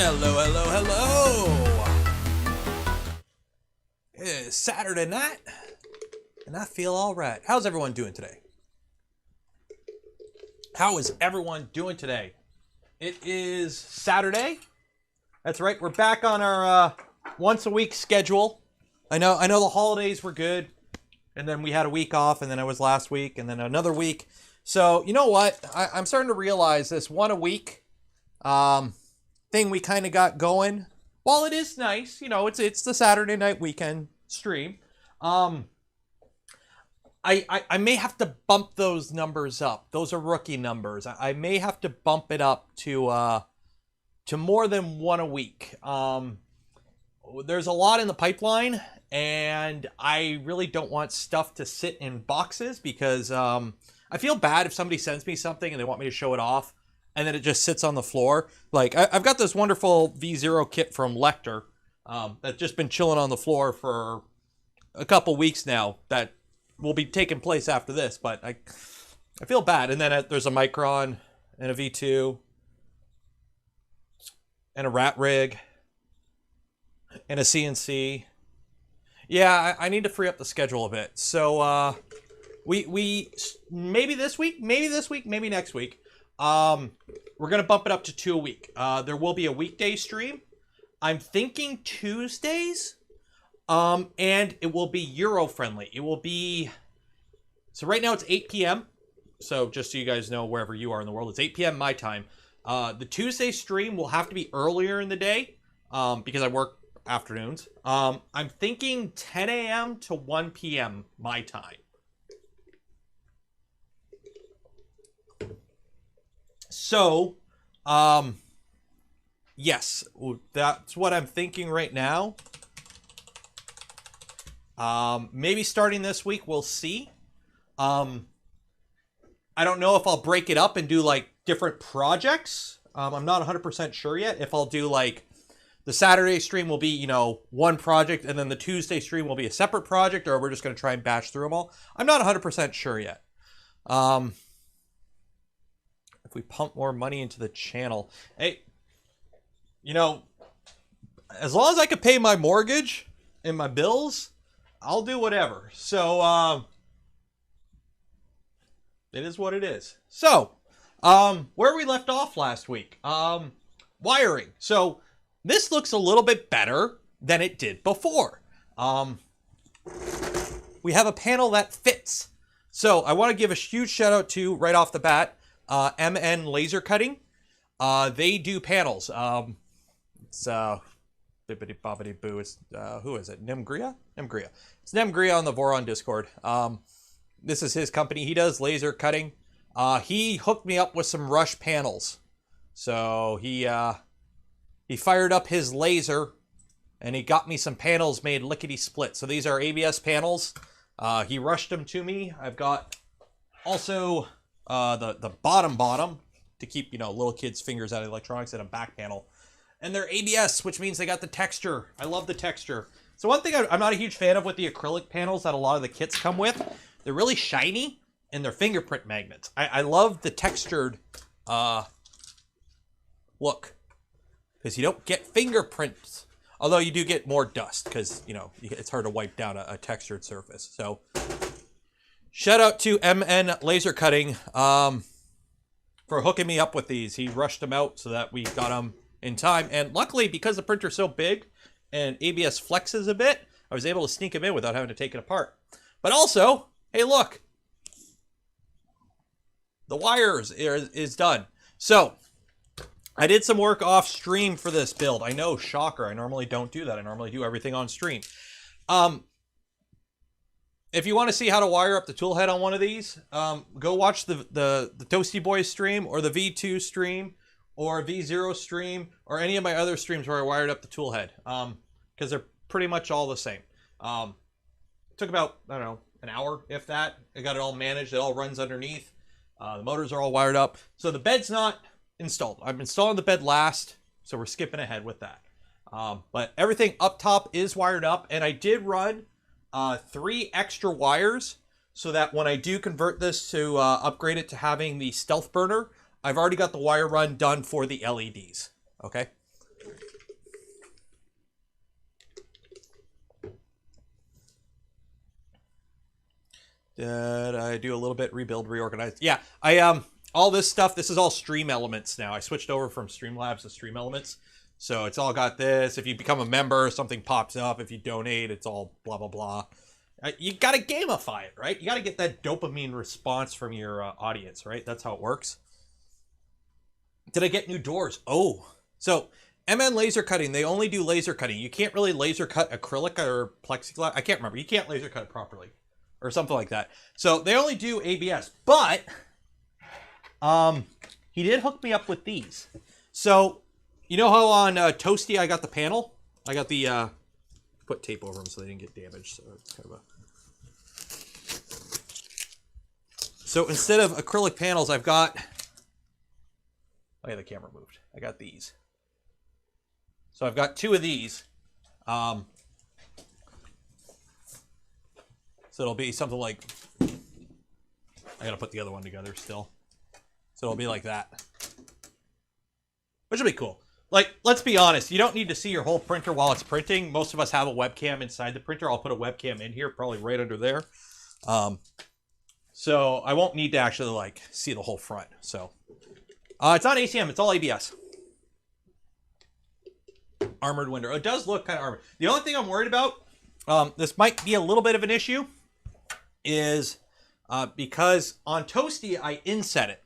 Hello, hello, hello! It is Saturday night, and I feel all right. How's everyone doing today? How is everyone doing today? It is Saturday. That's right, we're back on our once-a-week schedule. I know the holidays were good, and then we had a week off, and then it was last week, and then another week. So, you know what? I'm starting to realize this one-a-week thing we kind of got going. While it is nice, you know, it's the Saturday night weekend stream. I may have to bump those numbers up. Those are rookie numbers. I may have to bump it up to more than one a week. There's a lot in the pipeline, and I really don't want stuff to sit in boxes because I feel bad if somebody sends me something and they want me to show it off, and then it just sits on the floor. Like, I've got this wonderful V0 kit from Lecter that's just been chilling on the floor for a couple weeks now that will be taking place after this, but I feel bad. And then there's a Micron and a V2 and a rat rig and a CNC. Yeah, I need to free up the schedule a bit. So we maybe this week, maybe next week. We're going to bump it up to 2 a week. There will be a weekday stream. I'm thinking Tuesdays. And it will be Euro friendly. It will be, so right now it's 8 p.m. So just so you guys know, wherever you are in the world, it's 8 p.m. my time. The Tuesday stream will have to be earlier in the day, because I work afternoons. I'm thinking 10 a.m. to 1 p.m. my time. So, yes, that's what I'm thinking right now. Maybe starting this week, we'll see. I don't know if I'll break it up and do like different projects. I'm not 100% sure yet. If I'll do like the Saturday stream will be, you know, one project, and then the Tuesday stream will be a separate project, or we're just going to try and bash through them all. I'm not 100% sure yet. If we pump more money into the channel, hey, you know, as long as I can pay my mortgage and my bills, I'll do whatever. So, it is what it is. So, where we left off last week, wiring. So, this looks a little bit better than it did before. We have a panel that fits. So, I want to give a huge shout out to, right off the bat, MN Laser Cutting. They do panels. It's, bibbidi bobbidi boo. It's, who is it? Nemgria? Nemgria. It's Nemgria on the Voron Discord. This is his company. He does laser cutting. He hooked me up with some Rush panels. So he fired up his laser and he got me some panels made lickety split. So these are ABS panels. He rushed them to me. I've got also the bottom to keep, you know, little kids' fingers out of electronics, and a back panel. And they're ABS, which means they got the texture. I love the texture. So one thing I'm not a huge fan of with the acrylic panels that a lot of the kits come with, they're really shiny and they're fingerprint magnets. I love the textured look, because you don't get fingerprints. Although you do get more dust because, you know, it's hard to wipe down a textured surface. So shout out to MN Laser Cutting for hooking me up with these. He rushed them out so that we got them in time. And luckily, because the printer's so big and ABS flexes a bit, I was able to sneak them in without having to take it apart. But also, hey, look, the wires is done. So I did some work off stream for this build. I know, shocker. I normally don't do that. I normally do everything on stream. If you want to see how to wire up the tool head on one of these, go watch the Toasty Boys stream, or the V2 stream, or V0 stream, or any of my other streams where I wired up the tool head, because they're pretty much all the same. It took about, I don't know, an hour, if that. I got it all managed. It all runs underneath. The motors are all wired up. So the bed's not installed. I'm installing the bed last, so we're skipping ahead with that. But everything up top is wired up, and I did run 3 extra wires so that when I do convert this to upgrade it to having the stealth burner, I've already got the wire run done for the LEDs. Okay. Did I do a little bit rebuild, reorganize? Yeah, all this stuff, this is all Stream Elements now. I switched over from Streamlabs to Stream Elements. So it's all got this. If you become a member, something pops up. If you donate, it's all blah, blah, blah. You got to gamify it, right? You got to get that dopamine response from your audience, right? That's how it works. Did I get new doors? Oh, so MN laser cutting, they only do laser cutting. You can't really laser cut acrylic or plexiglass. I can't remember. You can't laser cut it properly or something like that. So they only do ABS, but he did hook me up with these. So you know how on Toasty I got the panel? I got the, put tape over them so they didn't get damaged. So it's kind of a... So instead of acrylic panels, I've got... Oh yeah, the camera moved. I got these. So I've got two of these. So it'll be something like... I gotta put the other one together still. So it'll be like that. Which will be cool. Like, let's be honest, you don't need to see your whole printer while it's printing. Most of us have a webcam inside the printer. I'll put a webcam in here, probably right under there. So I won't need to actually, like, see the whole front. So, it's not ACM, it's all ABS. Armored window. It does look kind of armored. The only thing I'm worried about, this might be a little bit of an issue, is because on Toasty, I inset it.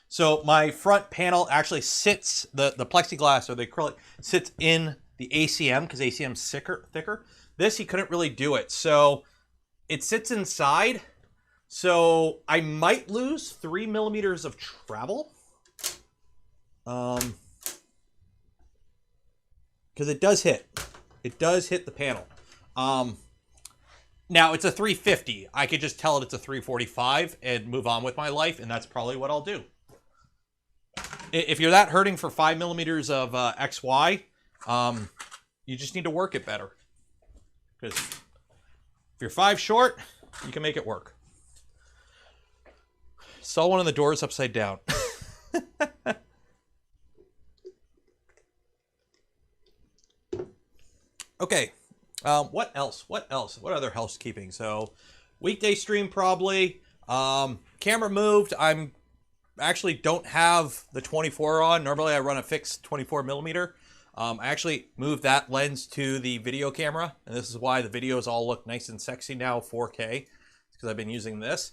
So my front panel actually sits, the plexiglass or the acrylic sits in the ACM because ACM's thicker. This, he couldn't really do it. So it sits inside. So I might lose 3 millimeters of travel. Because it does hit. It does hit the panel. Now it's a 350. I could just tell it it's a 345 and move on with my life, and that's probably what I'll do. If you're that hurting for 5 millimeters of XY, you just need to work it better. Because if you're 5 short, you can make it work. Saw one of the doors upside down. Okay. What else? What other housekeeping? So, weekday stream probably. Camera moved. I'm actually don't have the 24 on. Normally I run a fixed 24 millimeter. I actually moved that lens to the video camera, and this is why the videos all look nice and sexy now, 4K, because I've been using this.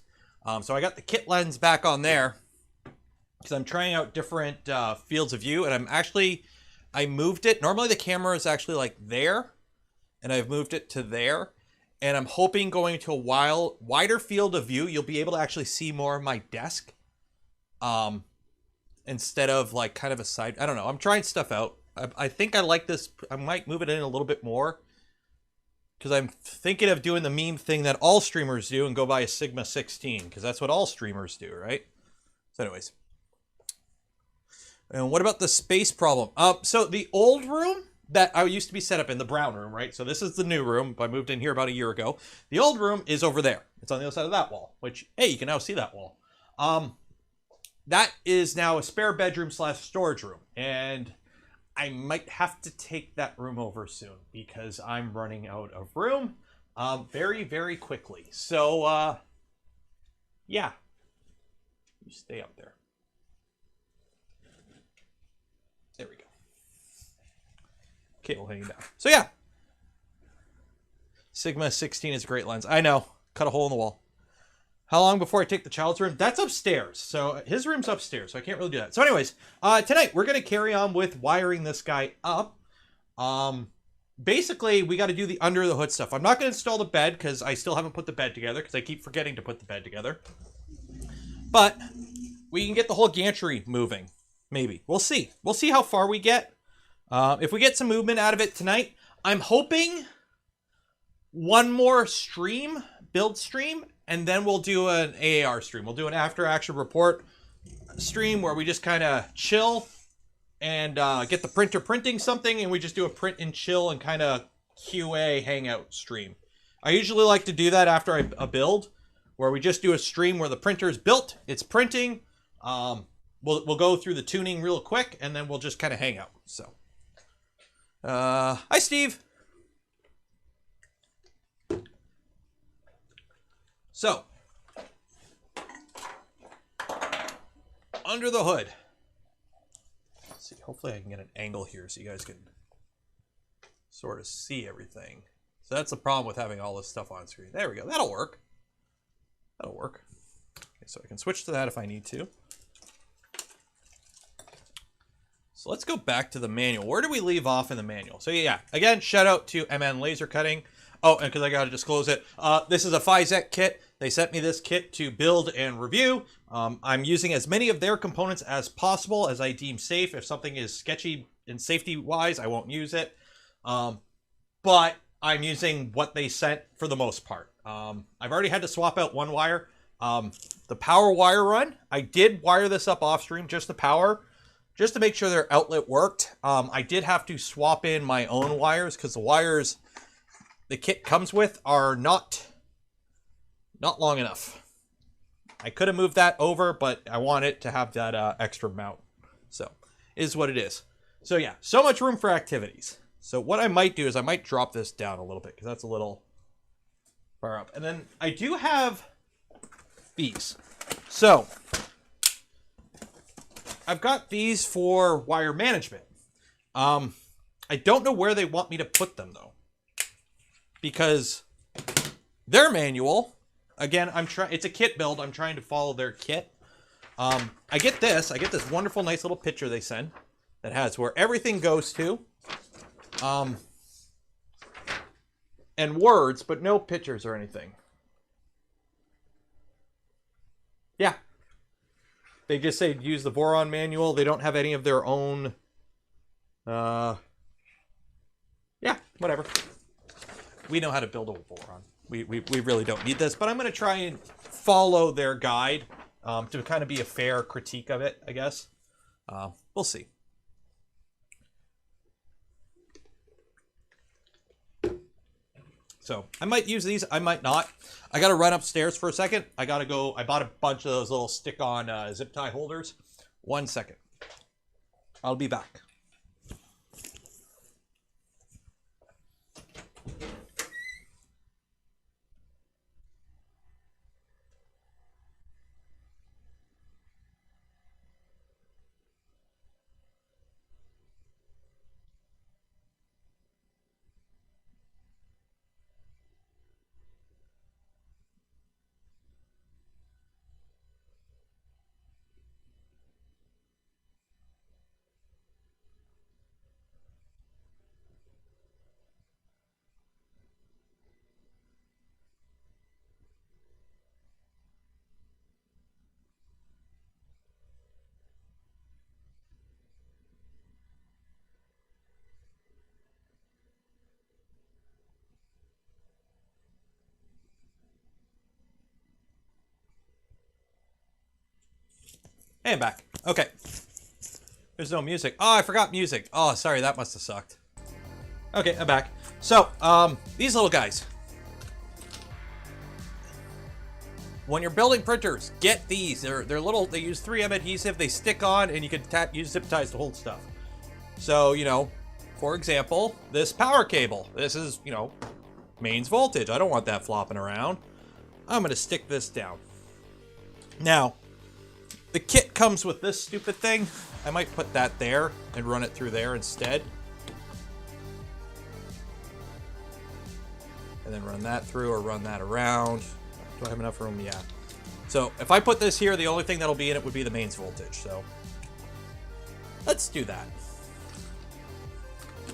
So I got the kit lens back on there because I'm trying out different fields of view, and I moved it. Normally the camera is actually like there, and I've moved it to there, and I'm hoping going to a wider field of view, you'll be able to actually see more of my desk. Instead of like kind of a side, I don't know. I'm trying stuff out. I think I like this. I might move it in a little bit more because I'm thinking of doing the meme thing that all streamers do and go buy a Sigma 16 because that's what all streamers do, right? So anyways. And what about the space problem? So the old room that I used to be set up in, the brown room, right? So this is the new room. I moved in here about a year ago. The old room is over there. It's on the other side of that wall, which, hey, you can now see that wall. That is now a spare bedroom / storage room. And I might have to take that room over soon because I'm running out of room very, very quickly. So, yeah. You stay up there. There we go. Cable hanging down. So, yeah. Sigma 16 is a great lens. I know. Cut a hole in the wall. How long before I take the child's room? That's upstairs. So his room's upstairs, so I can't really do that. So anyways, tonight we're going to carry on with wiring this guy up. Basically, we got to do the under the hood stuff. I'm not going to install the bed because I still haven't put the bed together because I keep forgetting to put the bed together. But we can get the whole gantry moving. Maybe. We'll see. We'll see how far we get. If we get some movement out of it tonight, I'm hoping one more build stream, and then we'll do an AAR stream. We'll do an after action report stream where we just kind of chill and get the printer printing something, and we just do a print and chill and kind of QA hangout stream. I usually like to do that after a build, where we just do a stream where the printer is built, it's printing. We'll go through the tuning real quick, and then we'll just kind of hang out. So, hi, Steve. So, under the hood. Let's see, hopefully I can get an angle here so you guys can sort of see everything. So that's the problem with having all this stuff on screen. There we go. That'll work. That'll work. Okay, so I can switch to that if I need to. So let's go back to the manual. Where did we leave off in the manual? So yeah, again, shout out to MN Laser Cutting. Oh, and because I got to disclose it, this is a fysetc kit. They sent me this kit to build and review. I'm using as many of their components as possible as I deem safe. If something is sketchy and safety-wise, I won't use it. But I'm using what they sent for the most part. I've already had to swap out one wire. The power wire run, I did wire this up off stream, just the power, just to make sure their outlet worked. I did have to swap in my own wires because the wires the kit comes with are not long enough. I could have moved that over, but I want it to have that extra mount. So, is what it is. So yeah, so much room for activities. So what I might do is I might drop this down a little bit because that's a little far up. And then I do have these. So I've got these for wire management. I don't know where they want me to put them though, because their manual, again, it's a kit build. I'm trying to follow their kit. I get this wonderful, nice little picture they send that has where everything goes to, and words, but no pictures or anything. Yeah. They just say use the Voron manual. They don't have any of their own. Yeah, whatever. We know how to build a Voron. We really don't need this, but I'm going to try and follow their guide to kind of be a fair critique of it, I guess. We'll see. So I might use these, I might not. I got to run upstairs for a second. I got to go. I bought a bunch of those little stick-on zip tie holders. 1 second. I'll be back. Hey, I'm back. Okay. There's no music. Oh, I forgot music. Oh, sorry, that must have sucked. Okay, I'm back. So, these little guys. When you're building printers, get these. They're little, they use 3M adhesive, they stick on, and you can use zip ties to hold stuff. So, you know, for example, this power cable. This is, you know, mains voltage. I don't want that flopping around. I'm gonna stick this down. Now, the kit comes with this stupid thing. I might put that there and run it through there instead. And then run that through or run that around. Do I have enough room? Yeah. So if I put this here, the only thing that'll be in it would be the mains voltage. So let's do that.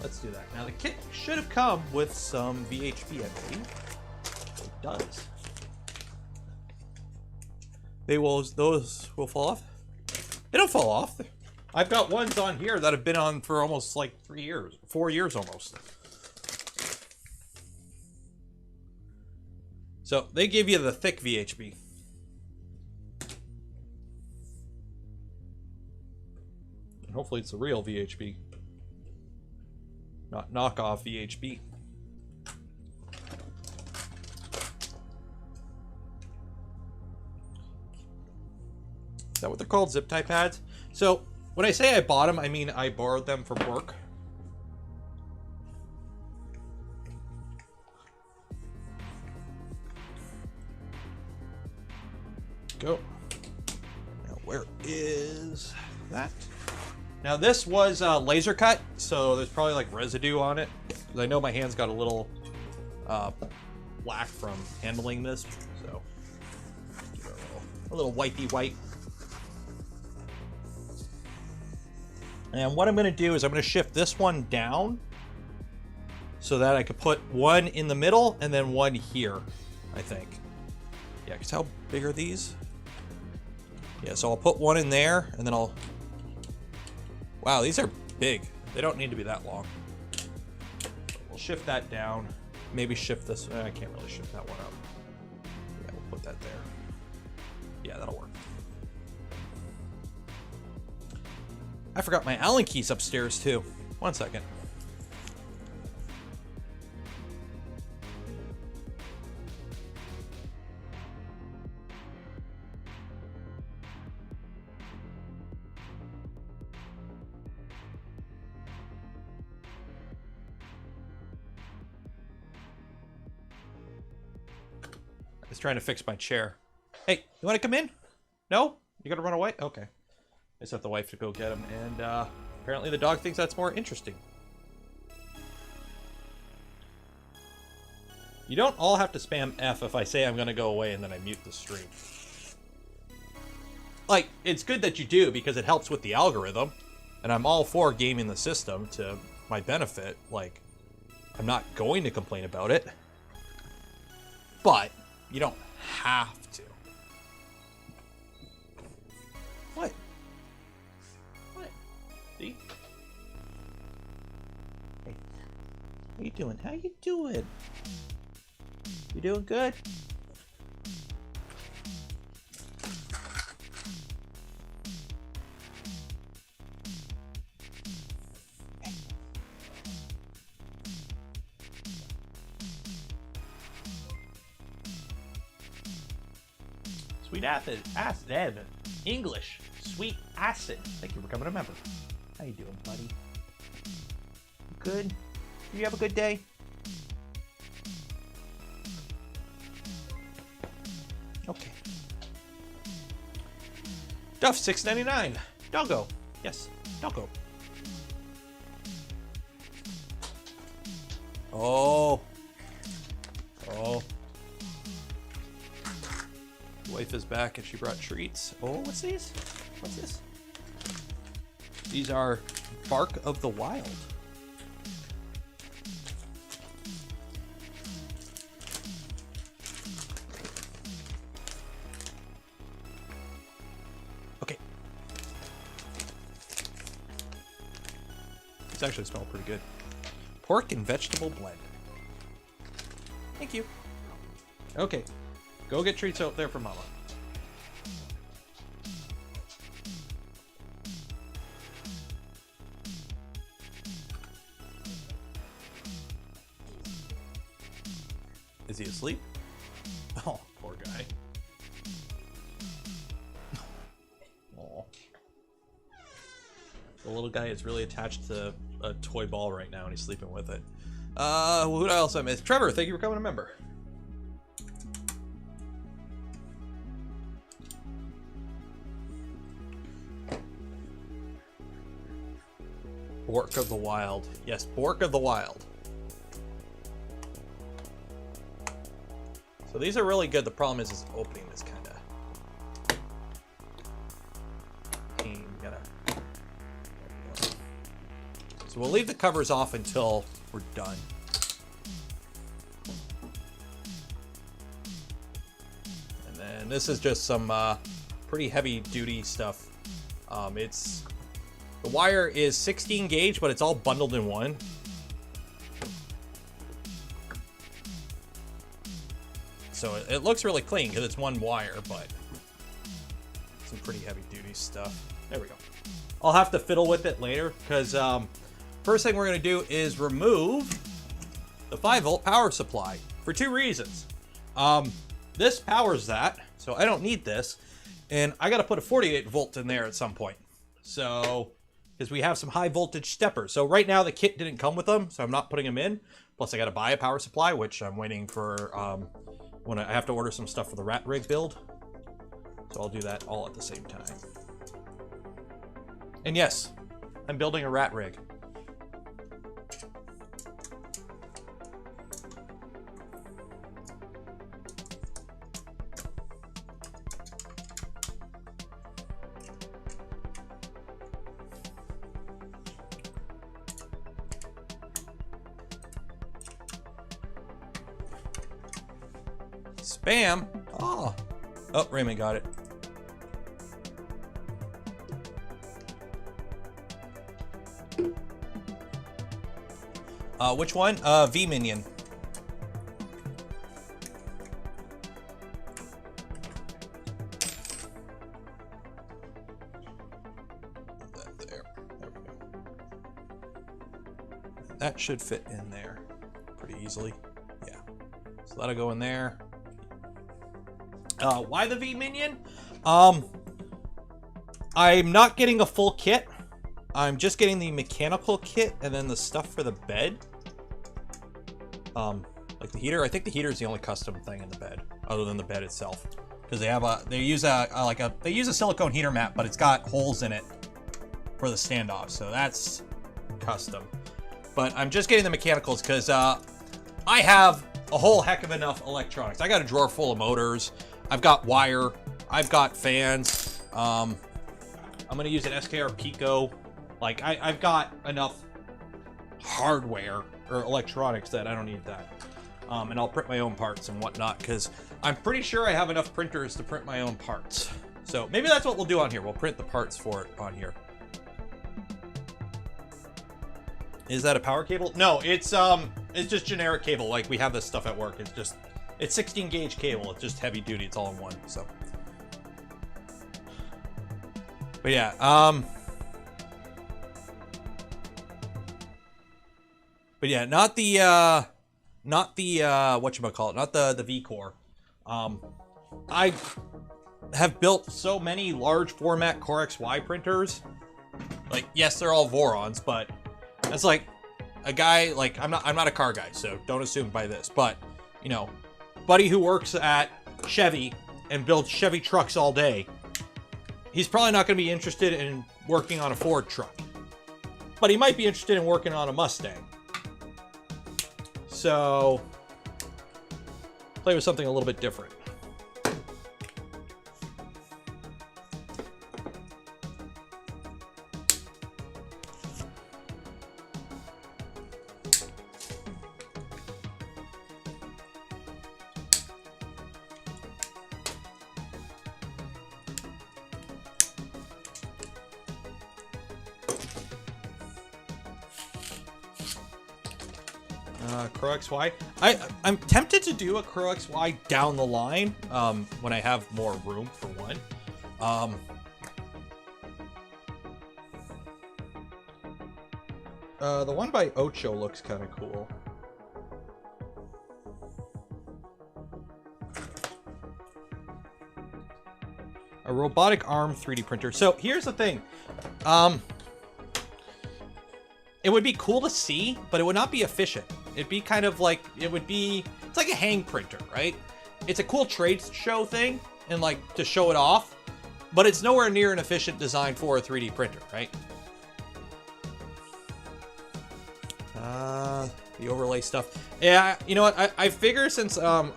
Let's do that. Now the kit should have come with some VHP, I believe. It does. Those will fall off. They don't fall off. I've got ones on here that have been on for almost like 3 years, 4 years almost. So they give you the thick VHP. And hopefully it's the real VHP, not knockoff VHP. Is that what they're called? Zip tie pads? So when I say I bought them, I mean I borrowed them from work. Go. Now Where is that? Now this was laser cut, so there's probably like residue on it. I know my hands got a little black from handling this, so give it a little wipey wipe. And what I'm going to do is I'm going to shift this one down so that I could put one in the middle and then one here, I think. Yeah, because how big are these? Yeah, so I'll put one in there and then I'll... Wow, these are big. They don't need to be that long. We'll shift that down. Maybe shift this. I can't really shift that one up. Yeah, we'll put that there. Yeah, that'll work. I forgot my Allen keys upstairs too. 1 second. I was trying to fix my chair. Hey, you want to come in? No? You gotta run away? Okay. I just have the wife to go get him, and apparently the dog thinks that's more interesting. You don't all have to spam F if I say I'm gonna go away and then I mute the stream. Like, it's good that you do because it helps with the algorithm, and I'm all for gaming the system to my benefit. Like, I'm not going to complain about it, but you don't have to. What? What? See? Hey, how you doing? How you doing? You doing good? Sweet acid, English, sweet acid. Thank you for becoming a member. How you doing, buddy? Good? You have a good day? Okay. Duff, $6.99. Doggo. Yes, doggo. Oh. Oh. Wife is back and she brought treats. Oh, what's these? What's this? These are Bark of the Wild. Okay. These actually smell pretty good. Pork and vegetable blend. Thank you. Okay. Go get treats out there for Mama. Is he asleep? Oh, poor guy. Oh. The little guy is really attached to a toy ball right now and he's sleeping with it. Who else I missed? Trevor, thank you for becoming a member. Bork of the Wild. Yes, Bork of the Wild. So these are really good. The problem is opening this kind of pain. So we'll leave the covers off until we're done. And then this is just some pretty heavy duty stuff. The wire is 16 gauge, but it's all bundled in one. So it looks really clean because it's one wire, but some pretty heavy duty stuff. There we go. I'll have to fiddle with it later because first thing we're going to do is remove the 5-volt power supply for 2 reasons. This powers that, so I don't need this. And I got to put a 48 volt in there at some point. So, because we have some high voltage steppers. So right now the kit didn't come with them, so I'm not putting them in. Plus I got to buy a power supply, which I'm waiting for when I have to order some stuff for the rat rig build. So I'll do that all at the same time. And yes, I'm building a rat rig. Spam? Oh. Oh, Raymond got it. Which one? V Minion. There we go. That should fit in there pretty easily. Yeah. So that'll go in there. Why the V Minion? I'm not getting a full kit. I'm just getting the mechanical kit and then the stuff for the bed. Like the heater. I think the heater is the only custom thing in the bed, other than the bed itself, because they use a silicone heater mat, but it's got holes in it for the standoff, so that's custom. But I'm just getting the mechanicals because I have a whole heck of enough electronics. I got a drawer full of motors. I've got wire. I've got fans. I'm gonna use an SKR Pico. Like I've got enough hardware or electronics that I don't need that. And I'll print my own parts and whatnot because I'm pretty sure I have enough printers to print my own parts. So maybe that's what we'll do on here. We'll print the parts for it on here. Is that a power cable? No, it's just generic cable. Like we have this stuff at work. It's 16 gauge cable. It's just heavy duty. It's all in one. So, but yeah, not the whatchamacallit, not the V-Core. I have built so many large format Core XY printers. Like, yes, they're all Vorons, but that's like a guy, like, I'm not a car guy, so don't assume by this, but, you know, buddy who works at Chevy and builds Chevy trucks all day, he's probably not going to be interested in working on a Ford truck, but he might be interested in working on a Mustang. So, play with something a little bit different. Crow XY. I'm tempted to do a Crow XY down the line when I have more room for one. The one by Ocho looks kind of cool. A robotic arm 3D printer. So here's the thing. It would be cool to see, but it would not be efficient. It'd be kind of like, it's like a hang printer, right? It's a cool trade show thing and like to show it off, but it's nowhere near an efficient design for a 3D printer, right? The overlay stuff. Yeah, you know what? I figure since I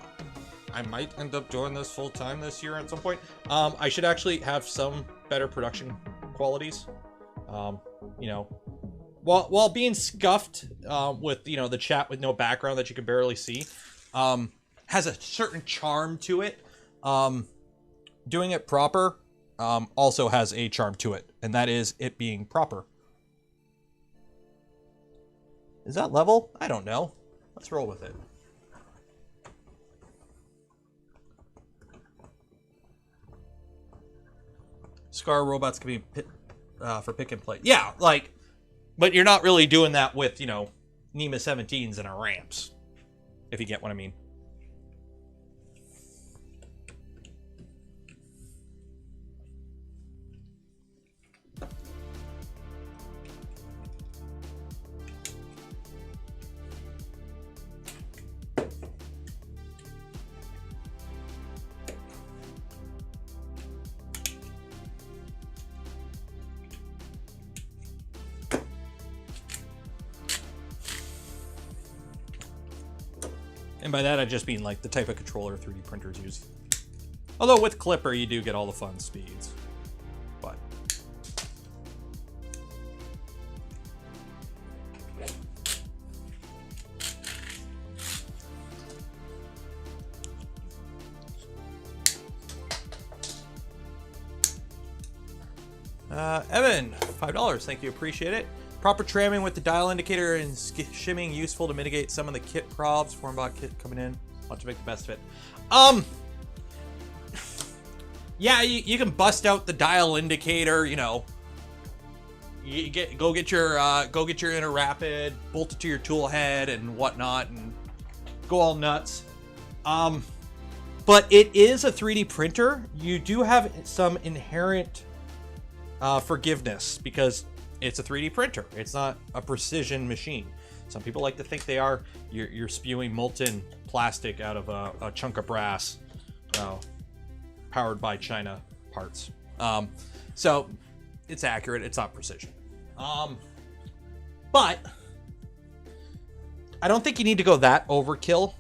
might end up doing this full time this year at some point, I should actually have some better production qualities. You know, while being scuffed with, you know, the chat with no background that you can barely see, has a certain charm to it. Doing it proper also has a charm to it, and that is it being proper. Is that level? I don't know. Let's roll with it. Scar robots can be for pick and play. Yeah, like, but you're not really doing that with, you know, NEMA 17s and a ramps, if you get what I mean. And by that, I just mean like the type of controller 3D printers use. Although with Klipper, you do get all the fun speeds. But Evan, $5. Thank you, appreciate it. Proper tramming with the dial indicator and shimming useful to mitigate some of the kit probs. Formbot kit coming in. Want to make the best of it. Yeah, you can bust out the dial indicator. You know, you go get your inner rapid, bolt it to your tool head and whatnot, and go all nuts. But it is a 3D printer. You do have some inherent forgiveness because it's a 3D printer. It's not a precision machine. Some people like to think they are. You're spewing molten plastic out of a chunk of brass, powered by China parts. So it's accurate. It's not precision. But I don't think you need to go that overkill.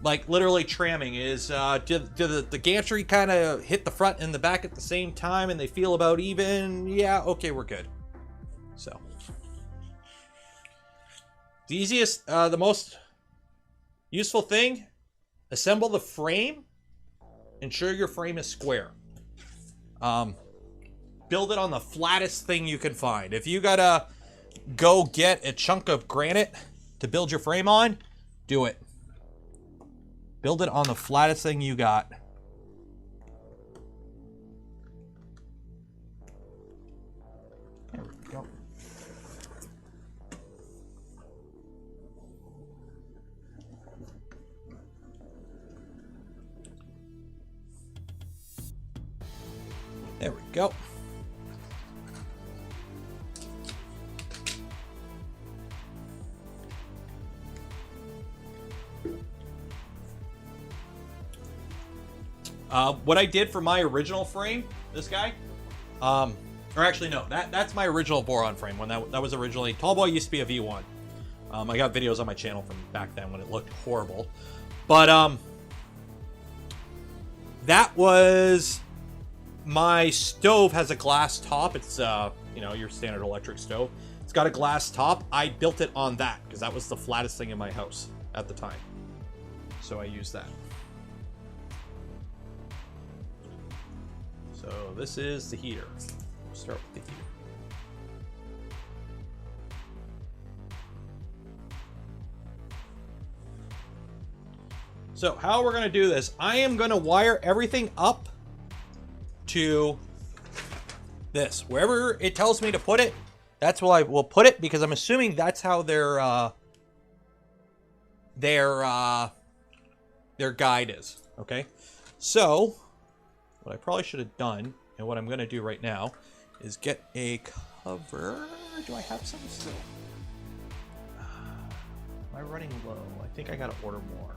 Like literally tramming is, do the gantry kind of hit the front and the back at the same time and they feel about even? Yeah, okay, we're good. So the easiest, the most useful thing, assemble the frame, ensure your frame is square. Build it on the flattest thing you can find. If you gotta go get a chunk of granite to build your frame on, do it. Build it on the flattest thing you got. There we go. There we go. What I did for my original frame, this guy, or actually no, that's my original Voron frame when that was originally, Tallboy used to be a V1. I got videos on my channel from back then when it looked horrible, but that was, my stove has a glass top. It's you know, your standard electric stove. It's got a glass top. I built it on that because that was the flattest thing in my house at the time, so I used that. So this is the heater. We'll start with the heater. So how we're going to do this, I am going to wire everything up to this. Wherever it tells me to put it, that's where I will put it, because I'm assuming that's how their guide is. Okay, so what I probably should have done, and what I'm going to do right now, is get a cover. Do I have some still? Am I running low? I think I got to order more.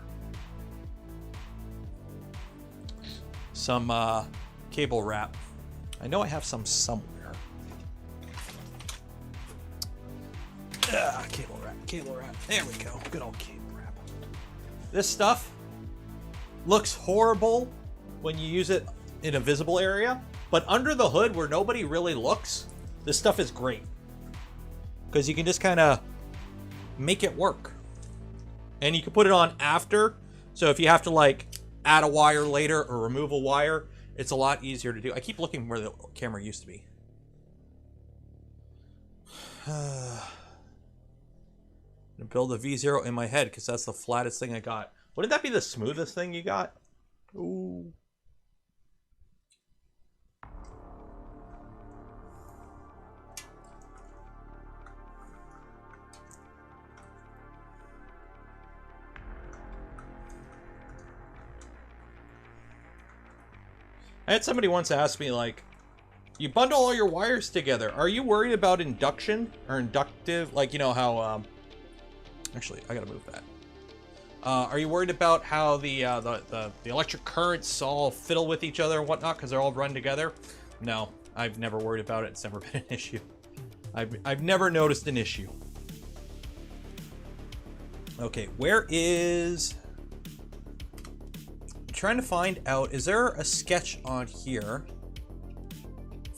Some cable wrap. I know I have some somewhere. Cable wrap. There we go. Good old cable wrap. This stuff looks horrible when you use it in a visible area, but under the hood where nobody really looks, this stuff is great because you can just kind of make it work, and you can put it on after. So if you have to like add a wire later or remove a wire, it's a lot easier to do. I keep looking where the camera used to be. I'm gonna build a V0 in my head because that's the flattest thing I got. Wouldn't that be the smoothest thing you got? Ooh. I had somebody once ask me, like, you bundle all your wires together. Are you worried about induction or inductive? Like, you know how, actually, I gotta move that. Are you worried about how the electric currents all fiddle with each other and whatnot because they're all run together? No, I've never worried about it. It's never been an issue. I've never noticed an issue. Okay, where is... I'm trying to find out, is there a sketch on here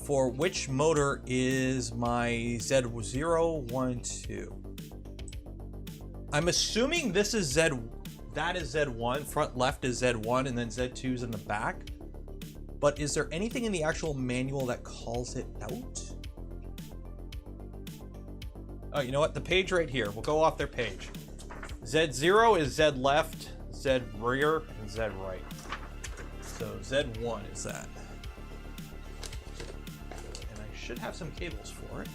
for which motor is my Z012? I'm assuming this is that is Z1, front left is Z1, and then Z2 is in the back. But is there anything in the actual manual that calls it out? Oh, you know what? The page right here. We'll go off their page. Z0 is Z left, Z rear, and Z right. So Z1 is that. And I should have some cables for it.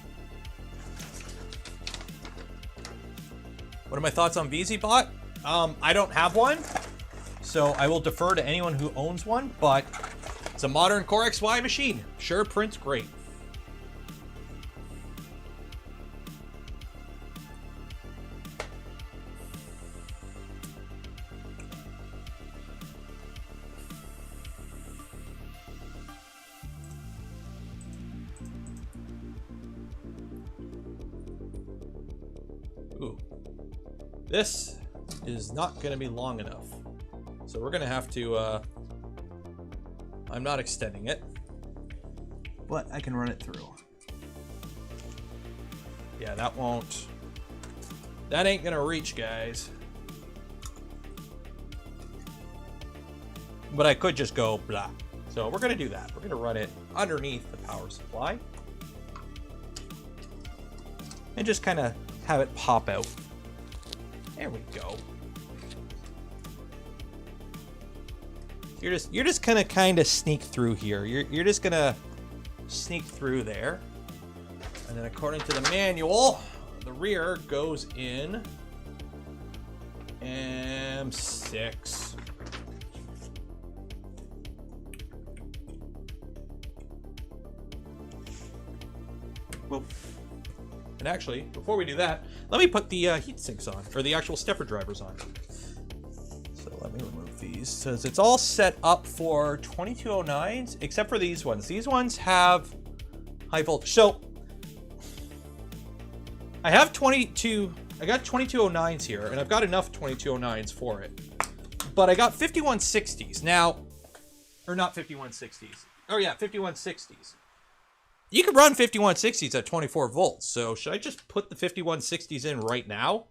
What are my thoughts on VZBot? I don't have one, so I will defer to anyone who owns one, but it's a modern Core XY machine. Sure, prints great. Ooh. This is not going to be long enough. So we're going to have to, I'm not extending it, but I can run it through. Yeah, that ain't going to reach, guys. But I could just go blah. So we're going to do that. We're going to run it underneath the power supply. And just kind of have it pop out. There we go. You're just gonna kind of sneak through here. You're just gonna sneak through there, and then according to the manual, the rear goes in M6. Well, and actually, before we do that, let me put the heat sinks on, or the actual stepper drivers on. So let me remove these, because it's all set up for 2209s, except for these ones. These ones have high voltage. So I have I got 2209s here, and I've got enough 2209s for it. But I got 5160s. Now, or not 5160s. Oh yeah, 5160s. You can run 5160s at 24 volts, so should I just put the 5160s in right now?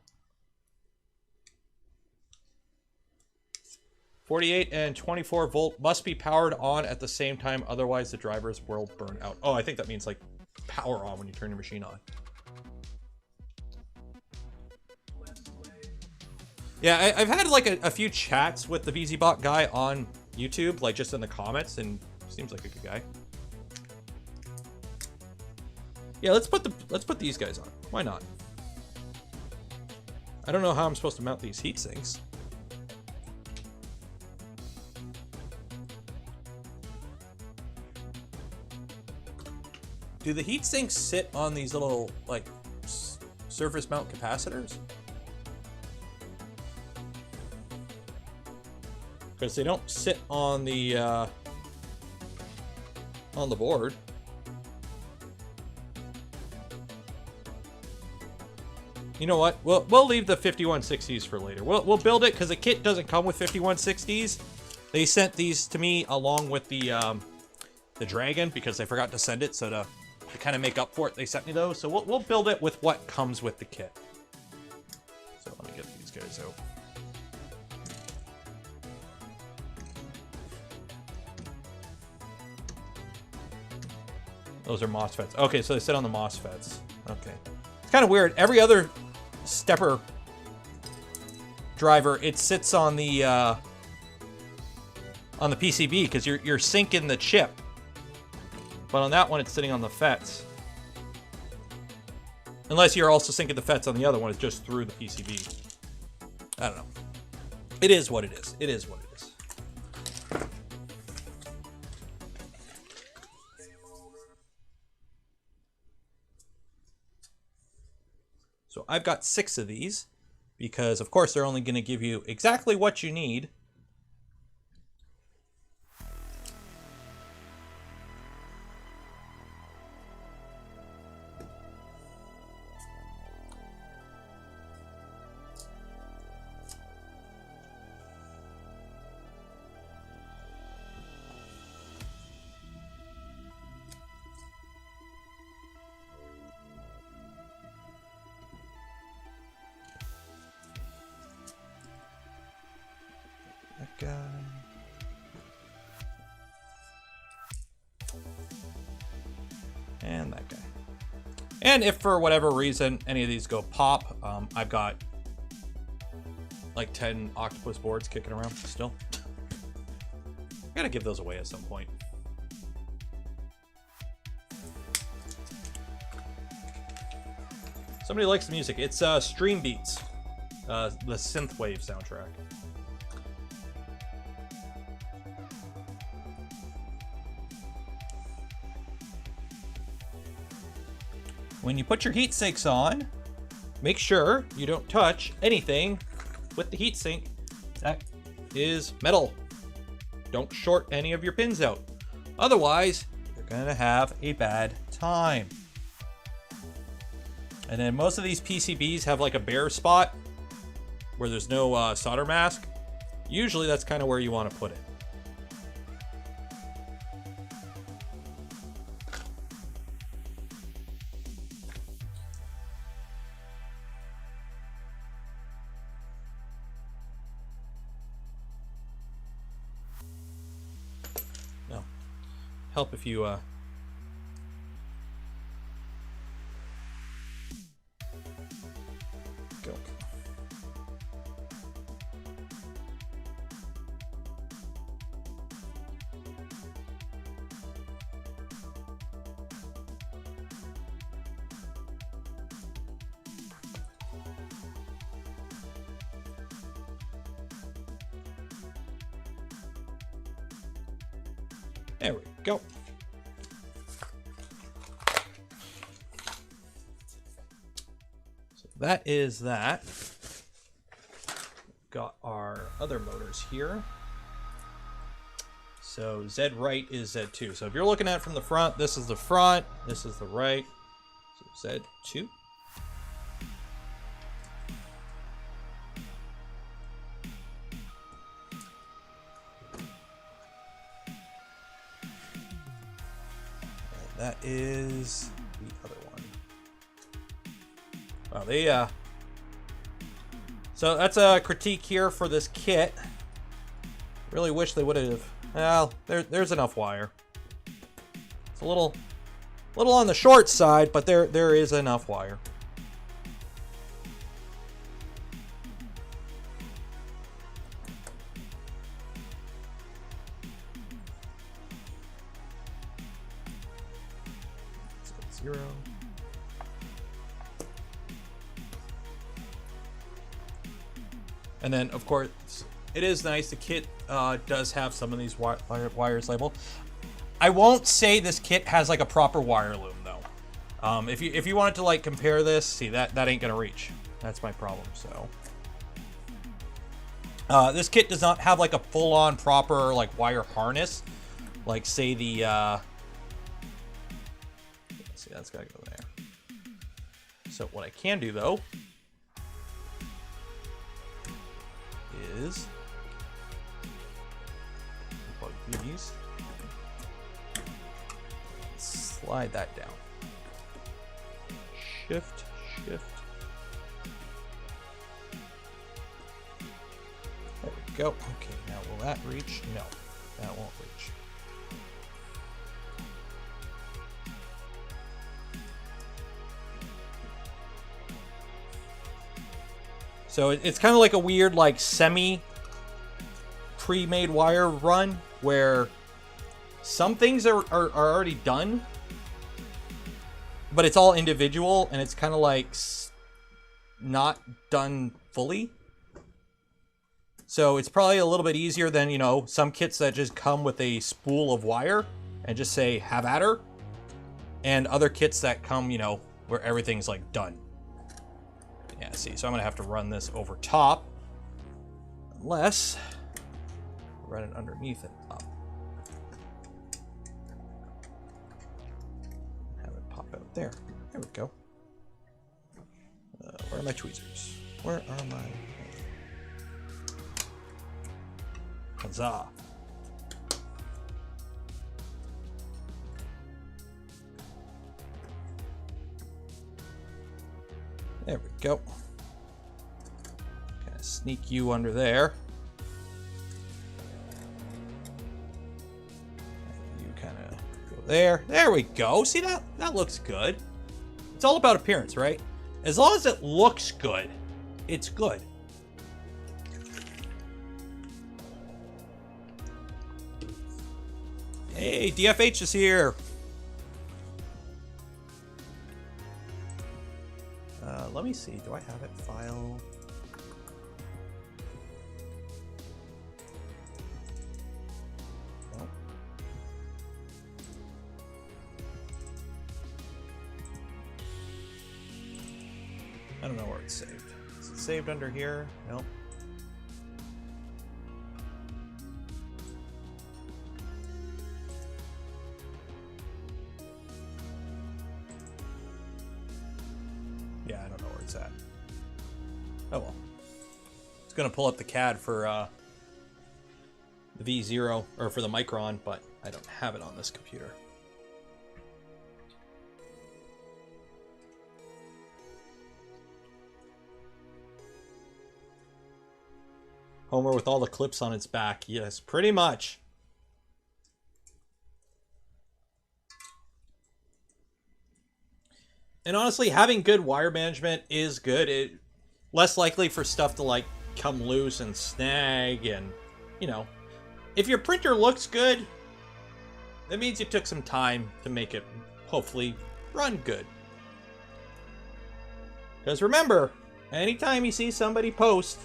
48 and 24 volt must be powered on at the same time, otherwise the drivers will burn out. Oh, I think that means like power on when you turn your machine on. Yeah, I've had like a few chats with the VZBot guy on YouTube, like just in the comments, and seems like a good guy. Yeah, let's put these guys on. Why not? I don't know how I'm supposed to mount these heat sinks. Do the heat sinks sit on these little like surface mount capacitors? Because they don't sit on the board. You know what? We'll leave the 5160s for later. We'll build it because the kit doesn't come with 5160s. They sent these to me along with the Dragon because they forgot to send it. So to kind of make up for it, they sent me those. So we'll build it with what comes with the kit. So let me get these guys out. Those are MOSFETs. Okay, so they sit on the MOSFETs. Okay. It's kind of weird. Every other stepper driver, it sits on the PCB because you're syncing the chip. But on that one, it's sitting on the FETs. Unless you're also syncing the FETs on the other one, it's just through the PCB. I don't know. It is what it is. It is what it is. So I've got 6 of these because, of course, they're only going to give you exactly what you need. guy. And that guy. And if for whatever reason any of these go pop, I've got like 10 octopus boards kicking around still. I gotta give those away at some point. Somebody likes the music. It's Stream Beats, the synthwave soundtrack. When you put your heat sinks on, make sure you don't touch anything with the heat sink that is metal. Don't short any of your pins out. Otherwise, you're gonna have a bad time. And then most of these PCBs have like a bare spot where there's no solder mask. Usually that's kind of where you want to put it. No. Help if you go. There we go. So that is that. Got our other motors here. So Z right is Z2. So if you're looking at it from the front, this is the front, this is the right. So Z2. That is the other one. Wow, they so that's a critique here for this kit. Really wish they would have. Well, there's enough wire. It's a little on the short side, but there is enough wire. Zero. And then, of course, it is nice. The kit does have some of these wires labeled. I won't say this kit has like a proper wire loom though. If you wanted to like compare this, see that ain't gonna reach. That's my problem. So this kit does not have like a full-on proper like wire harness, like say the. See, that's gotta go there. So what I can do though is plug these, slide that down, shift. There we go. Okay, now will that reach? No, that won't reach. So it's kind of like a weird, like semi pre-made wire run where some things are already done, but it's all individual and it's kind of like not done fully. So it's probably a little bit easier than, you know, some kits that just come with a spool of wire and just say have at her, and other kits that come, you know, where everything's like done. Yeah, see, so I'm gonna have to run this over top, unless I run it underneath it up. Have it pop out there. There we go. Where are my tweezers? Where are my... Huzzah. There we go. Kind of sneak you under there. Go there. There we go. See that? That looks good. It's all about appearance, right? As long as it looks good, it's good. Hey, DFH is here. Let me see. Do I have it? File. No. I don't know where it's saved. Is it saved under here? No. Yeah, I don't know where it's at. Oh well. It's gonna pull up the CAD for the V0 or for the Micron, but I don't have it on this computer. Homer with all the clips on its back. Yes, pretty much. And honestly, having good wire management is good. It less likely for stuff to like come loose and snag, and you know, if your printer looks good, that means you took some time to make it hopefully run good. Because remember, anytime you see somebody post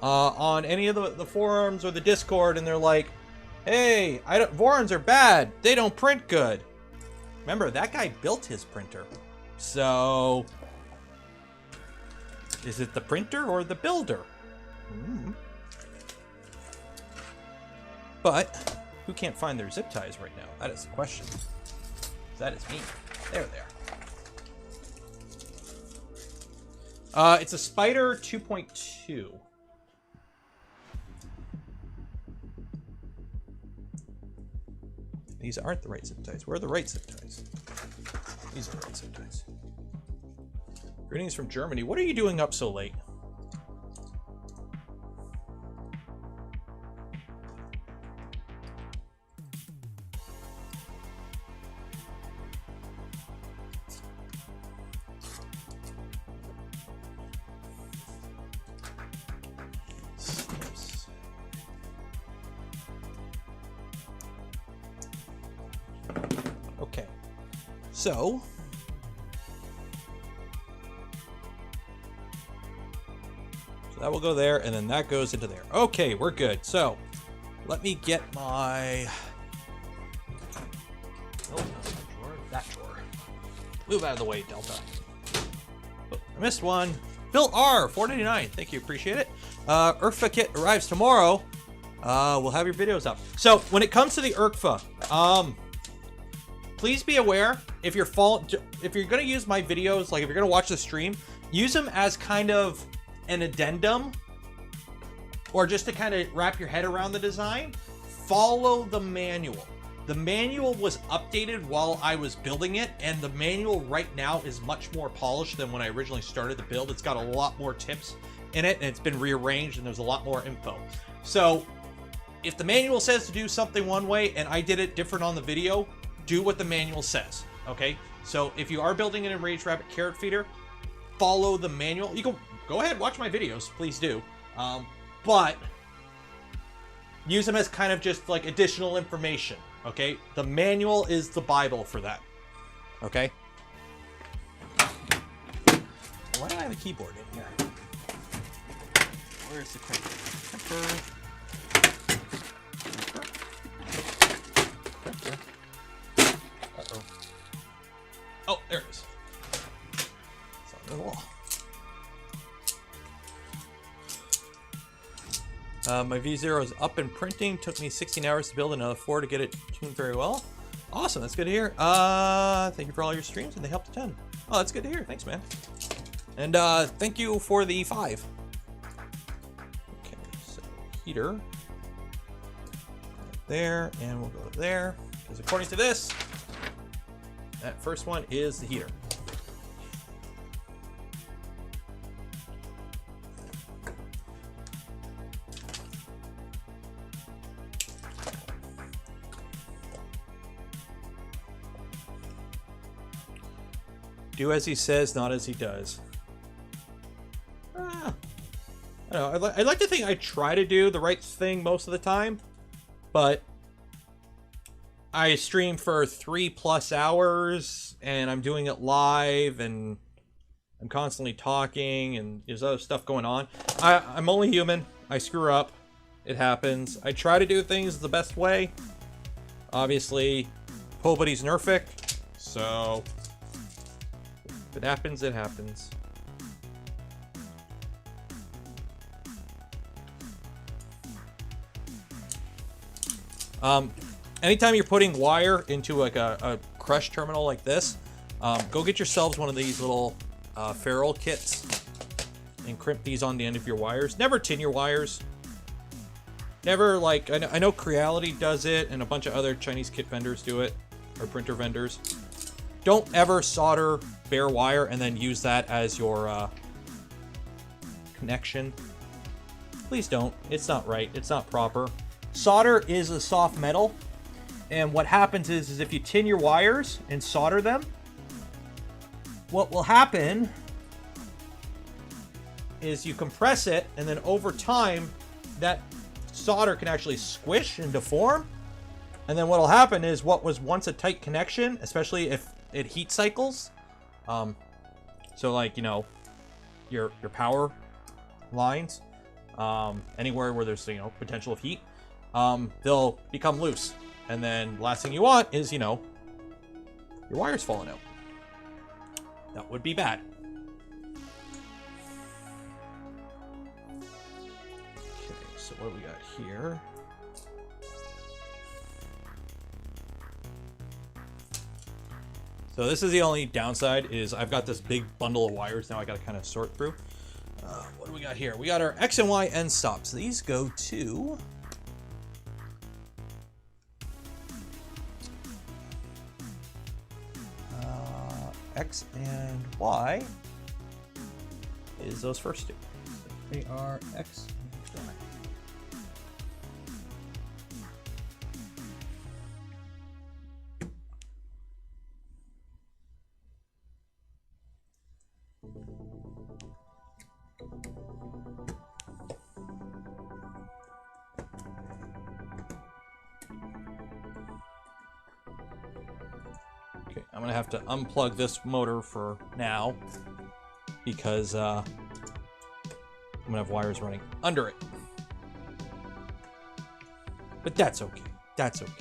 on any of the forums or the Discord and they're like, hey, Vorons are bad, they don't print good. Remember, that guy built his printer. So, is it the printer or the builder? But, who can't find their zip ties right now? That is the question. That is me. There they are. It's a Spider 2.2. These aren't the right zip ties. Where are the right zip ties? These are the right zip ties. Greetings from Germany. What are you doing up so late? Okay, so that will go there, and then that goes into there. Okay, we're good. So let me get my that drawer. Move out of the way, Delta. Oh, I missed one. Phil R, 499. Thank you, appreciate it. IRFA kit arrives tomorrow. We'll have your videos up. So when it comes to the IRFA, please be aware if you're gonna use my videos, like if you're gonna watch the stream, use them as kind of an addendum or just to kind of wrap your head around the design. Follow the manual. The manual was updated while I was building it, and the manual right now is much more polished than when I originally started the build. It's got a lot more tips in it, and it's been rearranged, and there's a lot more info. So if the manual says to do something one way and I did it different on the video, do what the manual says, okay? So if you are building an Enraged Rabbit carrot feeder, follow the manual. You can go ahead, watch my videos, please do. But use them as kind of just like additional information, okay? The manual is the Bible for that, okay? Why do I have a keyboard in here? Where's the Klipper? Uh-oh. Oh, there it is. It's on the wall. My V0 is up and printing. Took me 16 hours to build, another 4 to get it tuned very well. Awesome, that's good to hear. Thank you for all your streams and they helped a ton. Oh, that's good to hear. Thanks, man. And thank you for the 5. Okay, so heater. Right there, and we'll go there. Because according to this, that first one is the heater. Do as he says, not as he does. I don't know. I like to think I try to do the right thing most of the time, but I stream for 3+ hours and I'm doing it live and I'm constantly talking and there's other stuff going on. I'm only human. I screw up. It happens. I try to do things the best way. Obviously, nobody's perfect, so if it happens, it happens. Anytime you're putting wire into like a crush terminal like this, go get yourselves one of these little ferrule kits and crimp these on the end of your wires. Never tin your wires. Never, like, I know Creality does it and a bunch of other Chinese kit vendors do it, or printer vendors. Don't ever solder bare wire and then use that as your connection. Please don't. It's not right. It's not proper. Solder is a soft metal, and what happens is if you tin your wires and solder them, what will happen is you compress it, and then over time, that solder can actually squish and deform. And then what will happen is what was once a tight connection, especially if it heat cycles, so like, you know, your power lines, anywhere where there's, you know, potential of heat, they'll become loose. And then the last thing you want is, you know, your wires falling out. That would be bad. Okay, so what do we got here? So this is the only downside, is I've got this big bundle of wires now I got to kind of sort through. What do we got here? We got our X and Y end stops. These go to X and Y is those first two. They are X and Y. Okay, I'm gonna have to unplug this motor for now because I'm gonna have wires running under it. But that's okay. That's okay.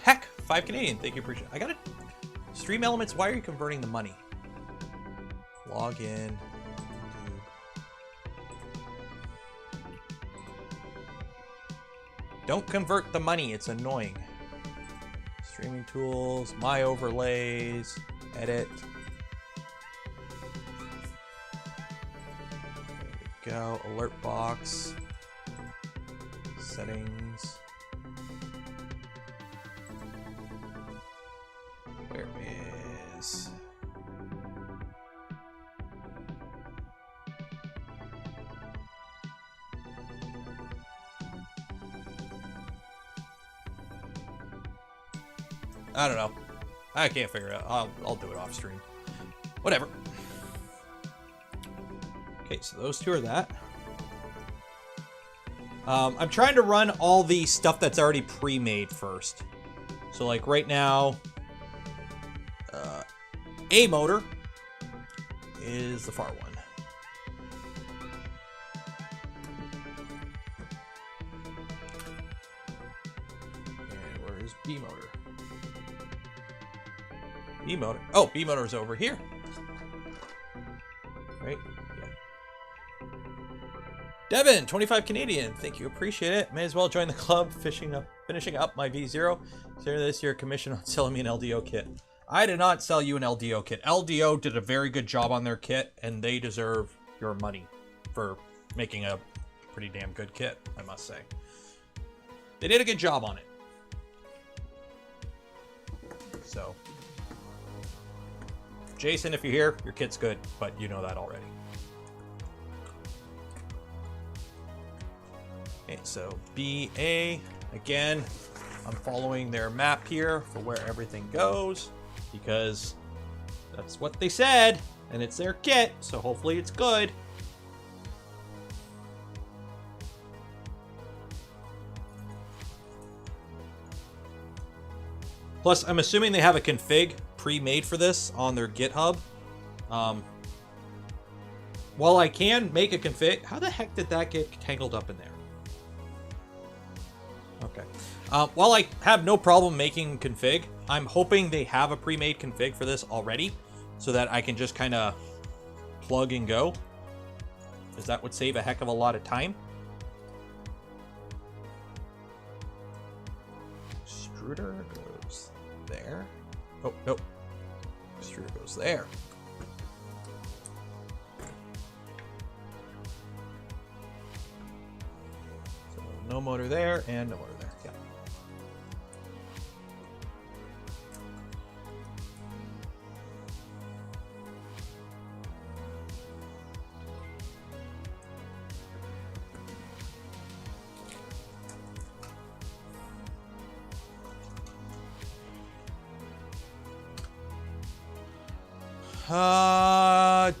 Heck, 5 Canadian. Thank you, appreciate it. I got it. Stream Elements. Why are you converting the money? Log in. Don't convert the money, it's annoying. Streaming tools, my overlays, edit. There we go, alert box, settings. Where is... I don't know. I can't figure it out. I'll do it off stream. Whatever. Okay, so those two are that. I'm trying to run all the stuff that's already pre-made first. So like right now, A motor is the far one. And where is B motor? B motor. Oh, B motor is over here. Right? Yeah. Devin, 25 Canadian. Thank you. Appreciate it. May as well join the club. Finishing up my V0. Consider this your commission on selling me an LDO kit. I did not sell you an LDO kit. LDO did a very good job on their kit, and they deserve your money for making a pretty damn good kit, I must say. They did a good job on it. So... Jason, if you're here, your kit's good, but you know that already. Okay, so BA, again, I'm following their map here for where everything goes because that's what they said and it's their kit, so hopefully it's good. Plus, I'm assuming they have a config pre-made for this on their GitHub. While I can make a config, how the heck did that get tangled up in there? Okay. While I have no problem making config, I'm hoping they have a pre-made config for this already so that I can just kind of plug and go, because that would save a heck of a lot of time. Extruder goes there. Oh, nope. Extruder goes there. So no motor there and no motor there. Yeah.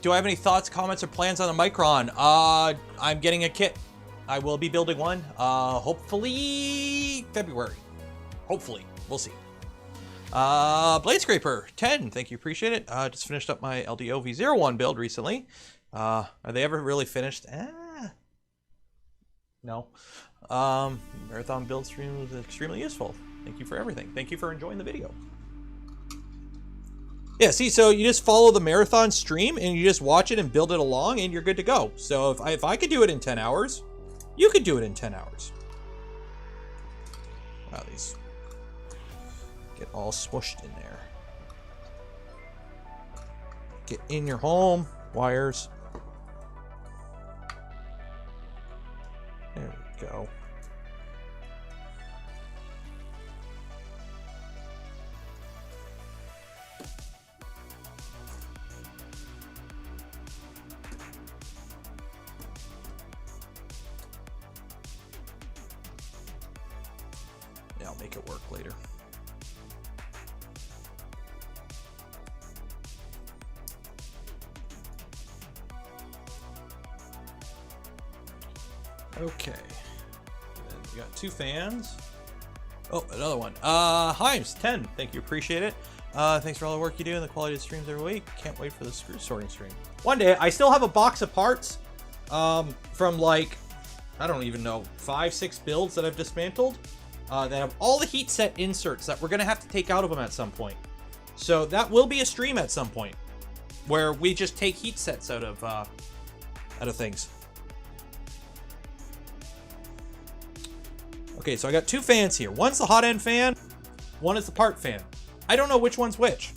Do I have any thoughts, comments, or plans on the Micron? I'm getting a kit. I will be building one. Hopefully February. Hopefully. We'll see. Blade Scraper 10. Thank you. Appreciate it. Just finished up my LDO V01 build recently. Are they ever really finished? No. Marathon build stream was extremely useful. Thank you for everything. Thank you for enjoying the video. Yeah, see, so you just follow the marathon stream and you just watch it and build it along and you're good to go. So if I could do it in 10 hours, you could do it in 10 hours. Wow, these get all smushed in there. Get in your home, wires. There we go. I'll make it work later. Okay. And then we got 2 fans. Oh, another one. Himes 10. Thank you. Appreciate it. Thanks for all the work you do and the quality of the streams every week. Can't wait for the screw sorting stream. One day, I still have a box of parts from like, I don't even know, 5-6 builds that I've dismantled. That have all the heat set inserts that we're going to have to take out of them at some point. So that will be a stream at some point where we just take heat sets out of things. Okay, so I got 2 fans here. One's the hot end fan, one is the part fan. I don't know which one's which.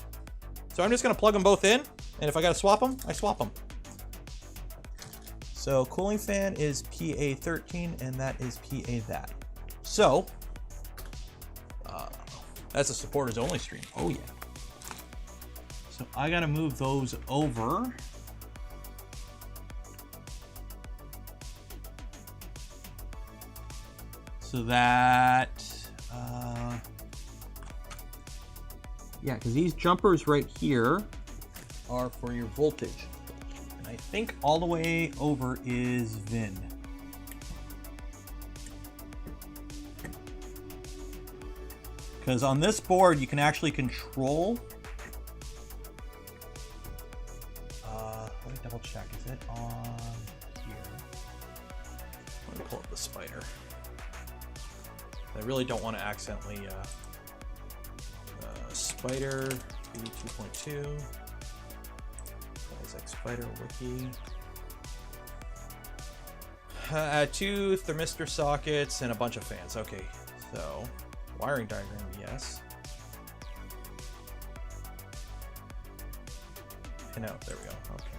So I'm just going to plug them both in, and if I got to swap them, I swap them. So cooling fan is PA13, and that is PA that. So that's a supporters only stream. Oh yeah. So I gotta move those over. So that, yeah, because these jumpers right here are for your voltage. And I think all the way over is VIN. Because on this board, you can actually control. Let me double check. Is it on here? Let me pull up the spider. I really don't want to accidentally. Spider B2.2. Isaac Spider Wiki. Add 2 thermistor sockets and a bunch of fans. Okay, so. Wiring diagram, yes. And out, there we go, okay.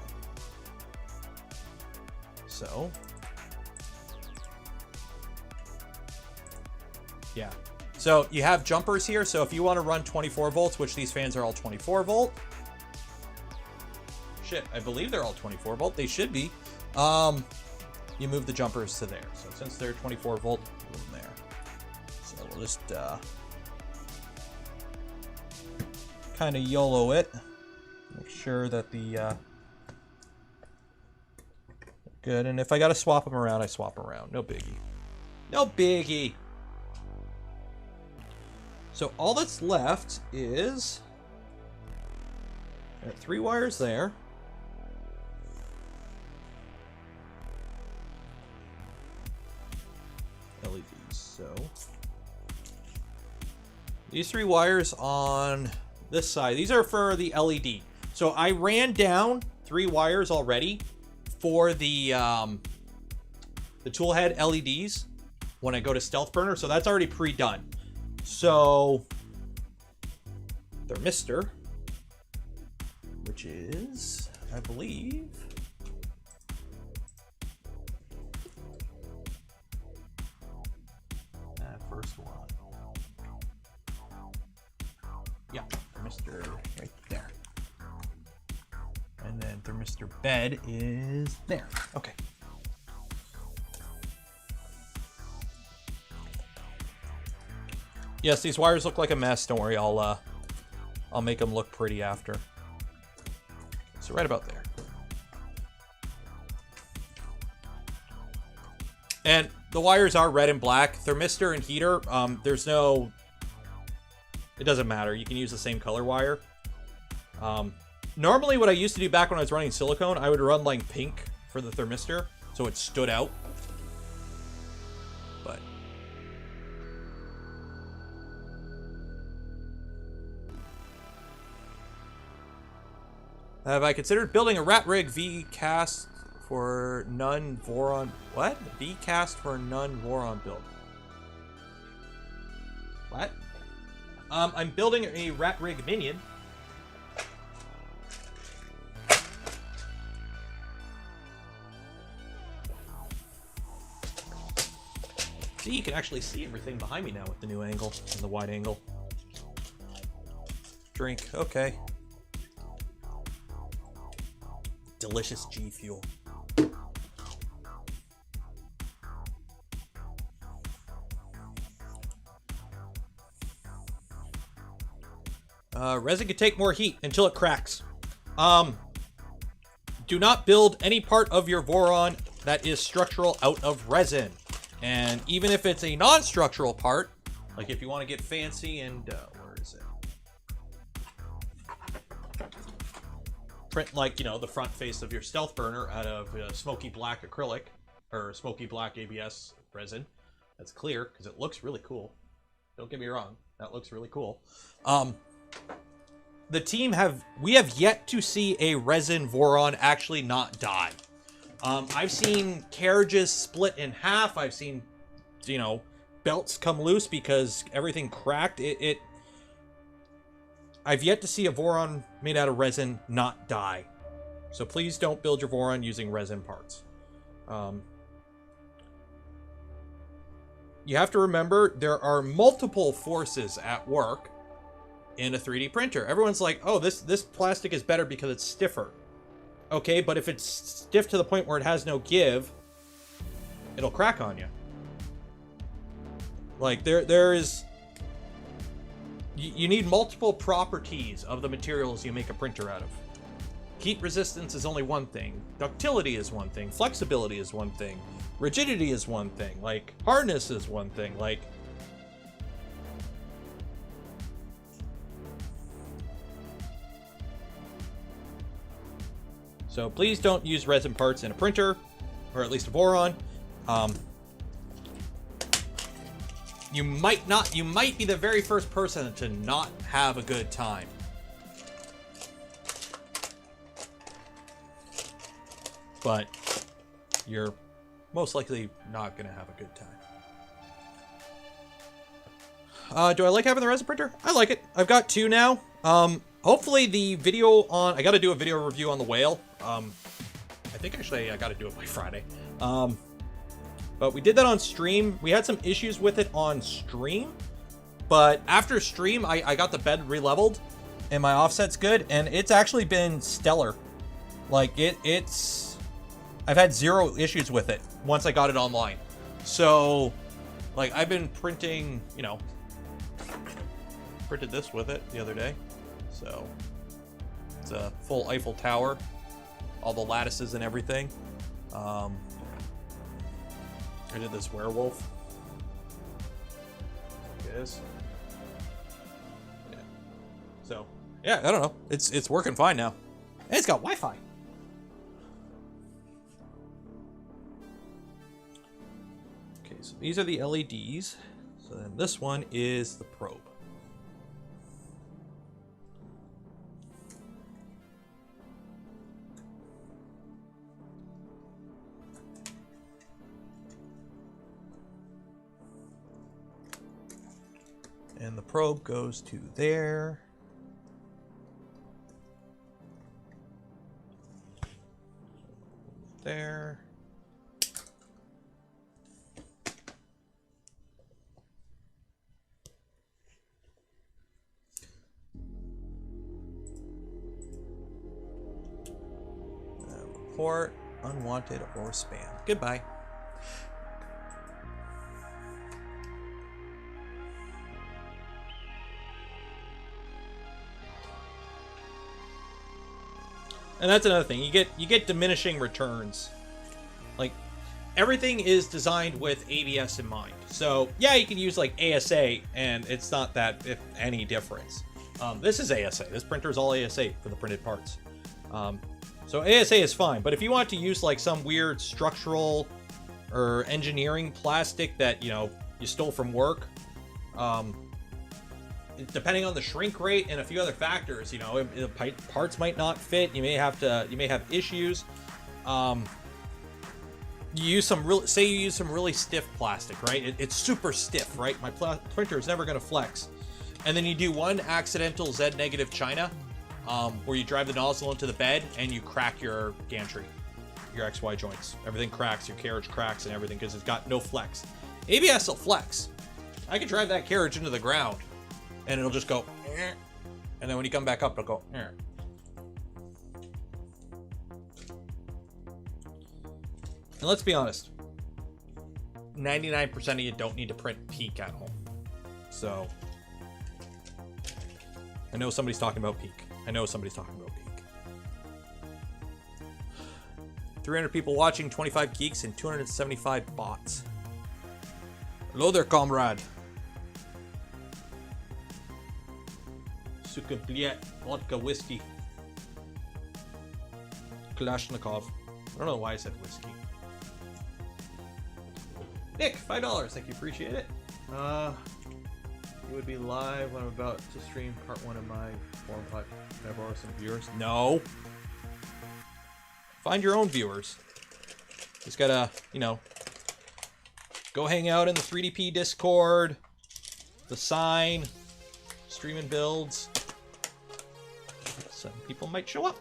So. Yeah, so you have jumpers here, so if you want to run 24 volts, which these fans are all 24 volt. Shit, I believe they're all 24 volt, they should be. you move the jumpers to there. So since they're 24 volt, move them there. So we'll just kind of YOLO it. Make sure that the good. And if I got to swap them around, I swap them around. No biggie. No biggie. So all that's left is 3 wires there. LEDs. So these 3 wires on this side, these are for the LED. So I ran down 3 wires already for the tool head LEDs when I go to Stealth Burner. So that's already pre-done. So thermistor, which is, I believe, that first one. Yeah, thermistor right there. And then thermistor bed is there. Okay. Yes, these wires look like a mess. Don't worry, I'll make them look pretty after. So right about there. And the wires are red and black. Thermistor and heater, there's no... It doesn't matter. You can use the same color wire. Normally what I used to do back when I was running silicone, I would run like pink for the thermistor, so it stood out. But... have I considered building a rat rig V-cast for none Voron... What? V-cast for none Voron build. What? I'm building a rat rig minion. See, you can actually see everything behind me now with the new angle and the wide angle. Drink, okay. Delicious G Fuel. Resin can take more heat until it cracks. Do not build any part of your Voron that is structural out of resin. And even if it's a non-structural part, like if you want to get fancy and, where is it? Print like, you know, the front face of your Stealth Burner out of smoky black acrylic or smoky black ABS resin. That's clear because it looks really cool. Don't get me wrong. That looks really cool. The team we have yet to see a resin Voron actually not die. I've seen carriages split in half. I've seen, you know, belts come loose because everything cracked. I've yet to see a Voron made out of resin not die. So please don't build your Voron using resin parts. You have to remember there are multiple forces at work in a 3D printer. Everyone's like, oh, this plastic is better because it's stiffer. Okay, but if it's stiff to the point where it has no give, it'll crack on you. Like, there is... You need multiple properties of the materials you make a printer out of. Heat resistance is only one thing. Ductility is one thing. Flexibility is one thing. Rigidity is one thing. Like, hardness is one thing. Like... So please don't use resin parts in a printer, or at least a Voron. You might be the very first person to not have a good time. But you're most likely not gonna have a good time. Do I like having the resin printer? I like it. I've got 2 now. Hopefully the video on... I got to do a video review on the whale. I think actually I got to do it by Friday. But we did that on stream. We had some issues with it on stream. But after stream, I got the bed re-leveled. And my offset's good. And it's actually been stellar. Like, it's... I've had 0 issues with it once I got it online. So, like, I've been printing, you know, printed this with it the other day. So, it's a full Eiffel Tower, all the lattices and everything. I did this werewolf. It is. Yeah. So, yeah, I don't know. It's working fine now. And it's got Wi-Fi. Okay, so these are the LEDs. So then this one is the probe. And the probe goes to there. There. Report unwanted or spam. Goodbye. And that's another thing. You get diminishing returns. Like, everything is designed with ABS in mind. So yeah, you can use like ASA, and it's not that if any difference. This is ASA. This printer is all ASA for the printed parts. So ASA is fine. But if you want to use like some weird structural or engineering plastic that you stole from work, depending on the shrink rate and a few other factors, the parts might not fit. You may have issues. You use some really stiff plastic, right? It's super stiff, right? My printer is never going to flex. And then you do one accidental Z negative China, where you drive the nozzle into the bed and you crack your gantry, your XY joints. Everything cracks, your carriage cracks and everything because it's got no flex. ABS will flex. I could drive that carriage into the ground and it'll just go, and then when you come back up, it'll go, And let's be honest, 99% of you don't need to print peak at home. So, I know somebody's talking about peak. 300 people watching, 25 geeks, and 275 bots. Hello there, comrade. Suka Bliet, vodka, whiskey. Kalashnikov. I don't know why I said whiskey. Nick, $5. Thank you, appreciate it. You would be live when I'm about to stream part 1 of my forum pod. Can I borrow some viewers? No. Find your own viewers. Just gotta, go hang out in the 3DP Discord, the sign, streaming builds. Some people might show up.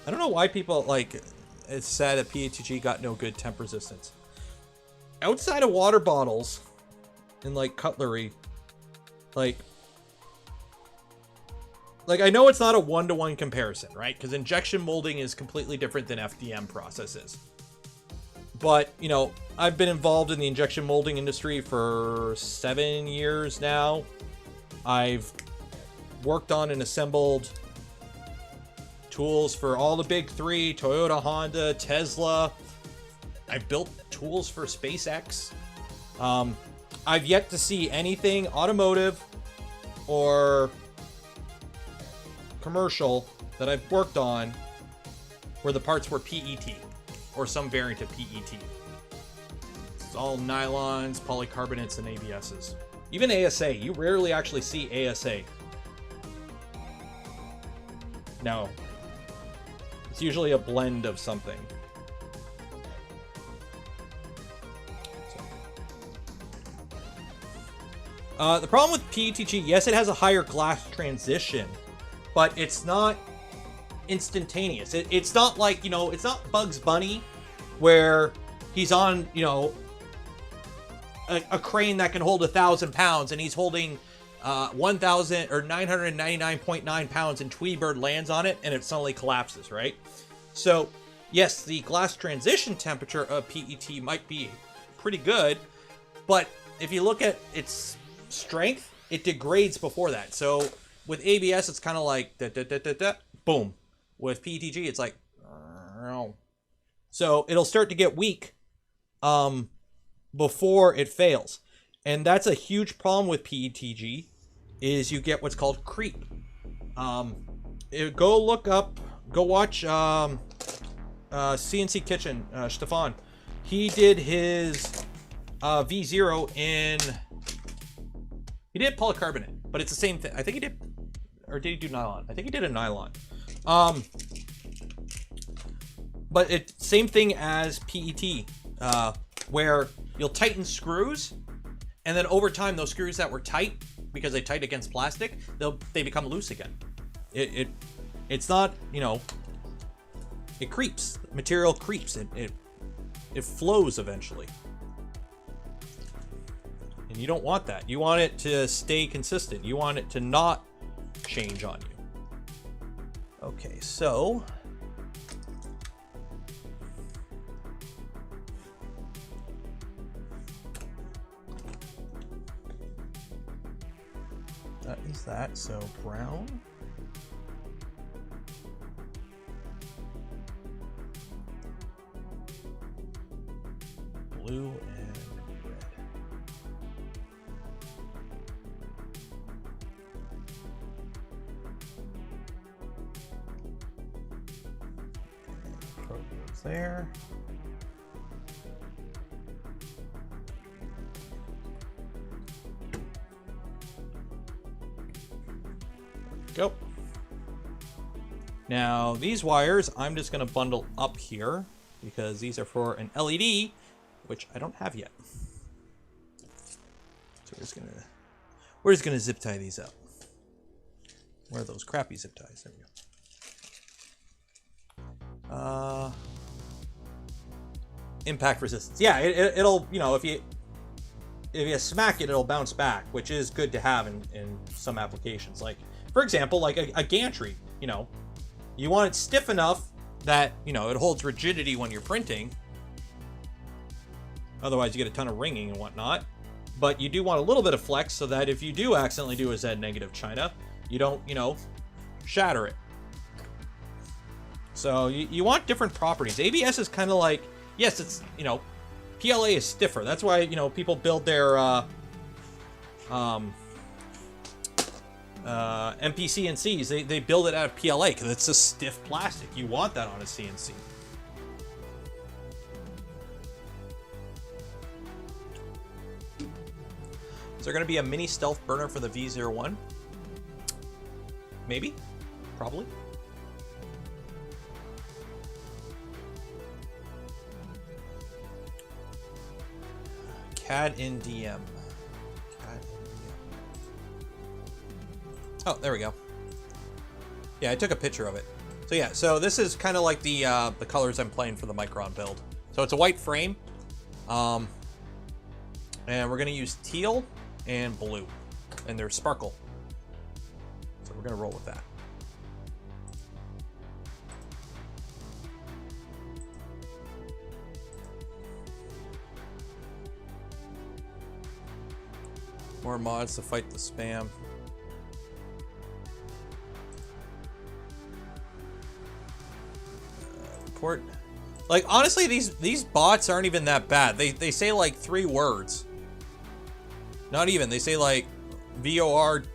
I don't know why people, it's sad that PATG got no good temp resistance. Outside of water bottles and, cutlery, I know it's not a one-to-one comparison, right? Because injection molding is completely different than FDM processes. But, I've been involved in the injection molding industry for 7 years now. I've worked on and assembled tools for all the big three, Toyota, Honda, Tesla. I've built tools for SpaceX. I've yet to see anything automotive or commercial that I've worked on where the parts were PET or some variant of PET. It's all nylons, polycarbonates, and ABSs. Even ASA, you rarely actually see ASA. No. It's usually a blend of something. The problem with PETG, yes, it has a higher glass transition, but it's not instantaneous. It's not like, it's not Bugs Bunny where he's on, a crane that can hold 1,000 pounds, and he's holding 1,000 or 999.9 pounds, and Tweety Bird lands on it, and it suddenly collapses, right? So, yes, the glass transition temperature of PET might be pretty good, but if you look at its strength, it degrades before that. So with ABS, it's kind of like boom. With PETG, it's like so it'll start to get weak before it fails, and that's a huge problem with PETG. Is you get what's called creep. Go watch CNC Kitchen, Stefan. He did his V0 in. He did polycarbonate, but it's the same thing. I think he did, or did he do nylon? I think he did a nylon. But it's same thing as PET, where you'll tighten screws, and then over time, those screws that were tight, because they tight against plastic, they become loose again. It's not, you know, it creeps. Material creeps. It flows eventually. And you don't want that. You want it to stay consistent. You want it to not change on you. Okay, so that is that. So brown. Blue and red. Probe goes there. Go. Now these wires I'm just going to bundle up here because these are for an LED, which I don't have yet. So we're just gonna zip tie these up. Where are those crappy zip ties? There we go. Impact resistance. Yeah, it'll, you know, if you smack it, it'll bounce back, which is good to have in some applications. Like, for example, like a gantry, you know, you want it stiff enough that, you know, it holds rigidity when you're printing. Otherwise, you get a ton of ringing and whatnot. But you do want a little bit of flex so that if you do accidentally do a Z negative China, you don't, you know, shatter it. So you want different properties. ABS is kind of like, yes, it's, you know, PLA is stiffer. That's why, you know, people build their MP CNCs. They build it out of PLA because it's a stiff plastic. You want that on a CNC. Is there going to be a mini stealth burner for the V01? Maybe. Probably. CAD in DM. Oh, there we go. Yeah, I took a picture of it. So yeah, so this is kind of like the colors I'm playing for the Micron build. So it's a white frame. And we're going to use teal and blue, and they're sparkle. So we're gonna roll with that. More mods to fight the spam. Report. Like, honestly, these bots aren't even that bad. They say like 3 words. Not even. They say like VOR.ONG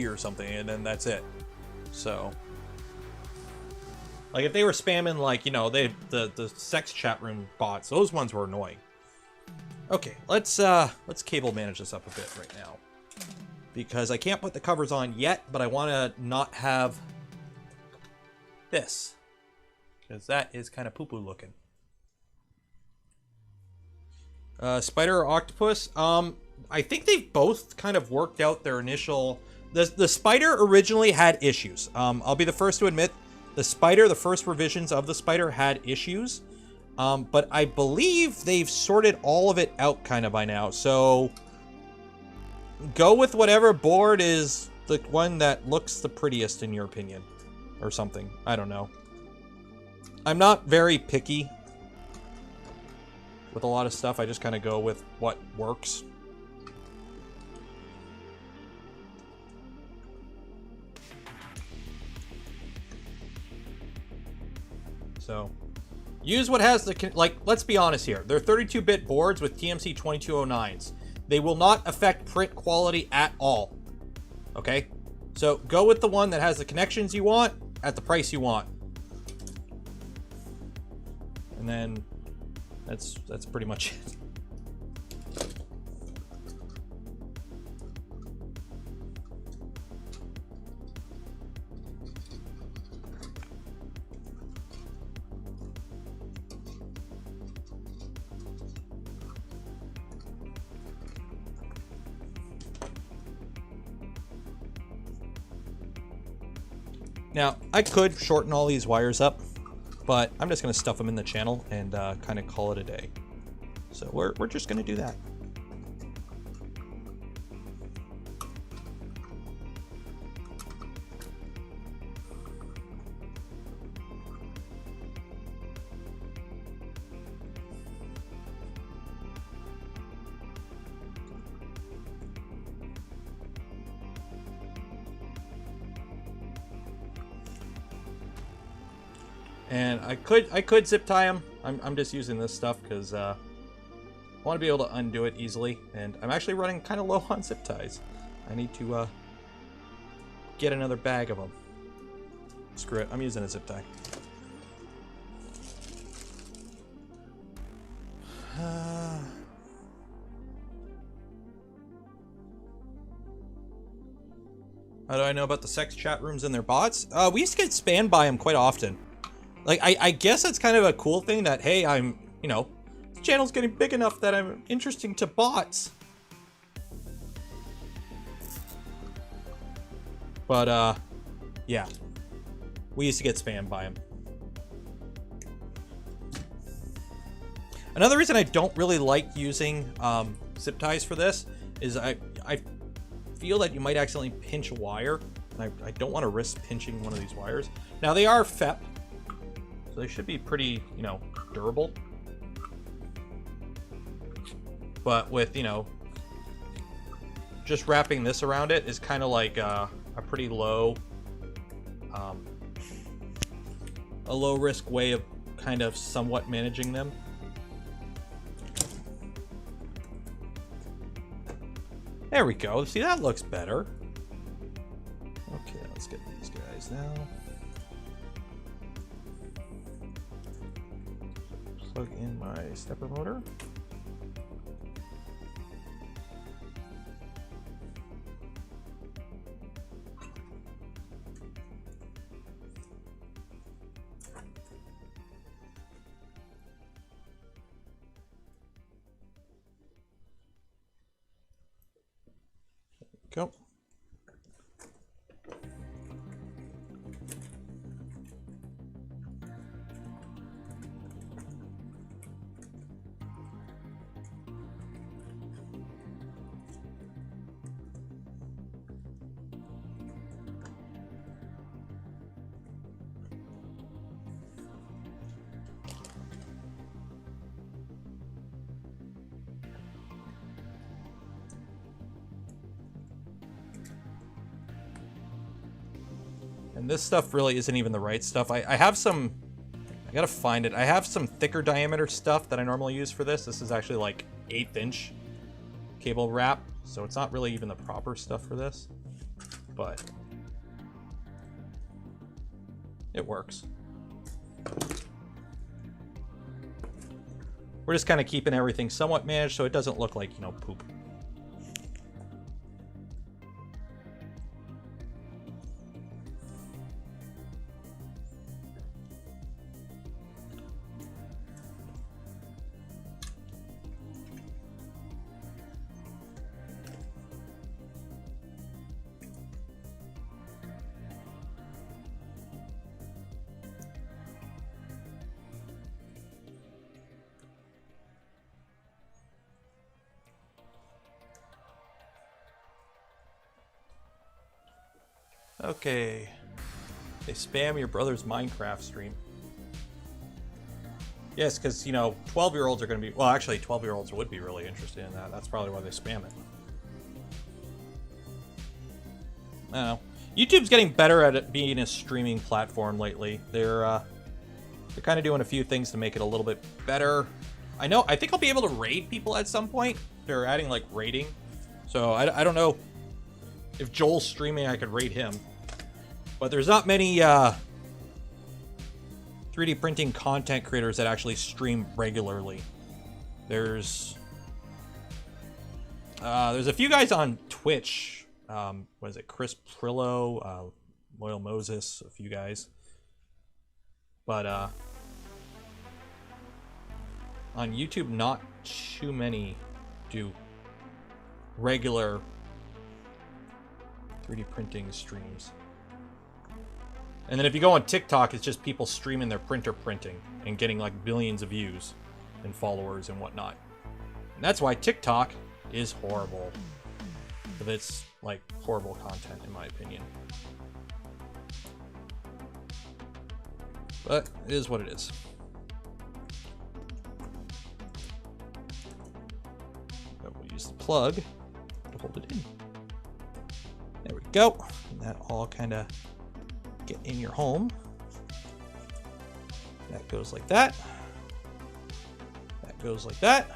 or something, and then that's it. So, like, if they were spamming, like, you know, the sex chat room bots, those ones were annoying. Okay, let's cable manage this up a bit right now, because I can't put the covers on yet, but I want to not have this, because that is kind of poo-poo looking. Spider or octopus? I think they've both kind of worked out their initial... The Spider originally had issues. I'll be the first to admit, the Spider, the first revisions of the Spider had issues. But I believe they've sorted all of it out kind of by now. So go with whatever board is the one that looks the prettiest in your opinion. Or something. I don't know. I'm not very picky with a lot of stuff. I just kind of go with what works. So, use what has the, like, let's be honest here. They're 32-bit boards with TMC 2209s. They will not affect print quality at all. Okay? So, go with the one that has the connections you want at the price you want. And then, that's pretty much it. Now, I could shorten all these wires up, but I'm just going to stuff them in the channel and kind of call it a day. So we're just going to do that. And I could zip tie them. I'm just using this stuff because I want to be able to undo it easily. And I'm actually running kind of low on zip ties. I need to get another bag of them. Screw it, I'm using a zip tie. How do I know about the sex chat rooms and their bots? We used to get spammed by them quite often. Like, I guess that's kind of a cool thing that, hey, I'm, you know, the channel's getting big enough that I'm interesting to bots. But, yeah. We used to get spammed by them. Another reason I don't really like using zip ties for this is I feel that you might accidentally pinch a wire. And I don't want to risk pinching one of these wires. Now, they are FEP. So they should be pretty, you know, durable. But with, you know, just wrapping this around it is kind of like a pretty low, a low risk way of kind of somewhat managing them. There we go. See, that looks better. Okay, let's get these guys now. Plug in my stepper motor. Go. And this stuff really isn't even the right stuff. I have some, I gotta find it. I have some thicker diameter stuff that I normally use for this. This is actually like 1/8 inch cable wrap. So it's not really even the proper stuff for this, but it works. We're just kind of keeping everything somewhat managed so it doesn't look like, you know, poop. Okay. They spam your brother's Minecraft stream. Yes, because, you know, 12-year-olds are going to be... Well, actually, 12-year-olds would be really interested in that. That's probably why they spam it. I don't know. YouTube's getting better at it being a streaming platform lately. They're kind of doing a few things to make it a little bit better. I think I'll be able to raid people at some point. They're adding, like, raiding. So, I don't know if Joel's streaming, I could raid him. But there's not many 3D printing content creators that actually stream regularly. There's a few guys on Twitch. What is it? Chris Prillo, Loyal Moses, a few guys. But on YouTube, not too many do regular 3D printing streams. And then if you go on TikTok, it's just people streaming their printer printing and getting like billions of views and followers and whatnot. And that's why TikTok is horrible. But it's like horrible content in my opinion. But it is what it is. But we'll use the plug to hold it in. There we go. And that all kind of get in your home. That goes like that. That goes like that.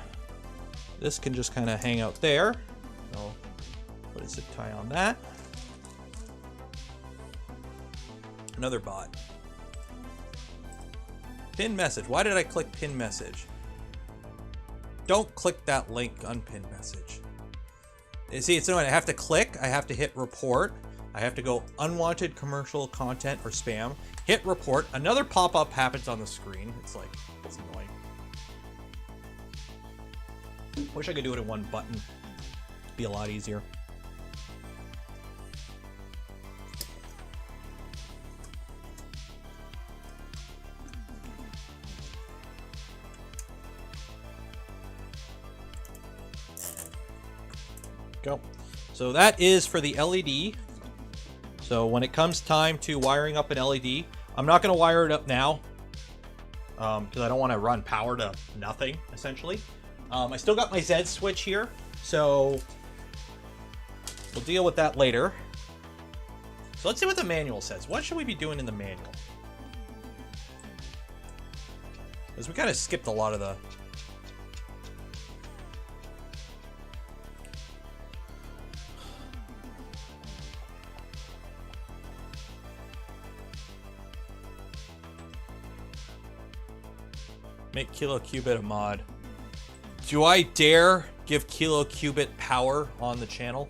This can just kind of hang out there. I'll put a zip tie on that. Another bot. Pin message. Why did I click pin message? Don't click that link, unpin message. You see, it's annoying. I have to click. I have to hit report. I have to go unwanted commercial content or spam. Hit report. Another pop-up happens on the screen. It's like, it's annoying. Wish I could do it in one button. It'd be a lot easier. Go. So that is for the LED. So when it comes time to wiring up an LED, I'm not going to wire it up now because I don't want to run power to nothing, essentially. I still got my Z switch here, so we'll deal with that later. So let's see what the manual says. What should we be doing in the manual? Because we kind of skipped a lot of the... Make KiloQubit a mod. Do I dare give KiloQubit power on the channel?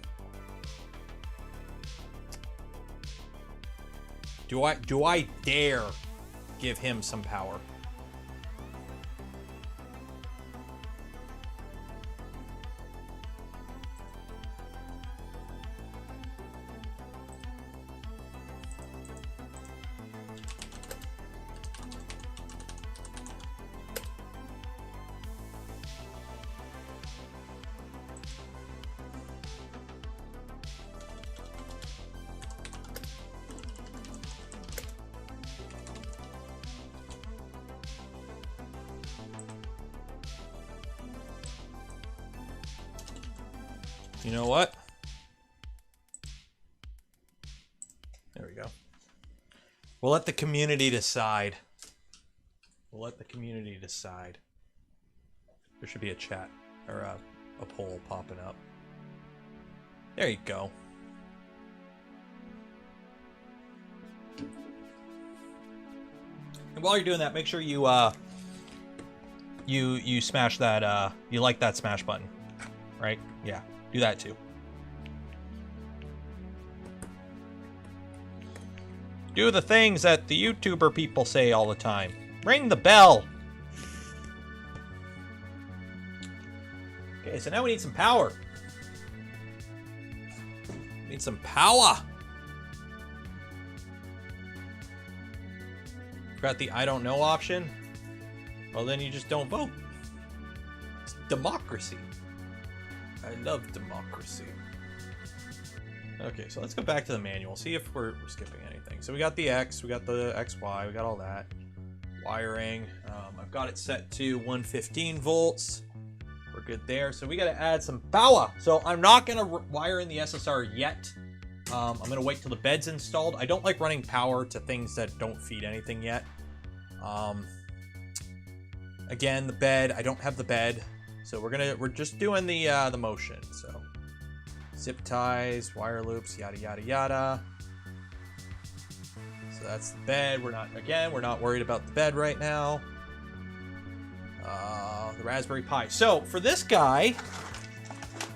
Do I dare give him some power? You know what? There we go. We'll let the community decide. We'll let the community decide. There should be a chat or a poll popping up. There you go. And while you're doing that, make sure you you smash that you like that smash button, right? Yeah. Do that too. Do the things that the YouTuber people say all the time. Ring the bell. Okay, so now we need some power. Need some power. Got the I don't know option. Well, then you just don't vote. It's democracy. I love democracy. Okay, so let's go back to the manual, see if we're skipping anything. So we got the X, we got the XY, we got all that. Wiring, I've got it set to 115 volts. We're good there. So we got to add some power. So I'm not going to wire in the SSR yet. I'm going to wait till the bed's installed. I don't like running power to things that don't feed anything yet. Again, the bed, I don't have the bed. So we're just doing the motion. So zip ties, wire loops, yada, yada, yada. So that's the bed. We're not worried about the bed right now. The Raspberry Pi. So for this guy,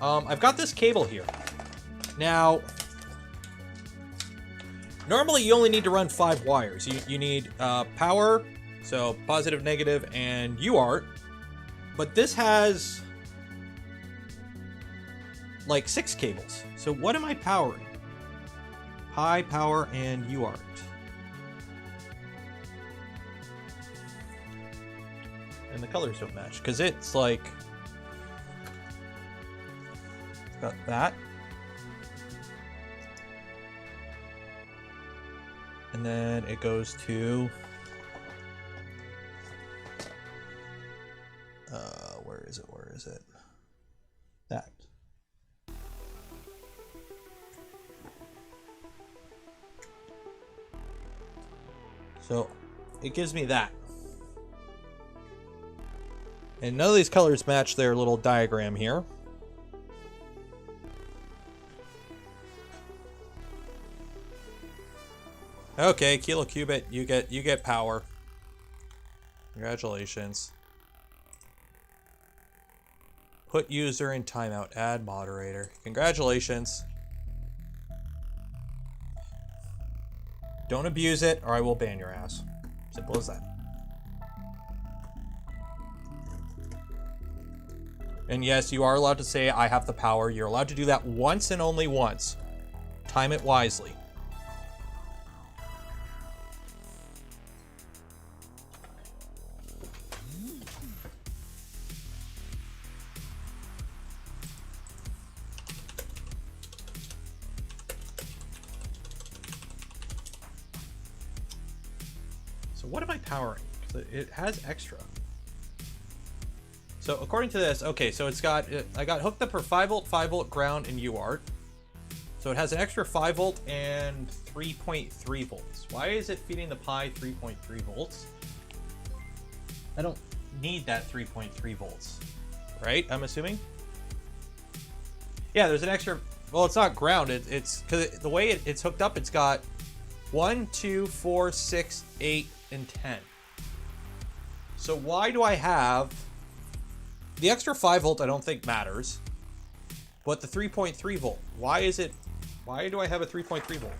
I've got this cable here. Now, normally you only need to run 5 wires. You need power, so positive, negative, and UART. But this has like 6 cables. So what am I powering? Pi, power, and UART. And the colors don't match because it's like got that, and then it goes to where is it that. So it gives me that. And none of these colors match their little diagram here. Okay, kilocubit, you get power. Congratulations. Put user in timeout, add moderator. Congratulations. Don't abuse it or I will ban your ass. Simple as that. And yes, you are allowed to say, I have the power. You're allowed to do that once and only once. Time it wisely. So what am I powering? Because it has extra. So according to this, okay, so it's got, I got hooked up for 5 volt ground and UART. So it has an extra 5 volt and 3.3 volts. Why is it feeding the Pi 3.3 volts? I don't need that 3.3 volts, right? I'm assuming. Yeah, there's an extra, well, it's not ground. It's because the way it's hooked up, it's got 1, 2, 4, 6, 8, and 10. So why do I have the extra 5 volt? I don't think matters, but the 3.3 volt, why do I have a 3.3 volt?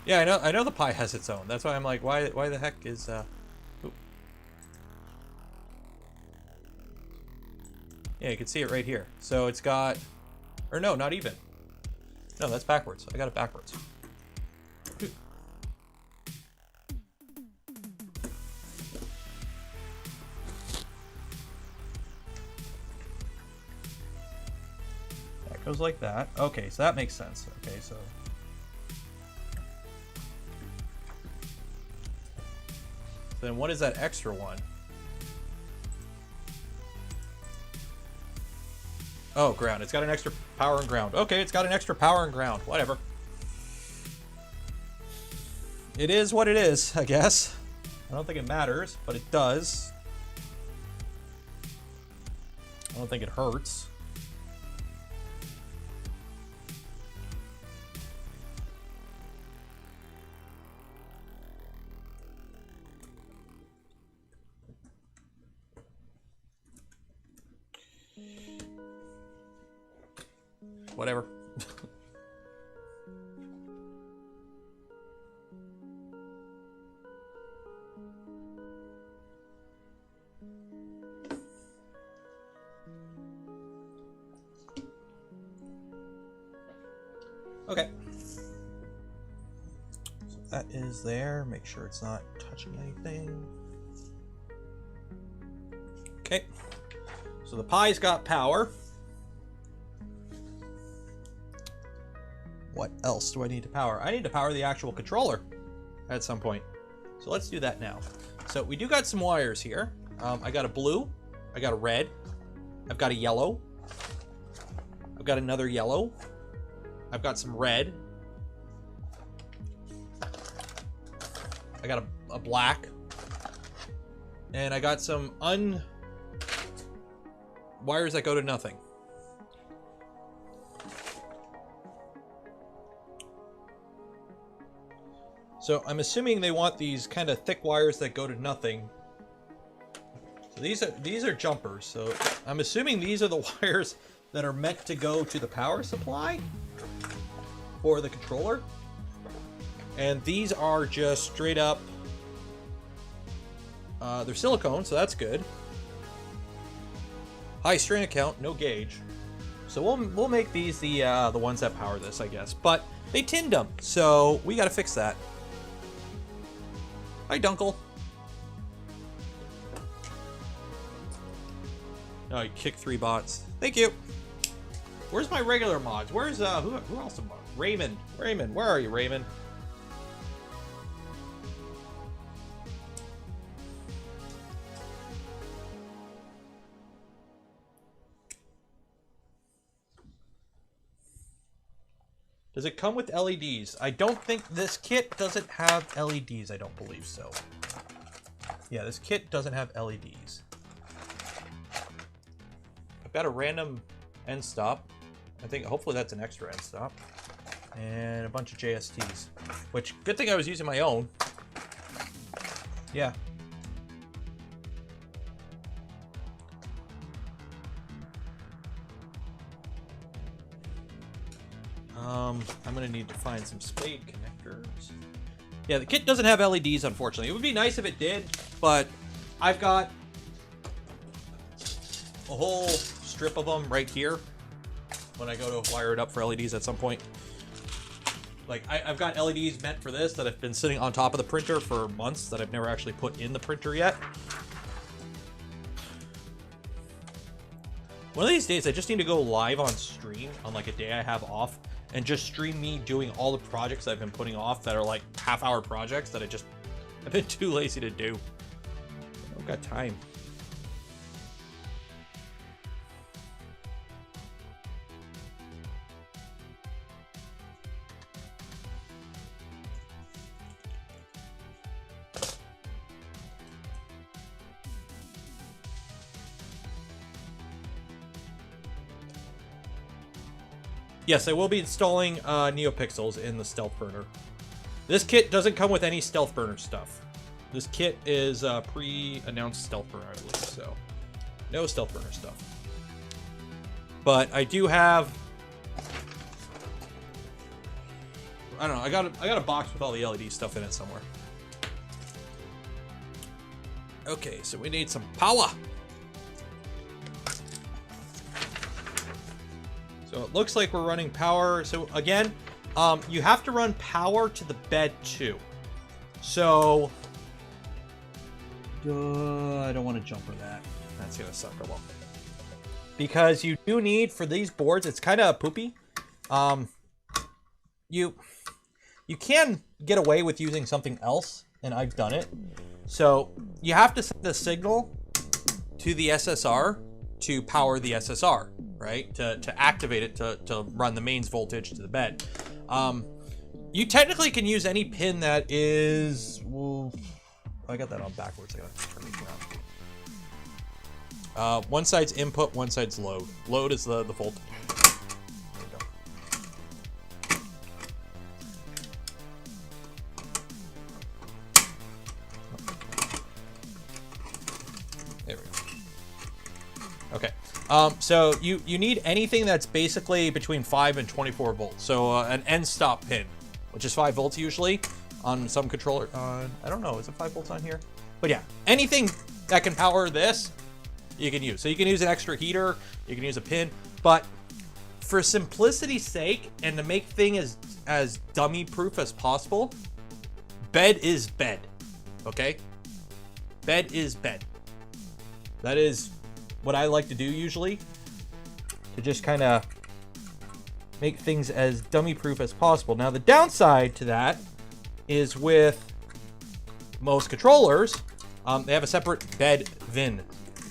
Yeah, I know the Pi has its own. That's why I'm like, why the heck is ooh. Yeah, you can see it right here. So it's got, or no, not even. No, that's backwards. I got it backwards. That goes like that. Okay, so that makes sense. Okay, so then what is that extra one? Oh, ground. It's got an extra power and ground. Okay, it's got an extra power and ground. Whatever. It is what it is, I guess. I don't think it matters, but it does. I don't think it hurts. Whatever. Okay. So that is there. Make sure it's not touching anything. Okay, so the Pi's got power. What else do I need to power? I need to power the actual controller at some point. So let's do that now. So we do got some wires here. I got a blue, I got a red, I've got a yellow, I've got another yellow, I've got some red, I got a black, and I got some wires that go to nothing. So I'm assuming they want these kind of thick wires that go to nothing. So these are jumpers. So I'm assuming these are the wires that are meant to go to the power supply for the controller. And these are just straight up, they're silicone, so that's good. High strain account, no gauge. So we'll make these the ones that power this, I guess. But they tinned them, so we got to fix that. Hi, Dunkle. Oh, you kicked 3 bots. Thank you. Where's my regular mods? Where's who else? Raymond. Raymond, where are you, Raymond? Does it come with LEDs? I don't think this kit doesn't have LEDs. I don't believe so. Yeah, this kit doesn't have LEDs. I've got a random end stop. I think hopefully that's an extra end stop. And a bunch of JSTs. Which, good thing I was using my own. Yeah. I'm gonna need to find some spade connectors. Yeah, the kit doesn't have LEDs, unfortunately. It would be nice if it did, but I've got a whole strip of them right here when I go to wire it up for LEDs at some point. Like, I've got LEDs meant for this that have been sitting on top of the printer for months that I've never actually put in the printer yet. One of these days, I just need to go live on stream on like a day I have off and just stream me doing all the projects I've been putting off that are like half-hour projects that I've been too lazy to do. I don't got time. Yes, I will be installing NeoPixels in the Stealth Burner. This kit doesn't come with any Stealth Burner stuff. This kit is pre-announced Stealth Burner, I believe, so no Stealth Burner stuff. But I do have, I don't know, I got a box with all the LED stuff in it somewhere. Okay, so we need some power. So it looks like we're running power. So again, you have to run power to the bed too. So, I don't want to jumper that. That's gonna suck a little bit. Because you do need, for these boards, it's kind of poopy. You can get away with using something else, and I've done it. So you have to send a signal to the SSR to power the SSR. Right, to activate it to run the mains voltage to the bed. You technically can use any pin that is, well, I got that on backwards. I gotta turn these around. One side's input, one side's load. Load is the voltage. There we go. There we go. Okay. So you need anything that's basically between 5 and 24 volts. So an end stop pin, which is 5 volts usually on some controller. I don't know, is it 5 volts on here? But yeah, anything that can power this, you can use. So you can use an extra heater, you can use a pin, but for simplicity's sake and to make things as dummy proof as possible, bed is bed, okay? Bed is bed. That is what I like to do usually, to just kind of make things as dummy proof as possible. Now the downside to that is with most controllers, they have a separate bed VIN.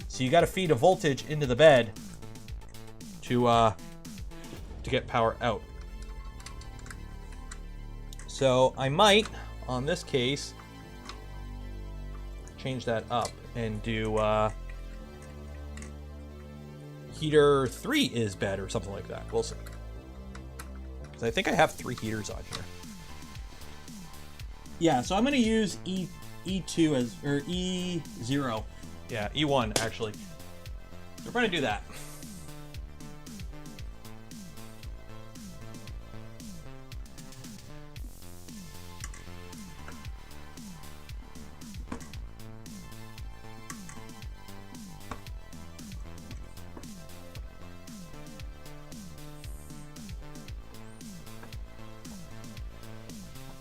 So you got to feed a voltage into the bed to get power out. So I might, on this case, change that up and do heater 3 is bed or something like that. We'll see. Because I think I have 3 heaters on here. Yeah, so I'm going to use E2 as, or E0. Yeah, E1 actually. We're going to do that.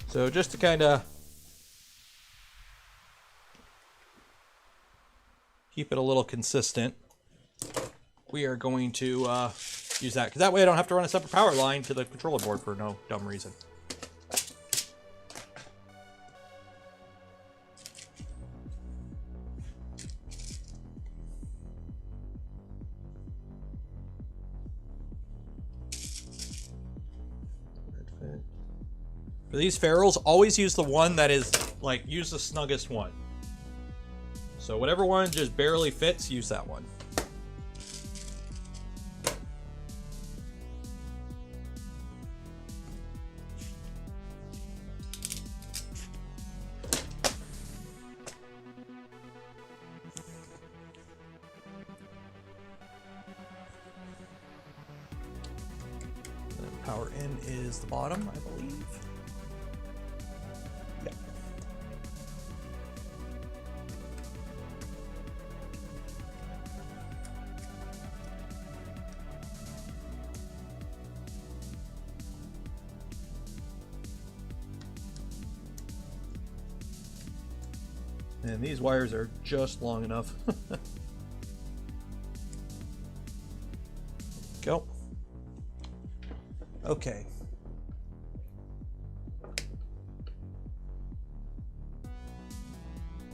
So just to kind of keep it a little consistent, we are going to use that, because that way I don't have to run a separate power line to the controller board for no dumb reason. For these ferrules, always use the one that is, like, use the snuggest one. So whatever one just barely fits, use that one. And power in is the bottom, I believe. And these wires are just long enough. Go. Okay.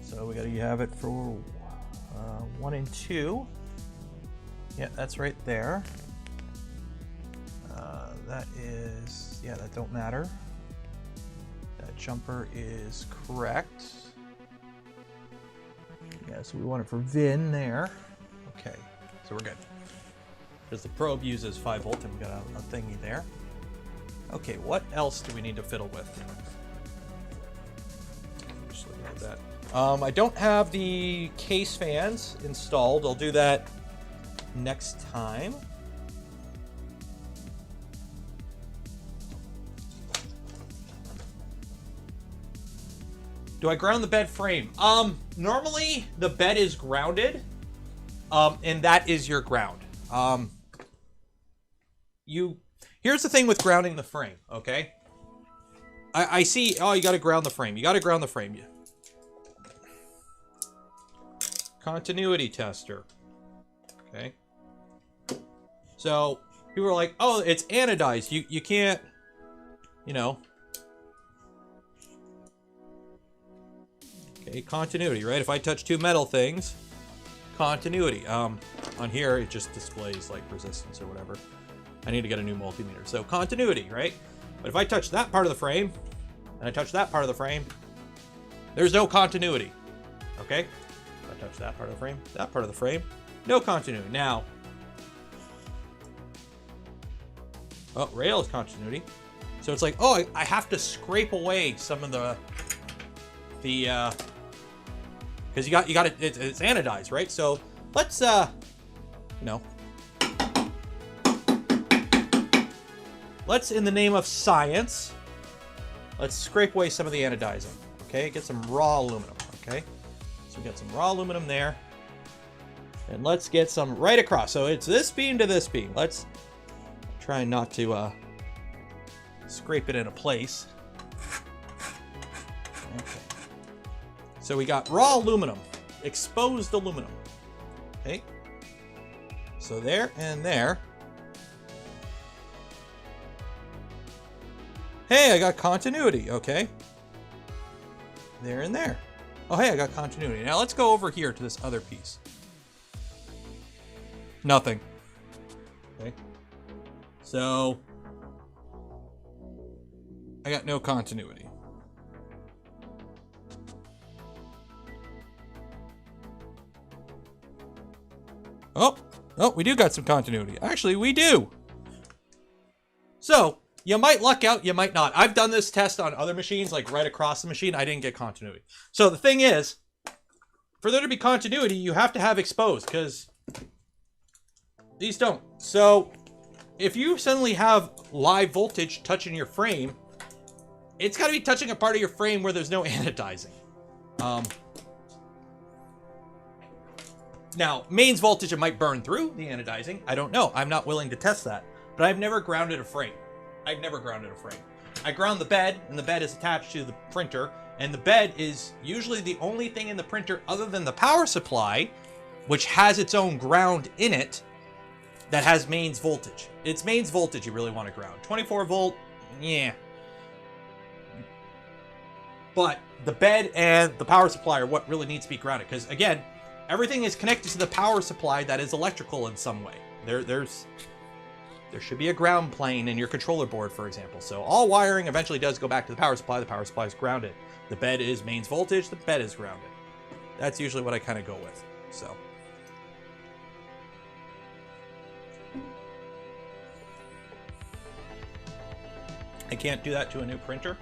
So we gotta have it for 1 and 2. Yeah, that's right there. That is, yeah, that don't matter. That jumper is correct. Yeah, so we want it for VIN there. Okay, so we're good. Because the probe uses 5 volt and we got a thingy there. Okay, what else do we need to fiddle with? Just looking at that. I don't have the case fans installed. I'll do that next time. Do I ground the bed frame? Normally the bed is grounded, and that is your ground. Here's the thing with grounding the frame, okay? I see, oh, you gotta ground the frame. You gotta ground the frame. Continuity tester, okay? So, people are like, oh, it's anodized. You can't, you know. Okay, continuity, right? If I touch 2 metal things, continuity. On here, it just displays like resistance or whatever. I need to get a new multimeter. So continuity, right? But if I touch that part of the frame, and I touch that part of the frame, there's no continuity, okay? If I touch that part of the frame, that part of the frame, no continuity. Now, oh, rail is continuity. So it's like, oh, I have to scrape away some of the because you got it, it's anodized, right? So let's, you know, let's, in the name of science, let's scrape away some of the anodizing, okay? Get some raw aluminum, okay? So we got some raw aluminum there. And let's get some right across. So it's this beam to this beam. Let's try not to scrape it into place. Okay. So we got raw aluminum, exposed aluminum, okay? So there and there. Hey, I got continuity. Okay. There and there. Oh, hey, I got continuity. Now let's go over here to this other piece. Nothing. Okay. So I got no continuity. Oh, we do got some continuity. Actually, we do. So you might luck out, you might not. I've done this test on other machines, like right across the machine. I didn't get continuity. So the thing is, for there to be continuity, you have to have exposed, because these don't. So if you suddenly have live voltage touching your frame, it's got to be touching a part of your frame where there's no anodizing. Now, mains voltage, it might burn through the anodizing. I don't know. I'm not willing to test that. But I've never grounded a frame. I ground the bed, and the bed is attached to the printer, and the bed is usually the only thing in the printer other than the power supply, which has its own ground in it, that has mains voltage. It's mains voltage you really want to ground. 24 volt, yeah. But the bed and the power supply are what really needs to be grounded, because again, everything is connected to the power supply that is electrical in some way. There should be a ground plane in your controller board, for example. So all wiring eventually does go back to the power supply. The power supply is grounded. The bed is mains voltage. The bed is grounded. That's usually what I kind of go with. So. I can't do that to a new printer.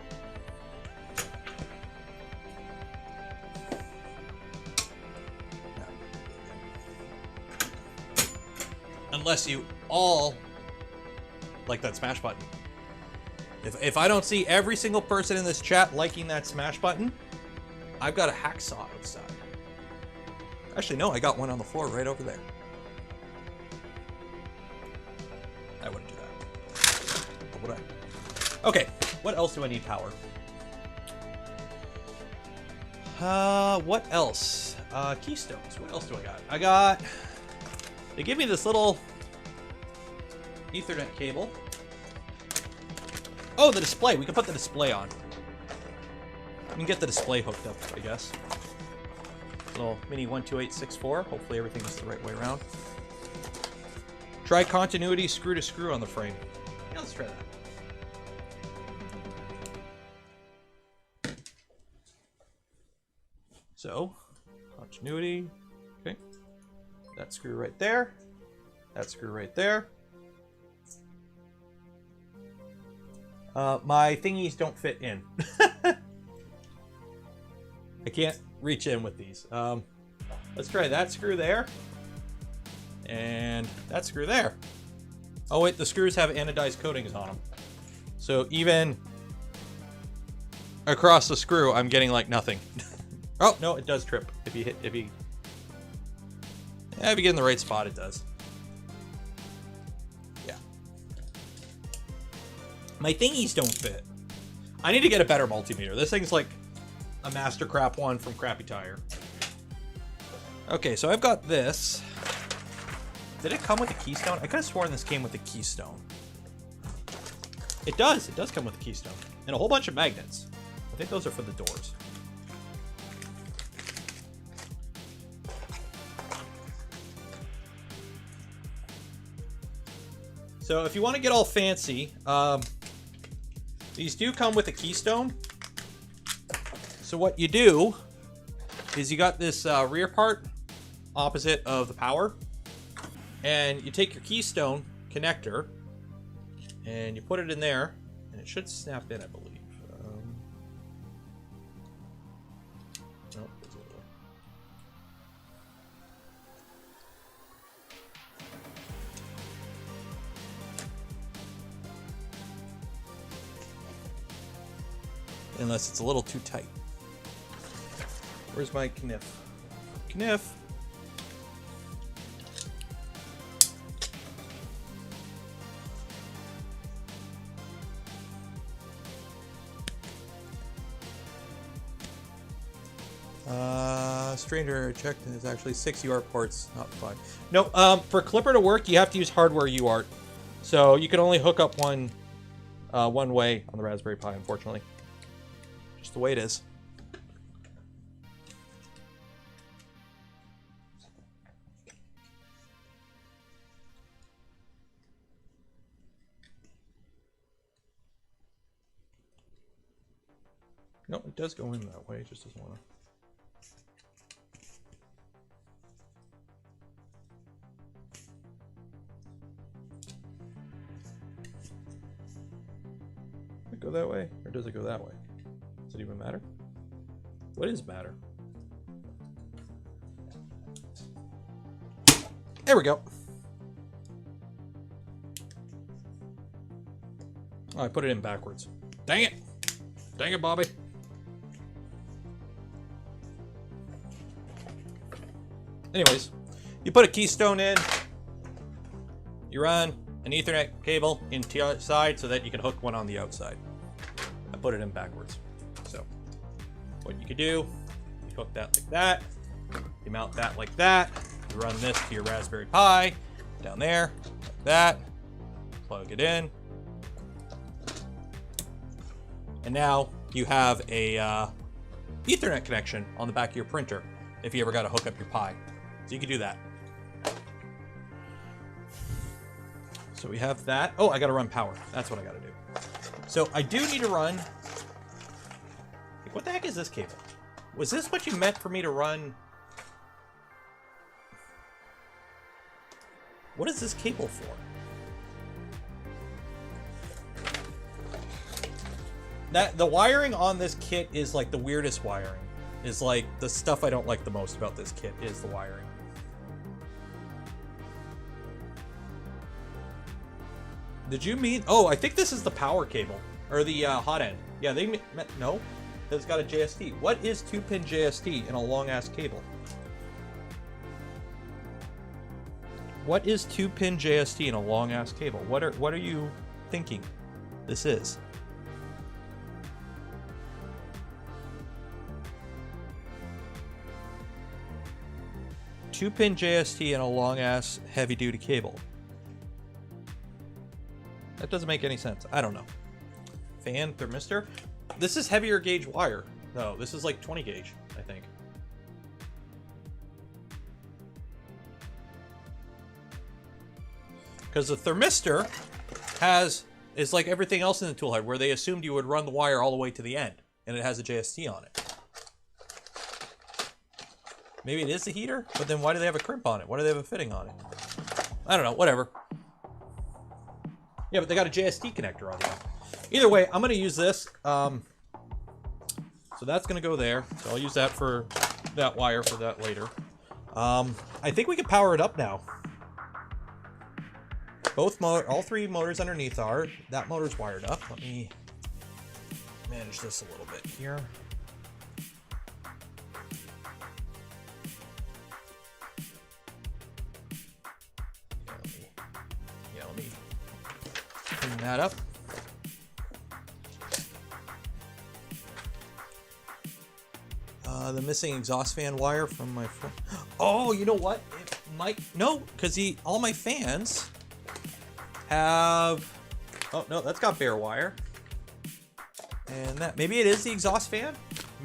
Unless you all like that smash button. If I don't see every single person in this chat liking that smash button, I've got a hacksaw outside. Actually, no, I got one on the floor right over there. I wouldn't do that. But would I? Okay, what else do I need power? What else? Keystones. What else do I got? They give me this little Ethernet cable. Oh, the display. We can put the display on. We can get the display hooked up, I guess. Little mini 12864. Hopefully everything is the right way around. Try continuity screw to screw on the frame. Yeah, let's try that. So, continuity. Okay. That screw right there. That screw right there. My thingies don't fit in. I can't reach in with these. Let's try that screw there. And that screw there. Oh wait, the screws have anodized coatings on them. So even across the screw, I'm getting like nothing. Oh, no, it does trip. If you get in the right spot, it does. Yeah. My thingies don't fit. I need to get a better multimeter. This thing's like a master crap one from Crappy Tire. Okay, so I've got this. Did it come with a keystone? I could have sworn this came with a keystone. It does. It does come with a keystone. And a whole bunch of magnets. I think those are for the doors. So if you want to get all fancy, these do come with a keystone. So what you do is you got this rear part opposite of the power, and you take your keystone connector and you put it in there, and it should snap in, I believe. Nope, there's a little. Unless it's a little too tight. Where's my kniff? Kniff. Stranger, I checked, and there's actually 6 UART ports, not 5. No, for Klipper to work, you have to use hardware UART. So you can only hook up one way on the Raspberry Pi, unfortunately. Just the way it is. No, it does go in that way, it just doesn't want to. Does it go that way, or does it go that way? Does it even matter? What is matter? There we go. Oh, I put it in backwards. Dang it! Dang it, Bobby. Anyways, you put a keystone in, you run an Ethernet cable inside so that you can hook one on the outside. I put it in backwards. So what you could do, you hook that like that, you mount that like that, you run this to your Raspberry Pi, down there, like that, plug it in, and now you have a Ethernet connection on the back of your printer if you ever got to hook up your Pi. So you can do that. So we have that. Oh, I got to run power. That's what I got to do. So I do need to run. Like, what the heck is this cable? Was this what you meant for me to run? What is this cable for? The wiring on this kit is like the weirdest wiring. Is like the stuff I don't like the most about this kit is the wiring. Did you mean? Oh, I think this is the power cable or the hot end. Yeah, they meant no. It's got a JST. What is 2-pin JST in a long ass cable? What is 2-pin JST in a long ass cable? What are you thinking this is? Two-pin JST in a long-ass, heavy-duty cable. That doesn't make any sense. I don't know. Fan thermistor. This is heavier gauge wire. No, this is like 20 gauge, I think. Because the thermistor is like everything else in the tool head, where they assumed you would run the wire all the way to the end, and it has a JST on it. Maybe it is the heater, but then why do they have a crimp on it? Why do they have a fitting on it? I don't know, whatever. Yeah, but they got a JST connector on the end. Either way, I'm going to use this. So that's going to go there. So I'll use that for that wire for that later. I think we can power it up now. All 3 motors underneath are. That motor's wired up. Let me manage this a little bit here. Let me clean that up. The missing exhaust fan wire from my friend. Oh, you know what? It might no, because all my fans have. Oh no, that's got bare wire. And that maybe it is the exhaust fan.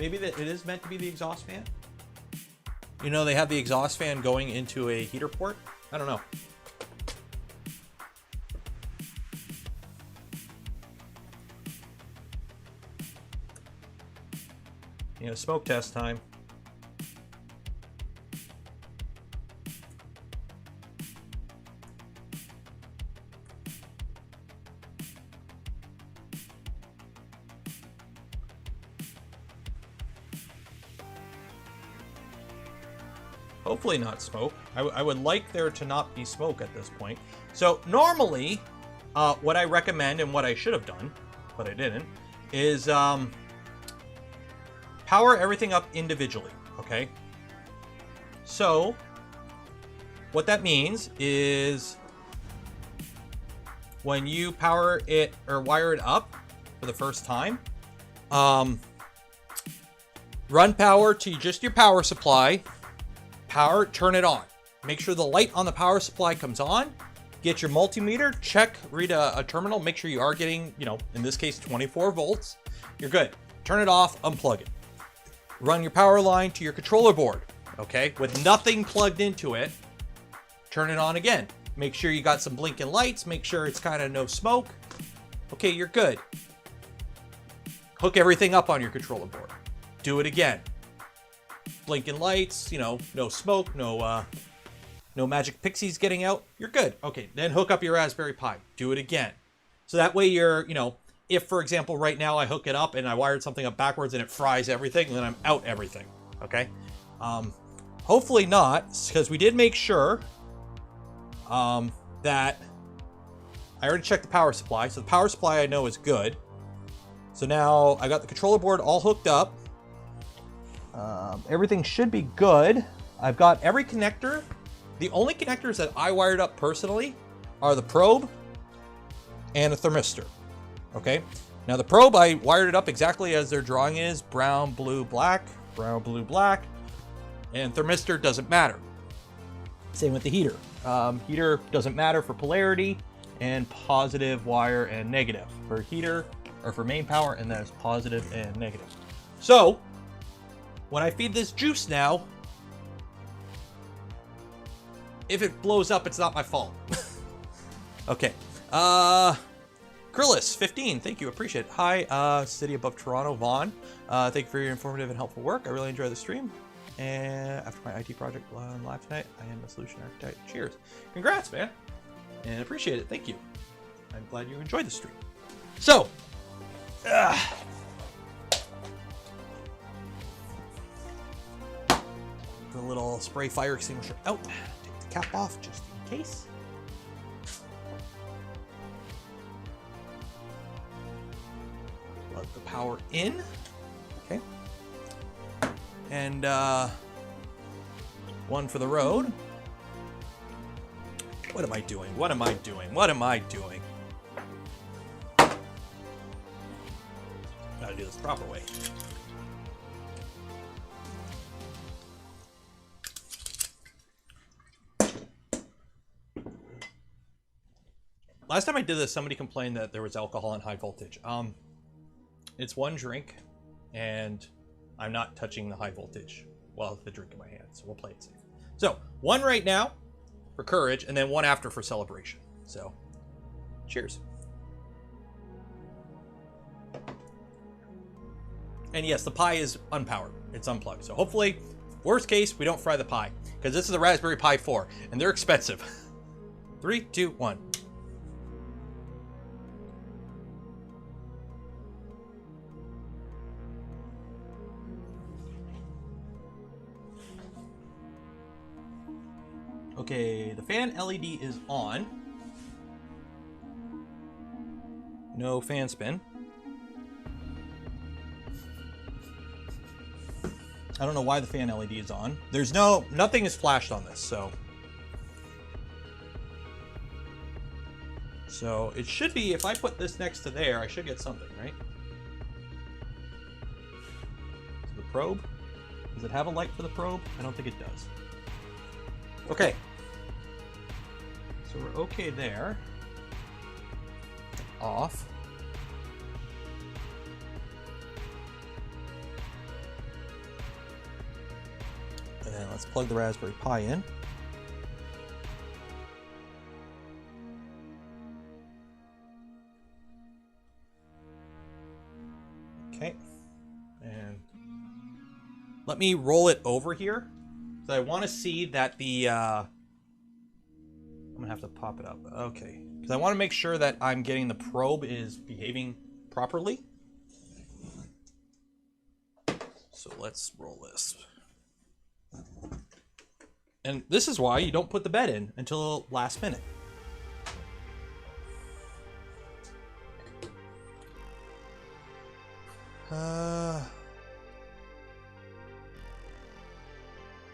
Maybe that it is meant to be the exhaust fan. You know, they have the exhaust fan going into a heater port. I don't know. You know, smoke test time. Hopefully not smoke. I would like there to not be smoke at this point. So normally, what I recommend and what I should have done, but I didn't, is power everything up individually, okay? So, what that means is when you power it or wire it up for the first time, Run power to just your power supply. Turn it on. Make sure the light on the power supply comes on. Get your multimeter, check, read a terminal, make sure you are getting, in this case, 24 volts. You're good. Turn it off, unplug it. Run your power line to your controller board, okay? With nothing plugged into it, turn it on again. Make sure you got some blinking lights, make sure it's kind of no smoke. Okay, you're good. Hook everything up on your controller board. Do it again. Blinking lights, no smoke, no magic pixies getting out. You're good. Okay, then hook up your Raspberry Pi. Do it again. So that way you're, if, for example, right now I hook it up and I wired something up backwards and it fries everything, then I'm out everything, okay? Hopefully not, because we did make sure that I already checked the power supply. So the power supply I know is good. So now I got the controller board all hooked up. Everything should be good. I've got every connector. The only connectors that I wired up personally are the probe and a thermistor. Okay, now the probe, I wired it up exactly as their drawing is, brown, blue, black, and thermistor doesn't matter. Same with the heater. Heater doesn't matter for polarity, and positive wire and negative. For heater, or for main power, and that is positive and negative. So, when I feed this juice now, if it blows up, it's not my fault. Okay. Krillis, 15, thank you, appreciate it. Hi, City Above Toronto, Vaughn. Thank you for your informative and helpful work. I really enjoy the stream. And after my IT project live tonight, I am a solution architect. Cheers. Congrats, man. And appreciate it, thank you. I'm glad you enjoyed the stream. So, the little spray fire extinguisher out. Take the cap off just in case. Plug the power in. Okay. And one for the road. What am I doing? What am I doing? What am I doing? Gotta do this the proper way. Last time I did this, somebody complained that there was alcohol in high voltage. It's one drink, and I'm not touching the high voltage while the drink in my hand, so we'll play it safe. So, one right now for courage, and then one after for celebration. So, cheers. And yes, the Pi is unpowered. It's unplugged. So hopefully, worst case, we don't fry the Pi, because this is a Raspberry Pi 4, and they're expensive. 3, 2, 1. Okay, the fan LED is on. No fan spin. I don't know why the fan LED is on. There's nothing is flashed on this, so it should be, if I put this next to there, I should get something, right? So the probe, does it have a light for the probe? I don't think it does. Okay. So we're okay there. Off. And let's plug the Raspberry Pi in. Okay. And let me roll it over here. So I want to see that the, I'm gonna have to pop it up. Okay. Because I want to make sure that I'm getting the probe is behaving properly. So let's roll this. And this is why you don't put the bed in until last minute.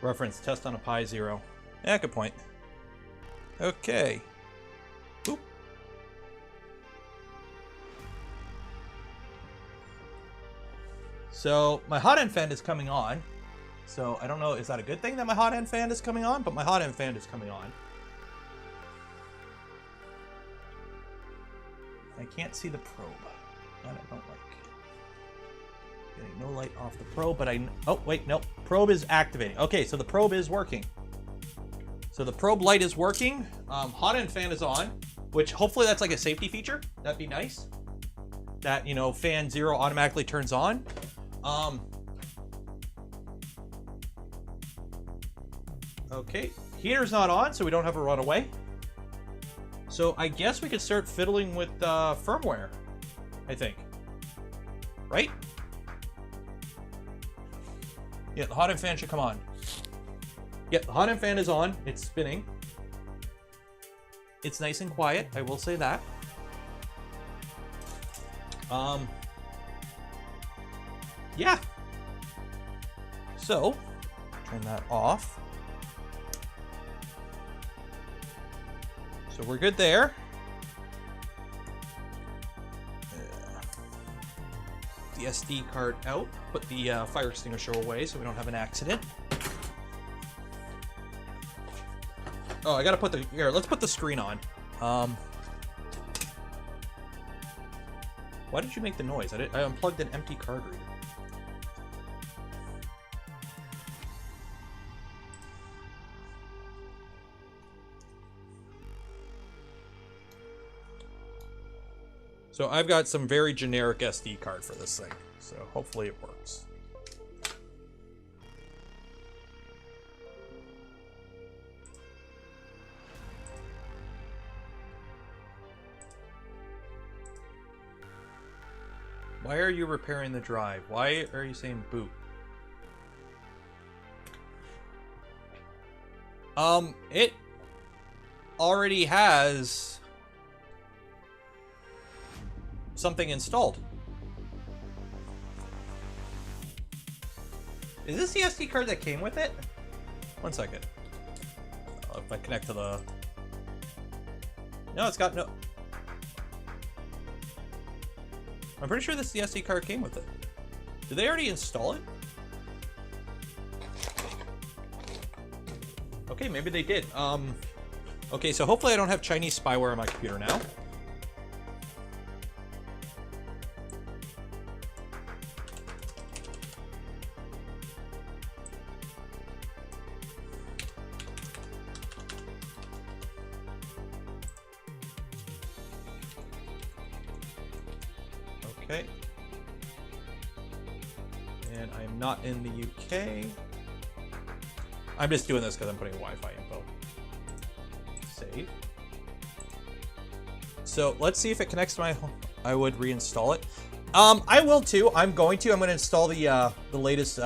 Reference test on a Pi 0. Yeah, good point. Okay. Oop. So my hot end fan is coming on. So I don't know, is that a good thing that my hot end fan is coming on? But my hot end fan is coming on. I can't see the probe. That I don't like. Getting no light off the probe, but oh, wait, no. Probe is activating. Okay, so the probe is working. So the probe light is working. Hot end fan is on, which hopefully that's like a safety feature. That'd be nice. That, you know, fan 0 automatically turns on. Okay, heater's not on, so we don't have a runaway. So I guess we could start fiddling with firmware, I think. Right? Yeah, the hot end fan should come on. Yeah, the hot end fan is on. It's spinning. It's nice and quiet, I will say that. Yeah. So, turn that off. So we're good there. The SD card out. Put the fire extinguisher away so we don't have an accident. Oh, I gotta put the... Here, let's put the screen on. Why did you make the noise? I unplugged an empty card reader. So I've got some very generic SD card for this thing, so hopefully it works. Why are you repairing the drive? Why are you saying boot? It already has something installed. Is this the SD card that came with it? One second. If I connect to the... No, it's got no... I'm pretty sure this the SD card came with it. Did they already install it? Okay, maybe they did. Okay, so hopefully I don't have Chinese spyware on my computer now. Okay. And I'm not in the UK. I'm just doing this because I'm putting Wi-Fi info. Save. So let's see if it connects to my home. I would reinstall it. I will too. I'm going to install the latest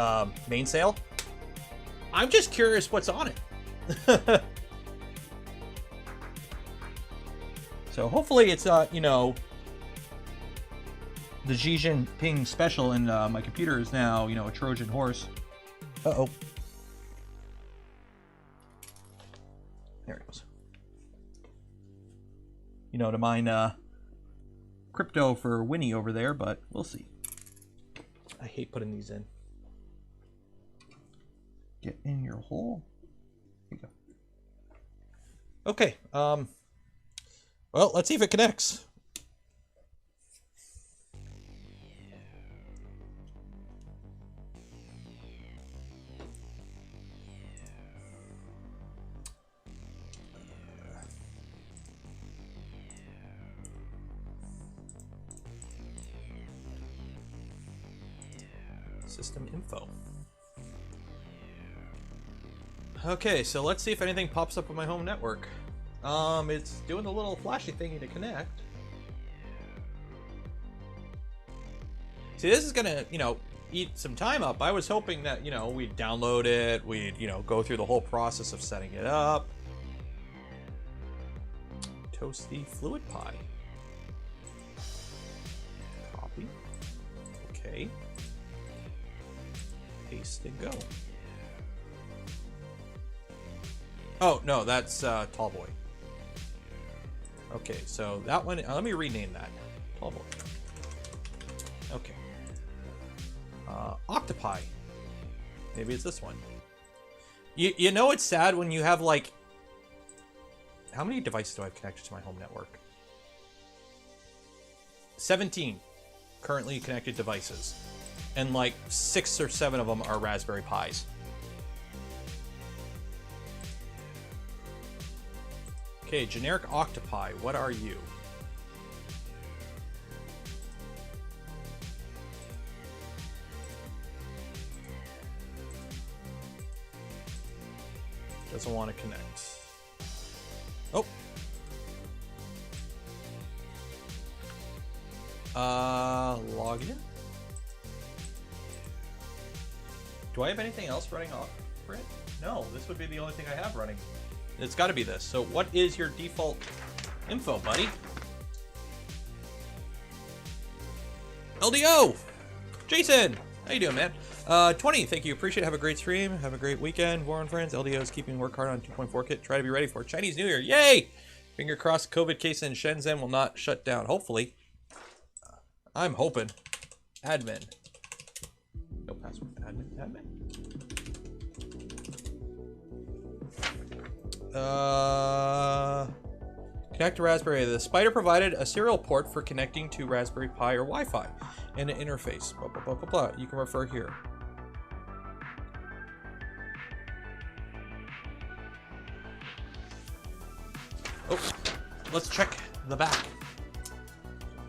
Mainsail. I'm just curious what's on it. So hopefully it's you know, the Xi Jinping special, and my computer is now, you know, a Trojan horse. Uh-oh. There it goes. You know, to mine crypto for Winnie over there, but we'll see. I hate putting these in. Get in your hole. Here you go. Okay. Well, let's see if it connects. System info. Okay, so let's see if anything pops up on my home network. It's doing the little flashy thingy to connect. See, this is gonna, you know, eat some time up. I was hoping that, you know, we'd download it, we'd, you know, go through the whole process of setting it up. Toast the fluid pie. Copy. Okay. Paste and go. Oh, no, that's Tallboy. Okay, so that one, let me rename that. Tallboy. Okay. Octopi. Maybe it's this one. You know it's sad when you have like... How many devices do I have connected to my home network? 17 currently connected devices. And like 6 or 7 of them are Raspberry Pis. Okay, generic Octopi, what are you? Doesn't want to connect. Oh. Log in. Do I have anything else running off for it? No, this would be the only thing I have running. It's got to be this. So what is your default info, buddy? LDO! Jason! How you doing, man? 20, thank you. Appreciate it. Have a great stream. Have a great weekend. Voron friends. LDO is keeping work hard on 2.4 kit. Try to be ready for Chinese New Year. Yay! Finger crossed COVID case in Shenzhen will not shut down. Hopefully. I'm hoping. Admin. No password. Admin. Connect to Raspberry. The Spider provided a serial port for connecting to Raspberry Pi or Wi-Fi and an interface. Blah, blah, blah, blah, blah. You can refer here. Oh, let's check the back.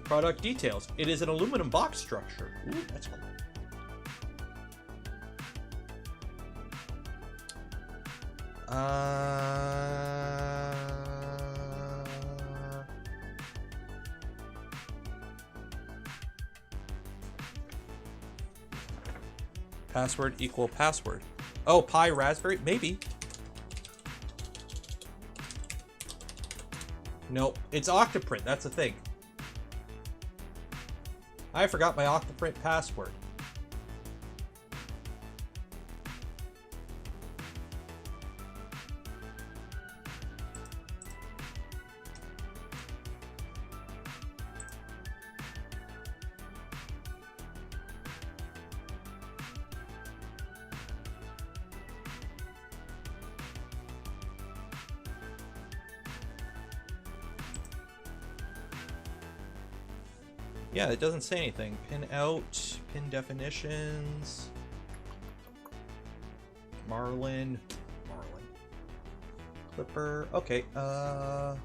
Product details. It is an aluminum box structure. Ooh, that's cool. Password equal password. Oh, Pi Raspberry? Maybe. Nope, it's Octoprint. That's the thing. I forgot my Octoprint password. Yeah, it doesn't say anything. Pin out, pin definitions. Marlin. Klipper. Okay, yeah.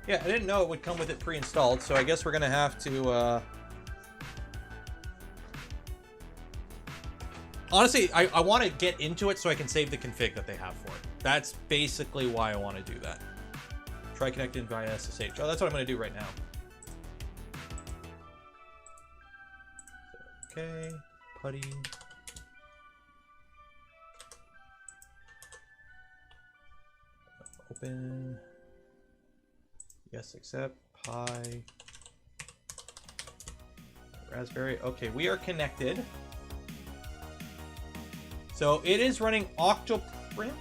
Yeah, I didn't know it would come with it pre-installed, so I guess we're gonna have to, honestly, I want to get into it so I can save the config that they have for it. That's basically why I want to do that. Try connecting via SSH. Oh, that's what I'm going to do right now. Okay, putty. Open. Yes, accept. Pi. Raspberry. Okay, we are connected. So it is running Octoprint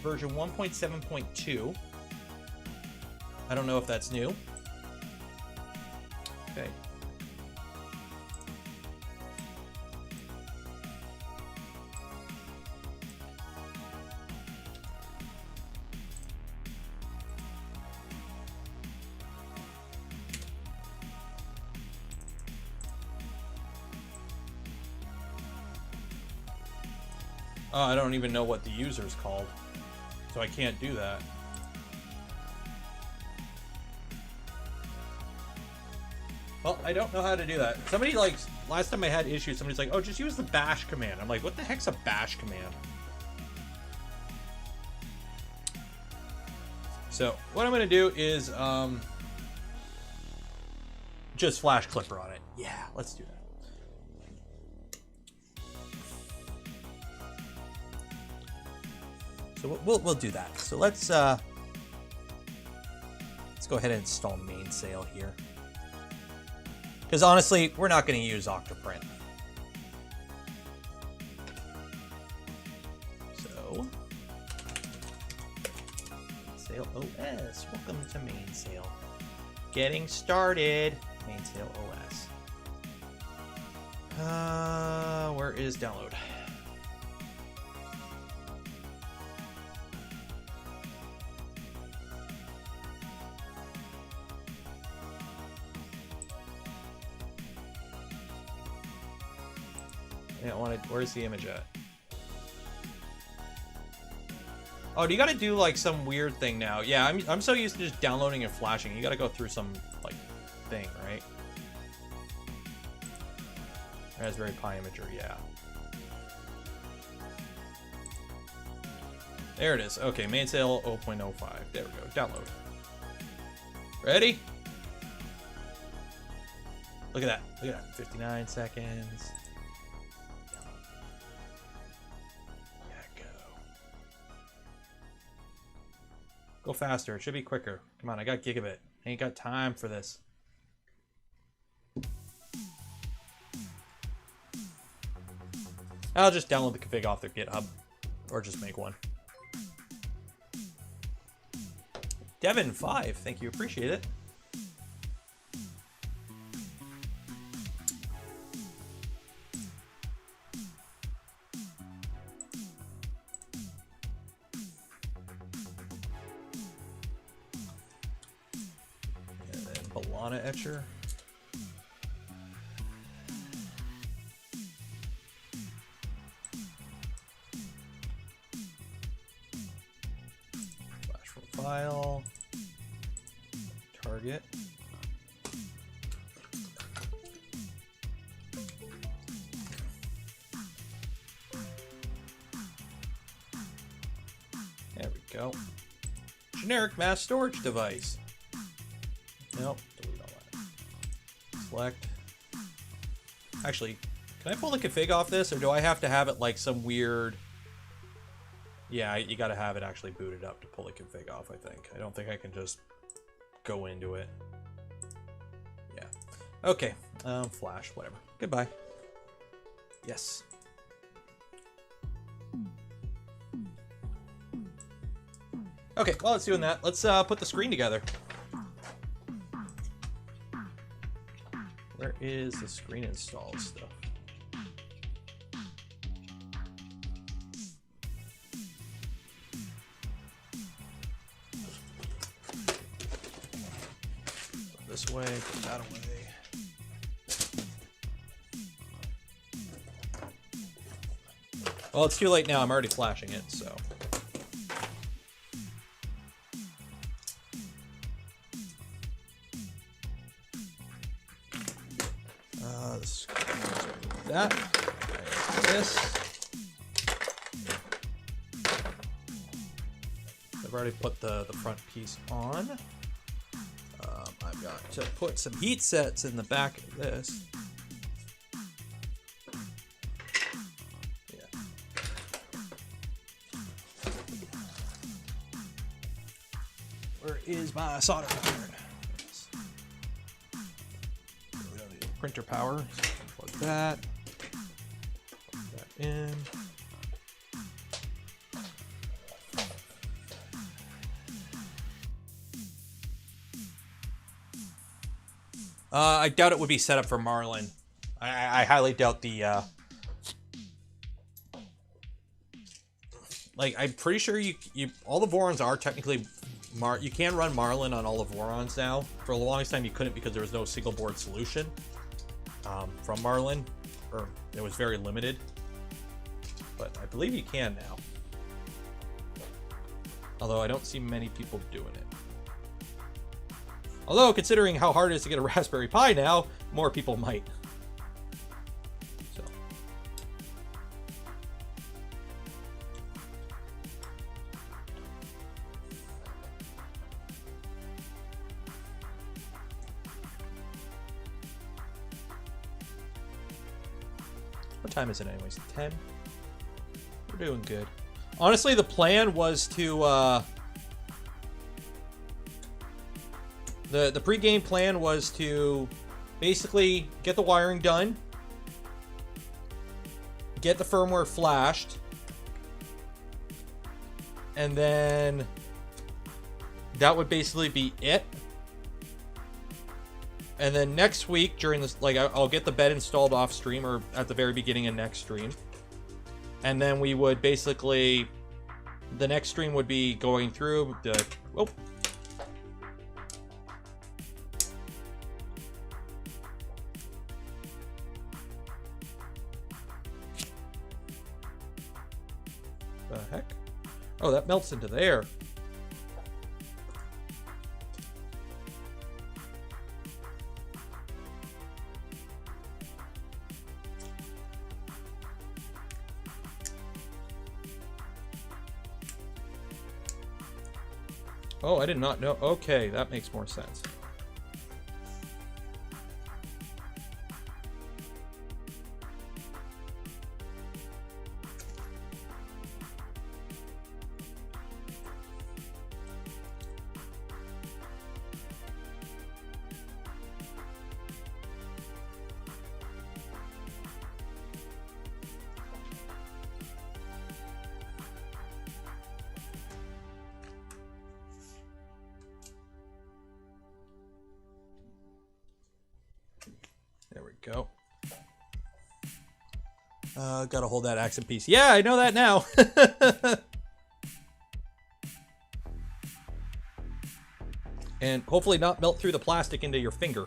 version 1.7.2. I don't know if that's new. Okay. Oh, I don't even know what the user's called, so I can't do that. Well, I don't know how to do that. Somebody, like, last time I had issues, somebody's like, oh, just use the bash command. I'm like, what the heck's a bash command? So, what I'm going to do is, just flash Klipper on it. Yeah, let's do that. So we'll do that. So let's go ahead and install Mainsail here. Because honestly, we're not going to use Octoprint. So Mainsail OS. Welcome to Mainsail. Getting started. Mainsail OS. Where is download? I don't want to. Where's the image at? Oh, do you gotta do like some weird thing now? Yeah, I'm so used to just downloading and flashing. You gotta go through some like thing, right? Raspberry Pi imager, yeah. There it is. Okay, Mainsail 0.05. There we go. Download. Ready? Look at that. Look at that. 59 seconds. Go faster. It should be quicker. Come on, I got gigabit. I ain't got time for this. I'll just download the config off their GitHub. Or just make one. Devin5, thank you. Appreciate it. Etcher. Flash profile. Target. There we go. Generic mass storage device. Nope. Select. Actually, can I pull the config off this, or do I have to have it like some weird... Yeah, you gotta have it actually booted up to pull the config off, I think. I don't think I can just go into it. Yeah. Okay. Flash, whatever. Goodbye. Yes. Okay, while it's doing that, let's put the screen together. Where is the screen install stuff? Go this way, put that away. Well, it's too late now. I'm already flashing it, so. That. This. I've already put the front piece on. I've got to put some heat sets in the back of this. Yeah. Where is my solder iron? We don't need printer power. Plug that. In. I doubt it would be set up for Marlin. I highly doubt the like I'm pretty sure you all the Vorons are technically you can run Marlin on all the Vorons now. For the longest time you couldn't because there was no single board solution from Marlin, or it was very limited. But I believe you can now. Although I don't see many people doing it. Although, considering how hard it is to get a Raspberry Pi now, more people might. So. What time is it anyways? 10? We're doing good. Honestly, the plan was to the pre-game plan was to basically get the wiring done, get the firmware flashed, and then that would basically be it. And then next week during this, like, I'll get the bed installed off stream or at the very beginning of next stream. And then we would basically, the next stream would be going through the, oh. The heck? Oh, that melts into there. Oh, I did not know. Okay, that makes more sense. There we go. Gotta hold that accent piece. Yeah, I know that now. And hopefully not melt through the plastic into your finger.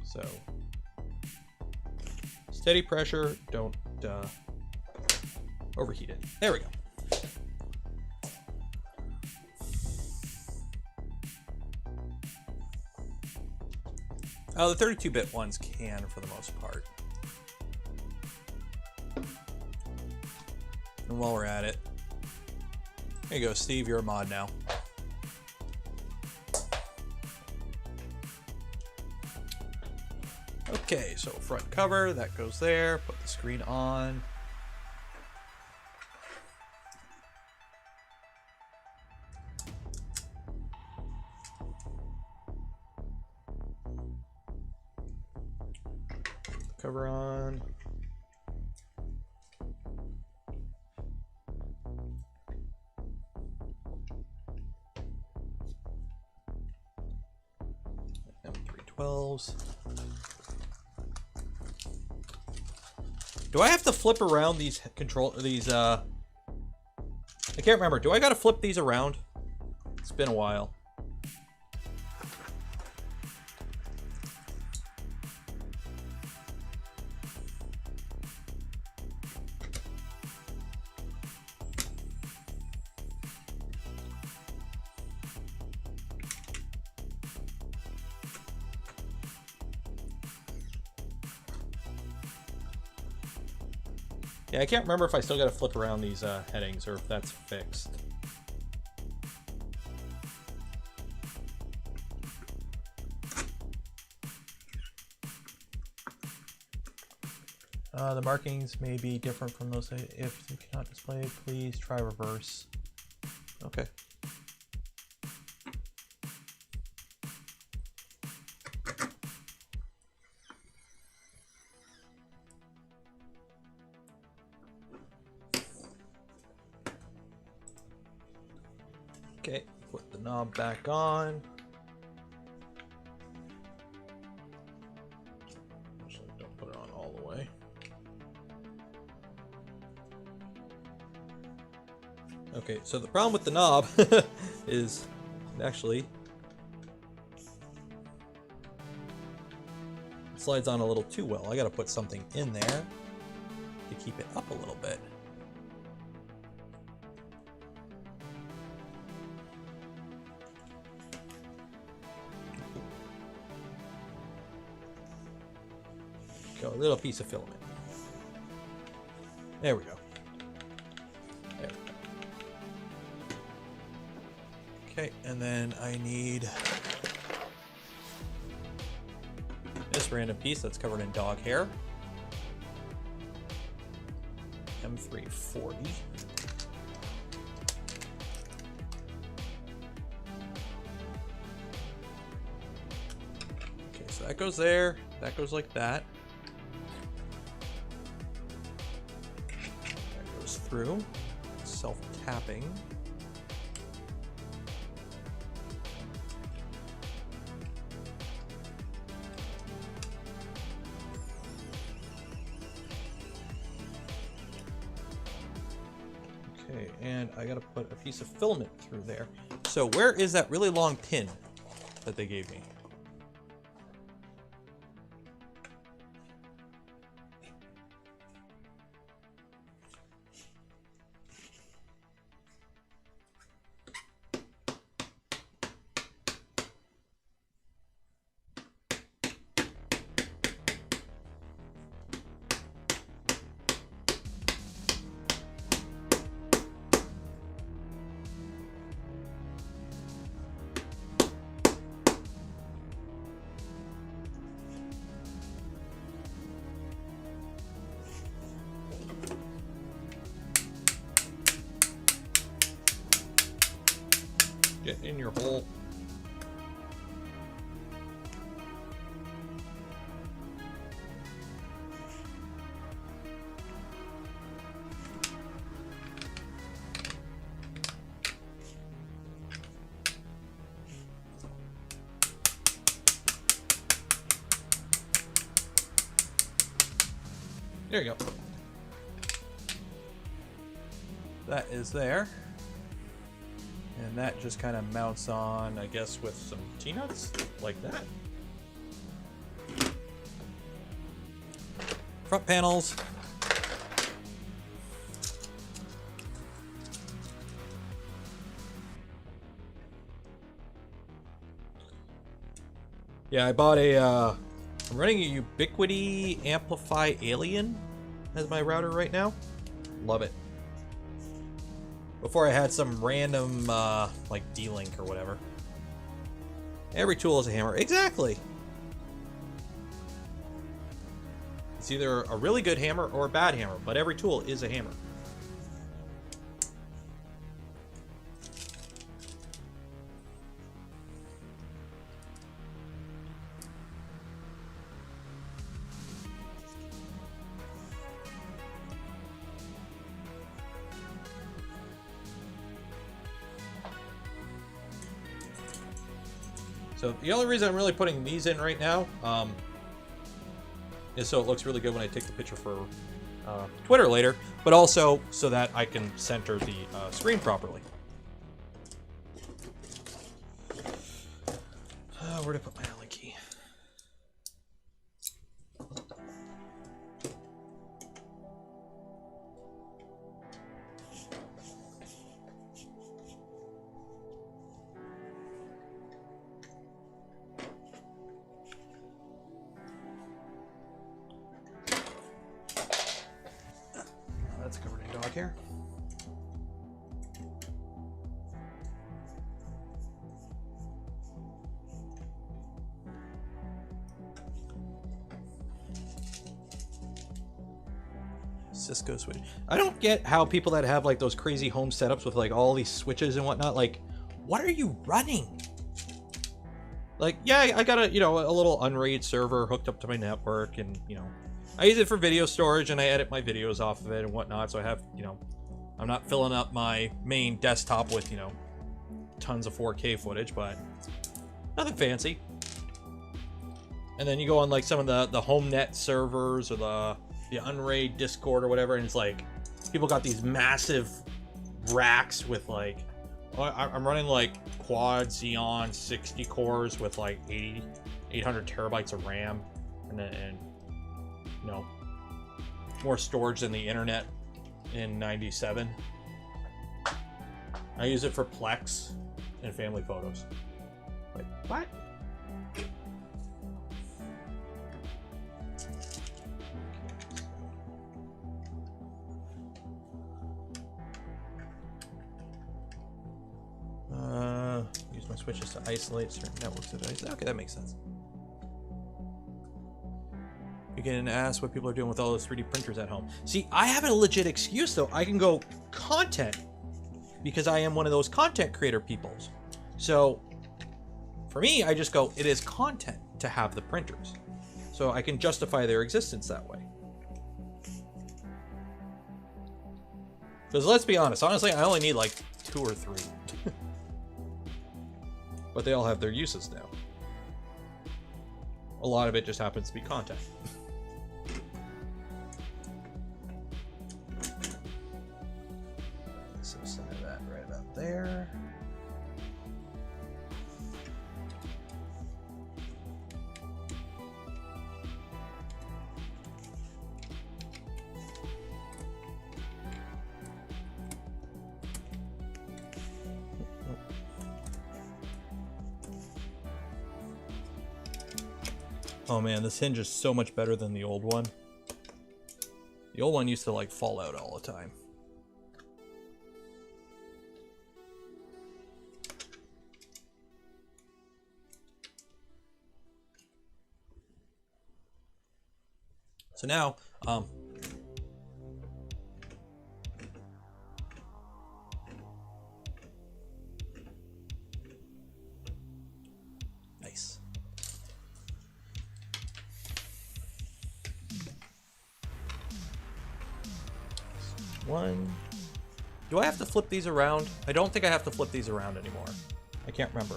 So, steady pressure, don't overheat it. There we go. Oh, the 32-bit ones can for the most part. And while we're at it, there you go, Steve, you're a mod now. Okay, so front cover, that goes there. Put the screen on. Cover on. M312s. Do I have to flip around these I can't remember. Do I gotta flip these around? It's been a while. Yeah, I can't remember if I still got to flip around these headings or if that's fixed. The markings may be different from those. If you cannot display, please try reverse. Okay. Okay, put the knob back on. Actually, don't put it on all the way. Okay, so the problem with the knob is it actually slides on a little too well. I gotta put something in there to keep it up a little bit. Go, a little piece of filament. There we go. There we go. Okay, and then I need this random piece that's covered in dog hair. M340. Okay, so that goes there. That goes like that. That goes through. Self-tapping. Okay, and I gotta put a piece of filament through there. So where is that really long pin that they gave me? Get in your hole. There you go. That is there. And that just kind of mounts on, I guess, with some T-nuts, like that. Front panels. Yeah, I bought a, I'm running a Ubiquiti Amplify Alien as my router right now. Love it. Before I had some random, like D-Link or whatever. Every tool is a hammer. Exactly! It's either a really good hammer or a bad hammer, but every tool is a hammer. So the only reason I'm really putting these in right now is so it looks really good when I take the picture for Twitter later, but also so that I can center the screen properly. Where did I put my Allen key? That's covered in dog hair. Cisco switch. I don't get how people that have like those crazy home setups with like all these switches and whatnot, like, what are you running? Like, yeah, I got a, you know, a little Unraid server hooked up to my network, and, you know, I use it for video storage, and I edit my videos off of it and whatnot, so I have, you know, I'm not filling up my main desktop with, you know, tons of 4K footage, but nothing fancy. And then you go on like some of the HomeNet servers or the Unraid Discord or whatever, and it's like people got these massive racks with like, I'm running like quad Xeon 60 cores with like 800 terabytes of RAM, and you know, more storage than the internet in 97. I use it for Plex and family photos. Like, what? Use my switches to isolate certain networks. Okay, that makes sense. You can ask what people are doing with all those 3D printers at home. See, I have a legit excuse though. I can go content because I am one of those content creator peoples. So for me, I just go, it is content. to have the printers. So I can justify their existence that way. Because let's be honest, honestly, I only need like 2 or 3. But they all have their uses now. A lot of it just happens to be content. So center that right about there. Oh man, this hinge is so much better than the old one. The old one used to like fall out all the time. So now, nice. One. Do I have to flip these around? I don't think I have to flip these around anymore. I can't remember.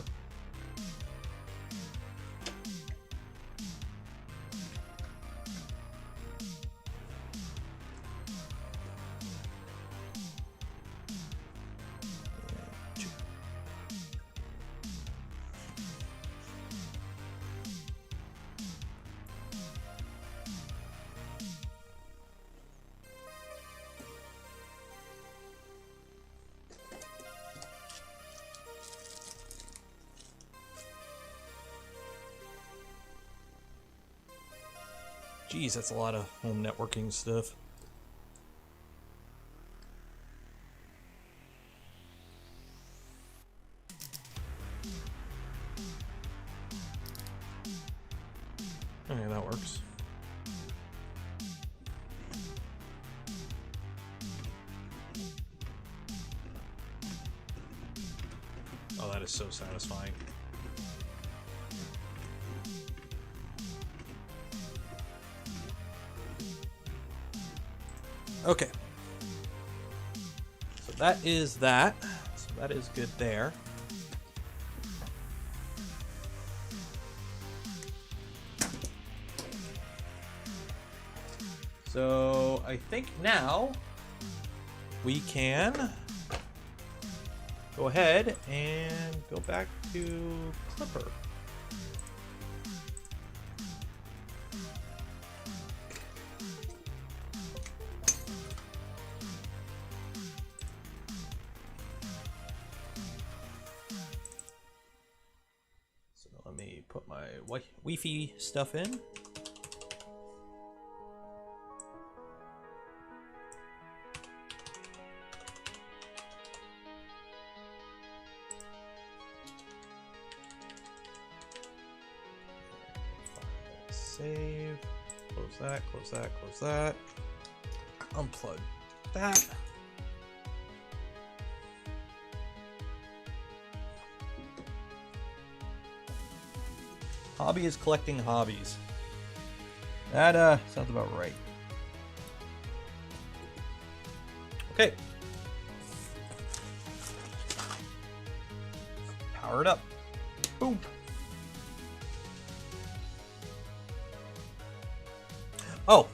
Jeez, that's a lot of home networking stuff. Okay, that works. Oh, that is so satisfying. Okay. So that is that. So that is good there. So I think now we can go ahead and go back to Klipper. So let me put my Wi-Fi stuff in. Save, close that, close that, close that. Unplug that. Hobby is collecting hobbies. That sounds about right. Okay. Power it up. Boom. Oh.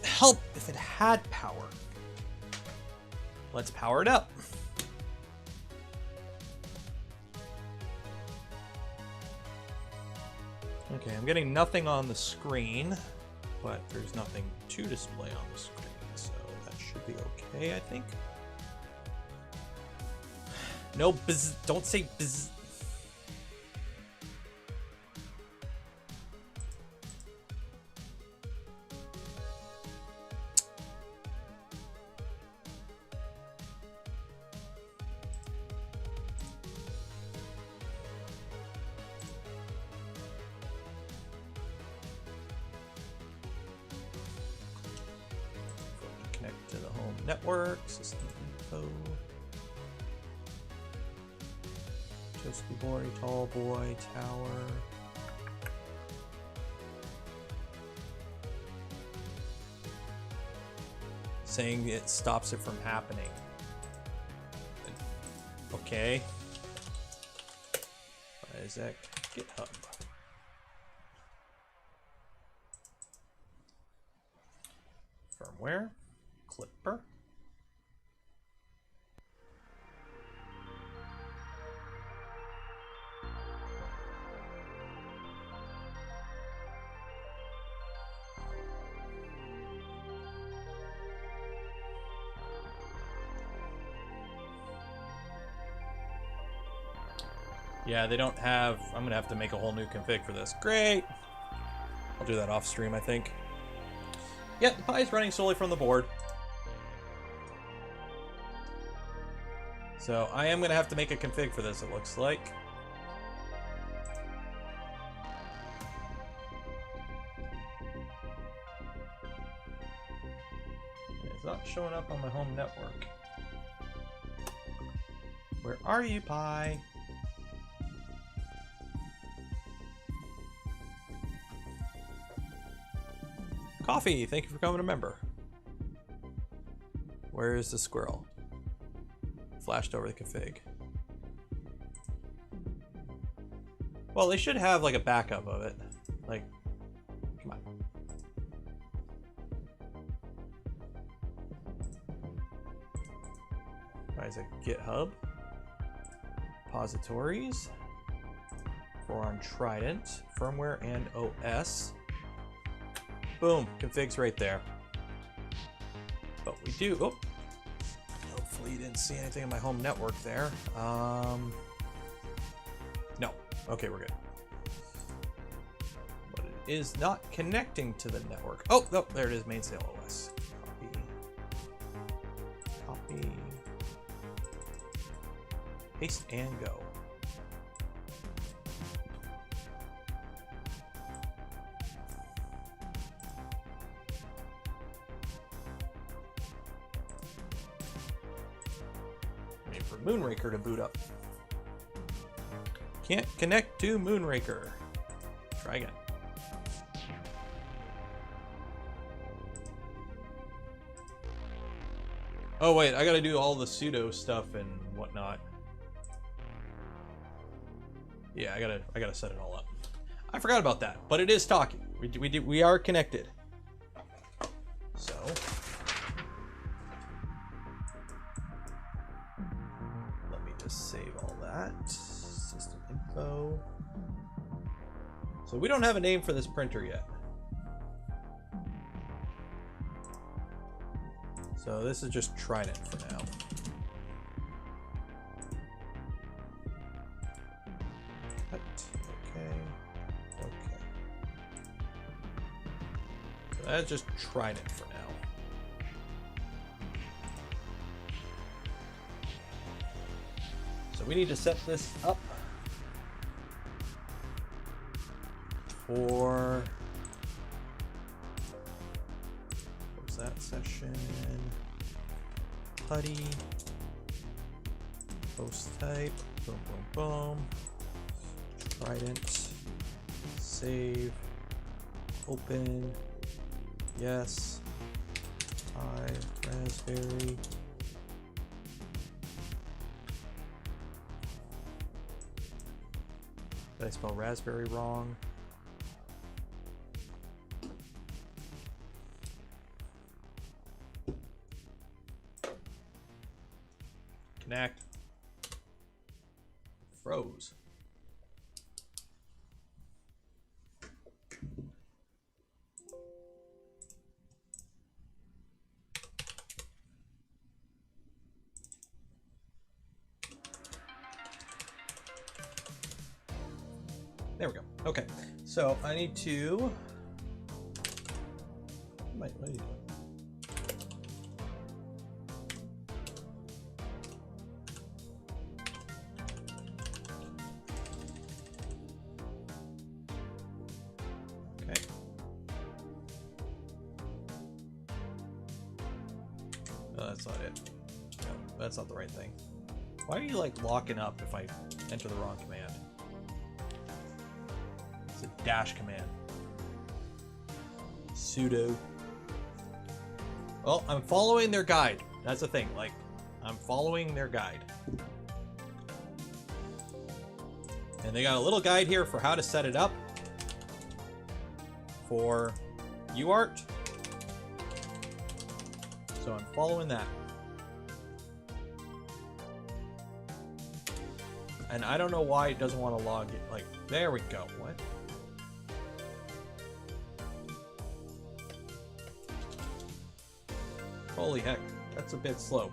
Help if it had power. Let's power it up. Okay, I'm getting nothing on the screen, but there's nothing to display on the screen, so that should be okay, I think. No bzz, don't say bzz. Connect to the home network, system info. Toasty boy, tall boy, tower. Saying it stops it from happening. Okay. fysetc GitHub. Firmware, Klipper. Yeah, they don't have... I'm going to have to make a whole new config for this. Great! I'll do that off stream, I think. Yeah, the Pi is running solely from the board. So I am going to have to make a config for this, it looks like. It's not showing up on my home network. Where are you, Pi? Coffee, thank you for becoming a member. Where is the squirrel? Flashed over the config. Well, they should have like a backup of it. Like, come on. Alright, is it GitHub? Repositories. Voron Trident. Firmware and OS. Boom, config's right there. But we do, oh, hopefully you didn't see anything in my home network there. No, okay, we're good. But it is not connecting to the network. Oh, no, there it is, Mainsail OS. Copy. Paste and go. Moonraker to boot up. Can't connect to Moonraker. Try again. Oh wait, I gotta do all the sudo stuff and whatnot. Yeah, I gotta set it all up. I forgot about that, but it is talking. We are connected. So. Save all that. System info. So we don't have a name for this printer yet. So this is just Trident for now. Okay. Okay. So that's just Trident for now. We need to set this up for, what was that session? Putty, post type, boom, boom, boom, Trident, save, open, yes, raspberry. Did I spell raspberry wrong? Connect. Froze. There we go. Okay, so I need to. What are you doing? Okay. No, that's not it. No, that's not the right thing. Why are you like locking up if I enter the wrong command? It's a dash command. Sudo. Well, I'm following their guide. That's the thing. Like, I'm following their guide. And they got a little guide here for how to set it up for UART. So I'm following that. And I don't know why it doesn't want to log it. Like, there we go. What? Holy heck, that's a bit slow.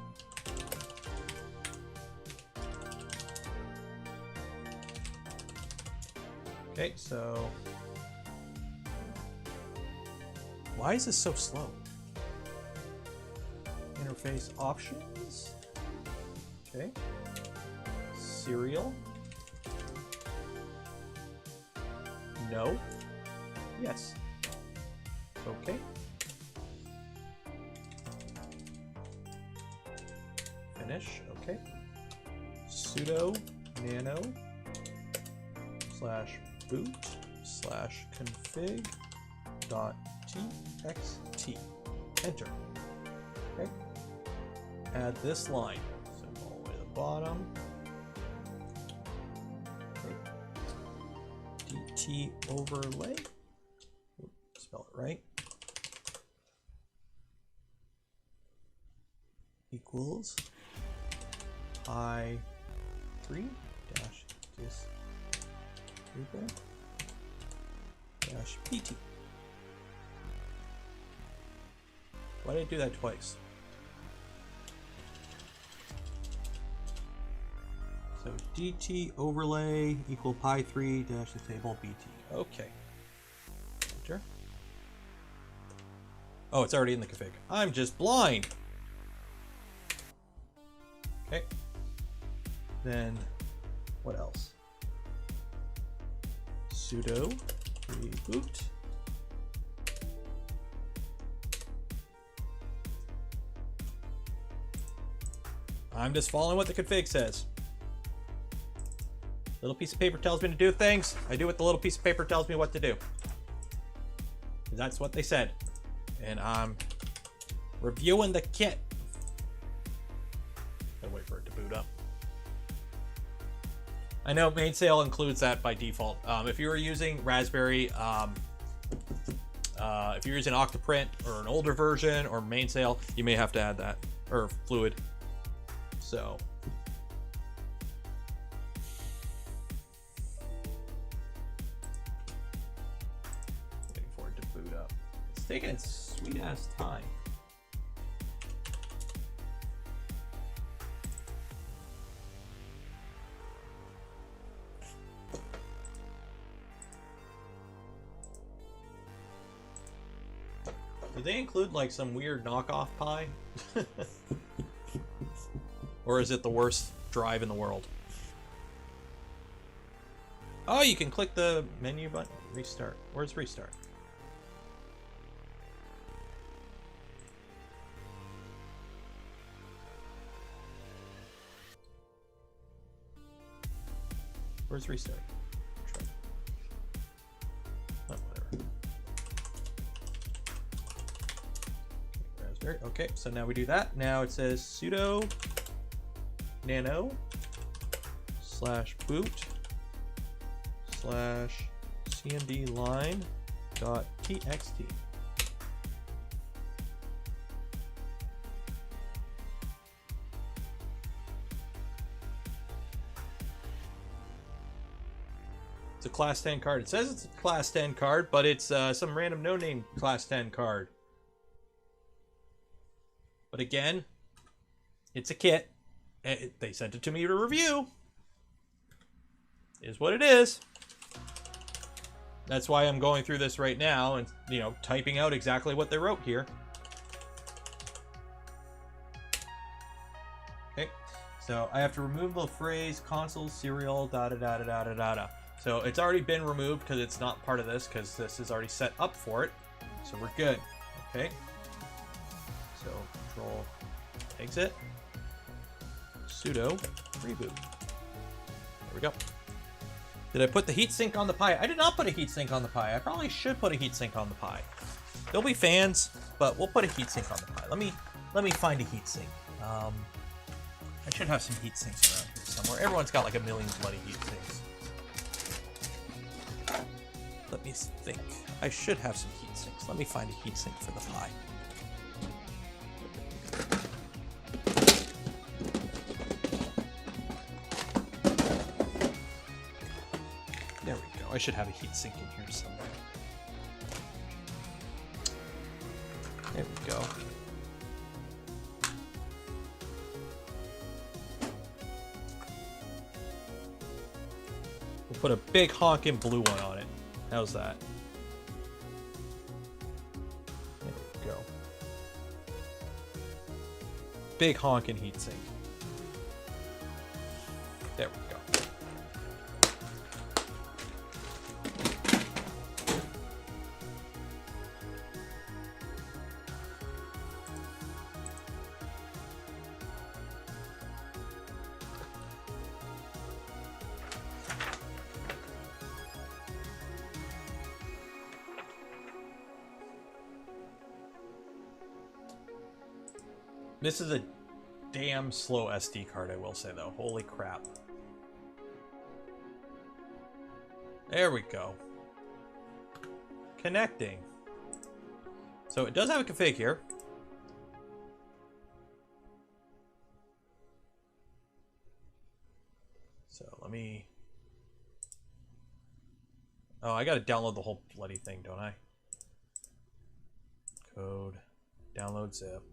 Okay, so why is this so slow? Interface options. Okay. Serial. No. Yes. Okay. Finish. Okay. Sudo nano /boot /config .txt. Enter. Okay. Add this line. So all the way to the bottom. DT overlay. Spell it right. Equals I3 dash disable dash PT. Why did I do that twice? So DT overlay equal pi3 dash disable BT. Okay. Enter. Oh, it's already in the config. I'm just blind. Okay. Then what else? Sudo reboot. I'm just following what the config says. Little piece of paper tells me to do things. I do what the little piece of paper tells me what to do. That's what they said. And I'm reviewing the kit. Gotta wait for it to boot up. I know Mainsail includes that by default. If you were using Raspberry, if you're using Octoprint or an older version or Mainsail, you may have to add that, or Fluid. So. Waiting for it to boot up. It's taking its sweet ass time. Do they include like some weird knockoff Pi? Or is it the worst drive in the world? Oh, you can click the menu button. Restart. Where's restart? Where's restart? Oh, whatever. Raspberry. Okay, so now we do that. Now it says sudo nano /boot /cmd line .txt. It's a class 10 card. It says it's a class 10 card, but it's some random no-name class 10 card. But again, it's a kit. They sent it to me to review. Is what it is. That's why I'm going through this right now and, you know, typing out exactly what they wrote here. Okay, so I have to remove the phrase console serial da da da da da da da da. So it's already been removed because it's not part of this because this is already set up for it. So we're good. Okay. So control exit. sudo reboot. There we go. Did I put the heatsink on the Pi? I did not put a heatsink on the Pi. I probably should put a heatsink on the Pi. There'll be fans, but we'll put a heatsink on the Pi. Let me find a heatsink. I should have some heatsinks around here somewhere. Everyone's got like a million bloody heatsinks. Let me think. I should have some heatsinks. Let me find a heatsink for the Pi. There we go. I should have a heatsink in here somewhere. There we go. We'll put a big honkin' blue one on it. How's that? There we go. Big honkin' heatsink. There we go. This is a damn slow SD card, I will say, though. Holy crap. There we go. Connecting. So it does have a config here. So let me... Oh, I gotta download the whole bloody thing, don't I? Code. Download zip.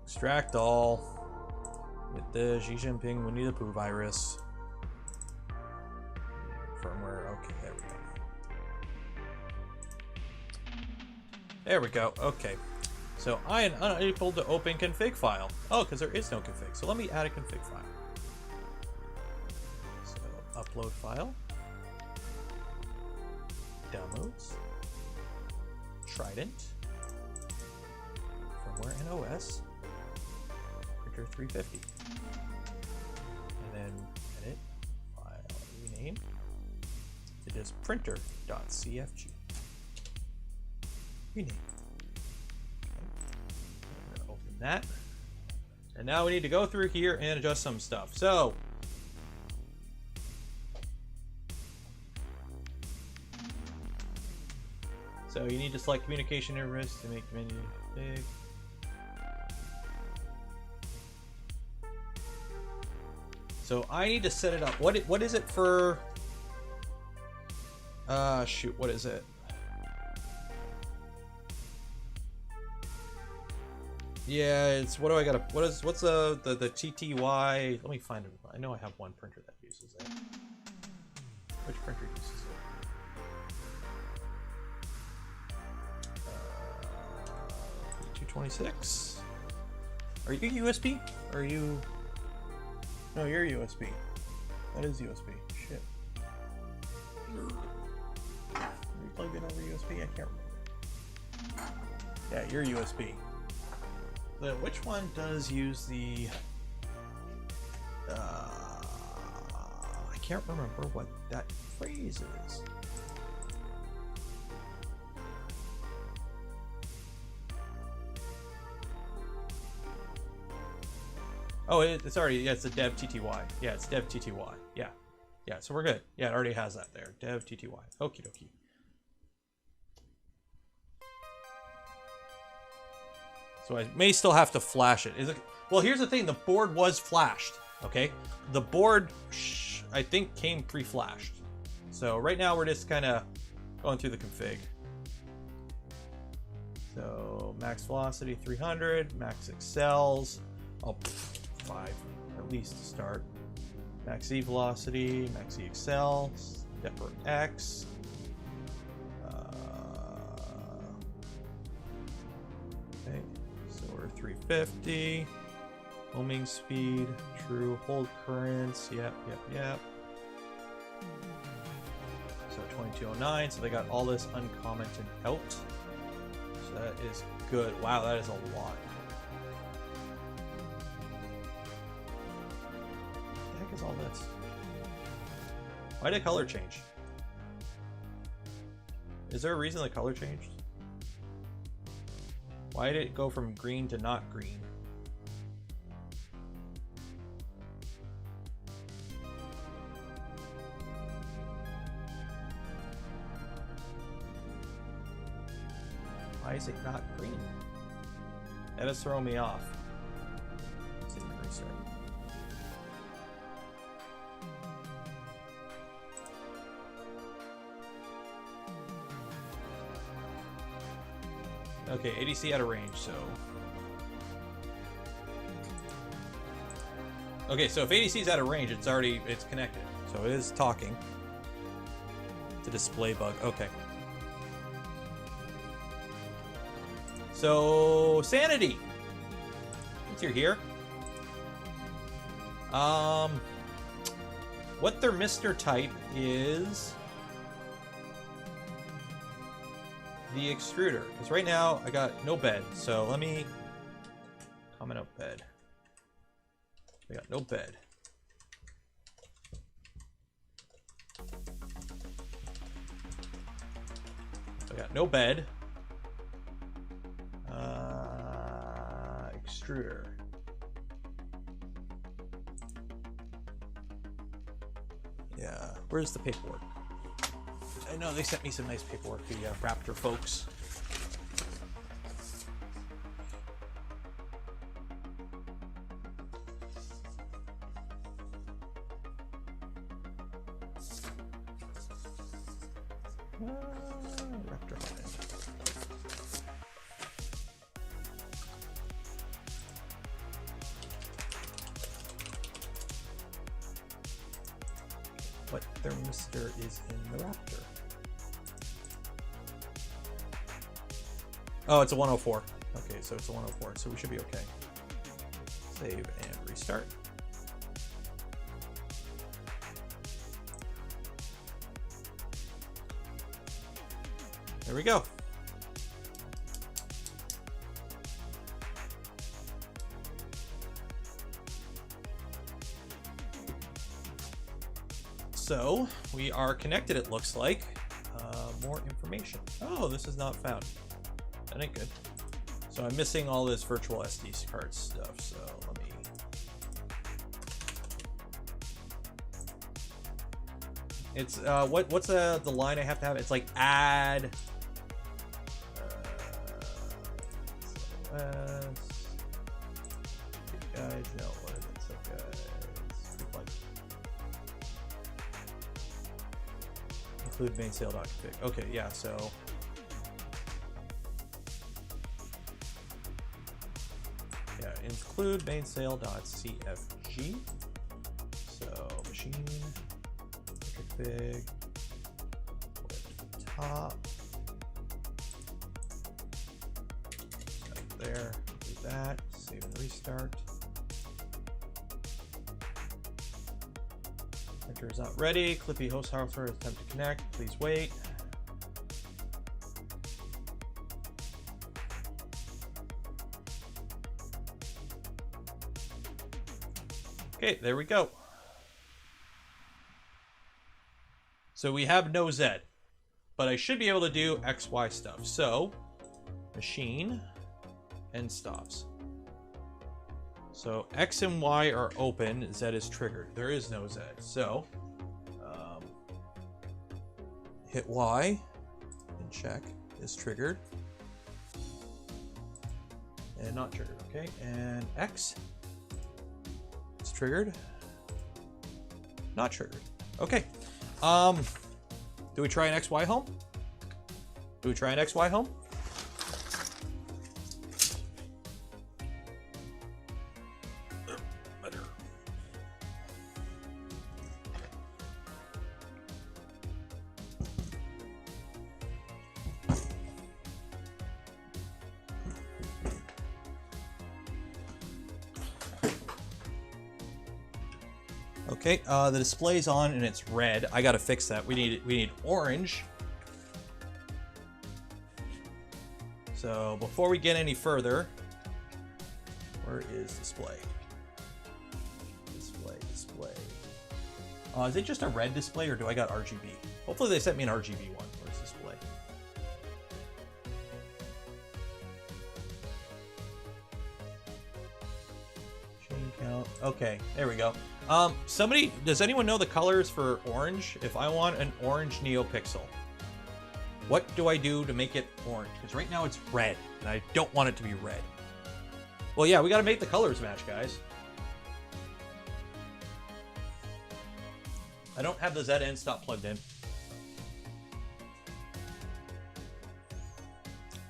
Extract all. Get the Xi Jinping Winnie the Pooh virus. Firmware. Okay, there we go. There we go. Okay. So I am unable to open config file. Oh, because there is no config. So let me add a config file. So upload file. Downloads. Trident. Firmware and OS. 350, and then edit file rename to just printer.cfg. Rename. Okay. I'm gonna open that, and now we need to go through here and adjust some stuff. So you need to select communication interface to make menu big. So I need to set it up. What is it for? Shoot, what is it? Yeah, it's what do I gotta? What's the TTY? Let me find it. I know I have one printer that uses it. Which printer uses it? 226. Are you USB? Or are you? No, you're USB. That is USB. Shit. You plugged it over USB? I can't remember. Yeah, you're USB. Which one does use the... I can't remember what that phrase is. Oh, it's already, yeah, it's a dev TTY. Yeah, it's dev TTY. Yeah. Yeah, so we're good. Yeah, it already has that there. Dev TTY. Okie dokie. So I may still have to flash it. Is it? Well, here's the thing. The board was flashed. Okay. The board, I think, came pre-flashed. So right now we're just kind of going through the config. So max velocity 300, max accels. Oh, 5 at least to start. Max E velocity, max E accel, stepper X. Okay, so we're 350. Homing speed, true hold currents. Yep. So 2209, so they got all this uncommented out. So that is good. Wow, that is a lot. What the heck is all this? Why did color change? Is there a reason the color changed? Why did it go from green to not green? Why is it not green? That is throwing me off. Let's see if we can restart. Okay, ADC out of range, so... Okay, so if ADC is out of range, it's connected. So it is talking. It's a display bug. Okay. So, Sanity! Since you're here. What their Mr. type is... the extruder. Because right now, I got no bed. So let me comment out bed. We got no bed. I got no bed. Extruder. Yeah, where's the paperwork? I know they sent me some nice paperwork, the Raptor folks. Raptor hotend. What thermistor is in the Raptor? Oh, it's a 104. Okay, so it's a 104, so we should be okay. Save and restart. There we go. So, we are connected, it looks like. More information. Oh, this is not found. That ain't good. So I'm missing all this virtual SD card stuff, so let me... It's, what's the line I have to have? It's like add... guys, no, what is it? So guys, like... Include mainsail.config. Okay, yeah, so... Include mainsail.cfg. So machine config top there. Do that. Save and restart. Printer is not ready. Clippy host hardware attempt to connect. Please wait. Okay, there we go. So we have no Z, but I should be able to do XY stuff. So, machine and stops. So X and Y are open, Z is triggered. There is no Z. So, hit Y and check is triggered. And not triggered, okay? And X. Triggered, not triggered. Okay. Do we try an XY home? Do we try an XY home? Okay, the display's on and it's red. I gotta fix that. We need orange. So before we get any further, where is display? Display. Is it just a red display or do I got RGB? Hopefully they sent me an RGB one. Where's display? Chain count. Okay, there we go. Does anyone know the colors for orange? If I want an orange NeoPixel, what do I do to make it orange? Because right now it's red, and I don't want it to be red. Well, yeah, we got to make the colors match, guys. I don't have the ZN stop plugged in.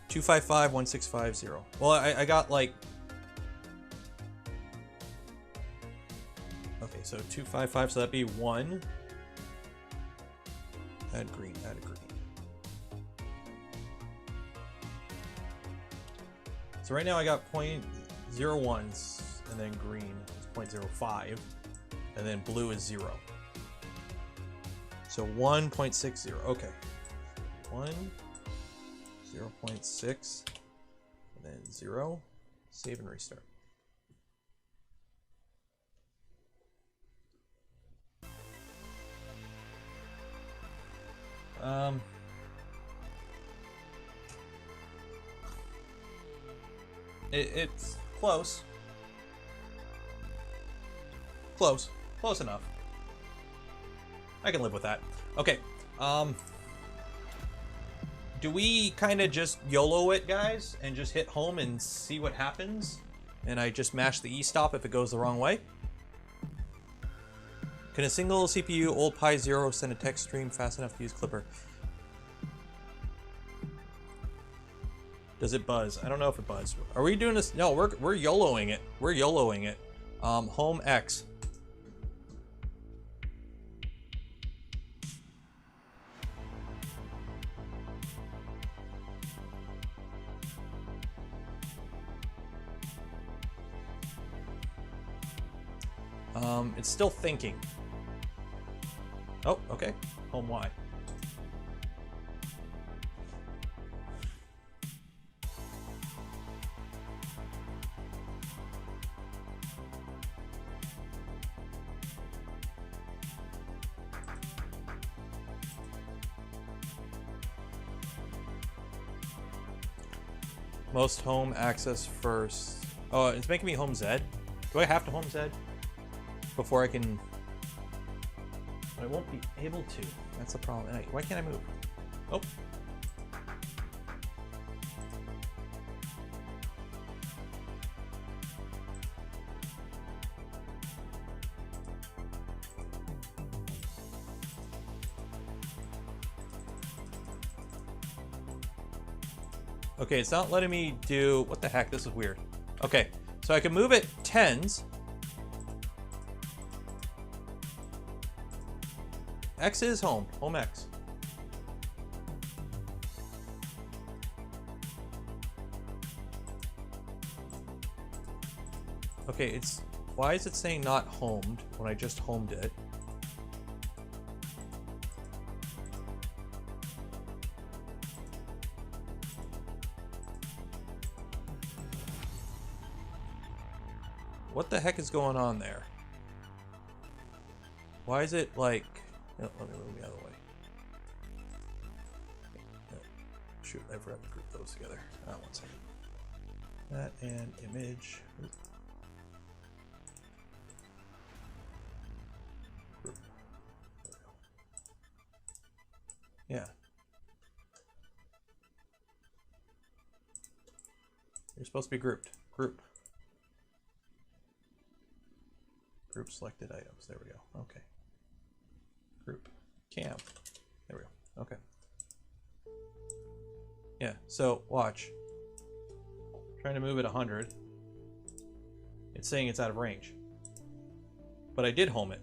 255-1650. Well, I got like... Okay, so 255, so that'd be 1. Add green, add green. So right now I got 0.01s, and then green is 0.05, and then blue is 0. So 1.60, okay. 1, 0.6, and then 0. Save and restart. It's close. Close enough. I can live with that. Okay, do we kind of just YOLO it, guys, and just hit home and see what happens? And I just mash the E-stop if it goes the wrong way? Can a single CPU old Pi 0 send a text stream fast enough to use Klipper? Does it buzz? I don't know if it buzzed. Are we doing this? No, we're YOLOing it. We're YOLOing it. Home X. It's still thinking. Oh, okay. Home Y. Most home access first. Oh, it's making me home Z. Do I have to home Z before I can? I won't be able to. That's the problem. Why can't I move? Oh. Okay, it's not letting me do... What the heck? This is weird. Okay, so I can move it 10s. X is home. Home X. Okay, it's... Why is it saying not homed when I just homed it? What the heck is going on there? Why is it like... Oh, let me move the other way. Oh, shoot, I forgot to group those together. Oh, 1 second. That and image. Group. There we go. Yeah. You're supposed to be grouped. Group. Group selected items. There we go. Okay. Group. Cam. There we go. Okay. Yeah, so watch. Trying to move it 100. It's saying it's out of range. But I did home it.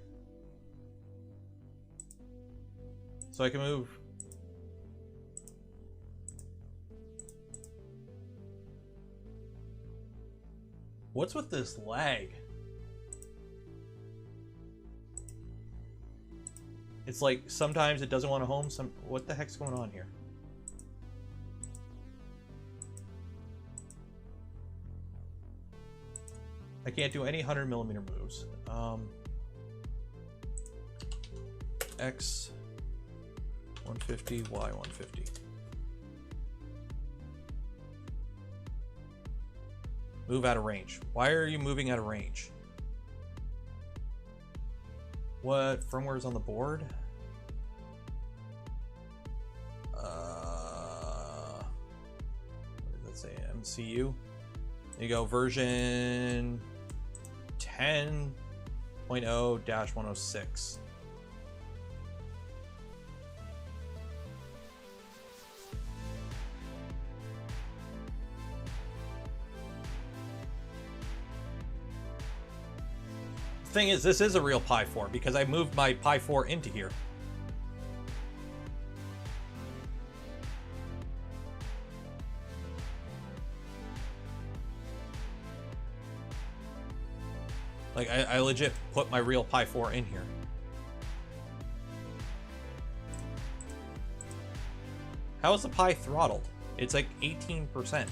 So I can move. What's with this lag? It's like sometimes it doesn't want to home. What the heck's going on here? I can't do any 100mm moves. X 150, Y 150. Move out of range. Why are you moving out of range? What firmware is on the board? What does that say? MCU. There you go. Version 10.0-106. Thing is, this is a real Pi 4 because I moved my Pi 4 into here. Like, I legit put my real Pi 4 in here. How is the Pi throttled? It's like 18%.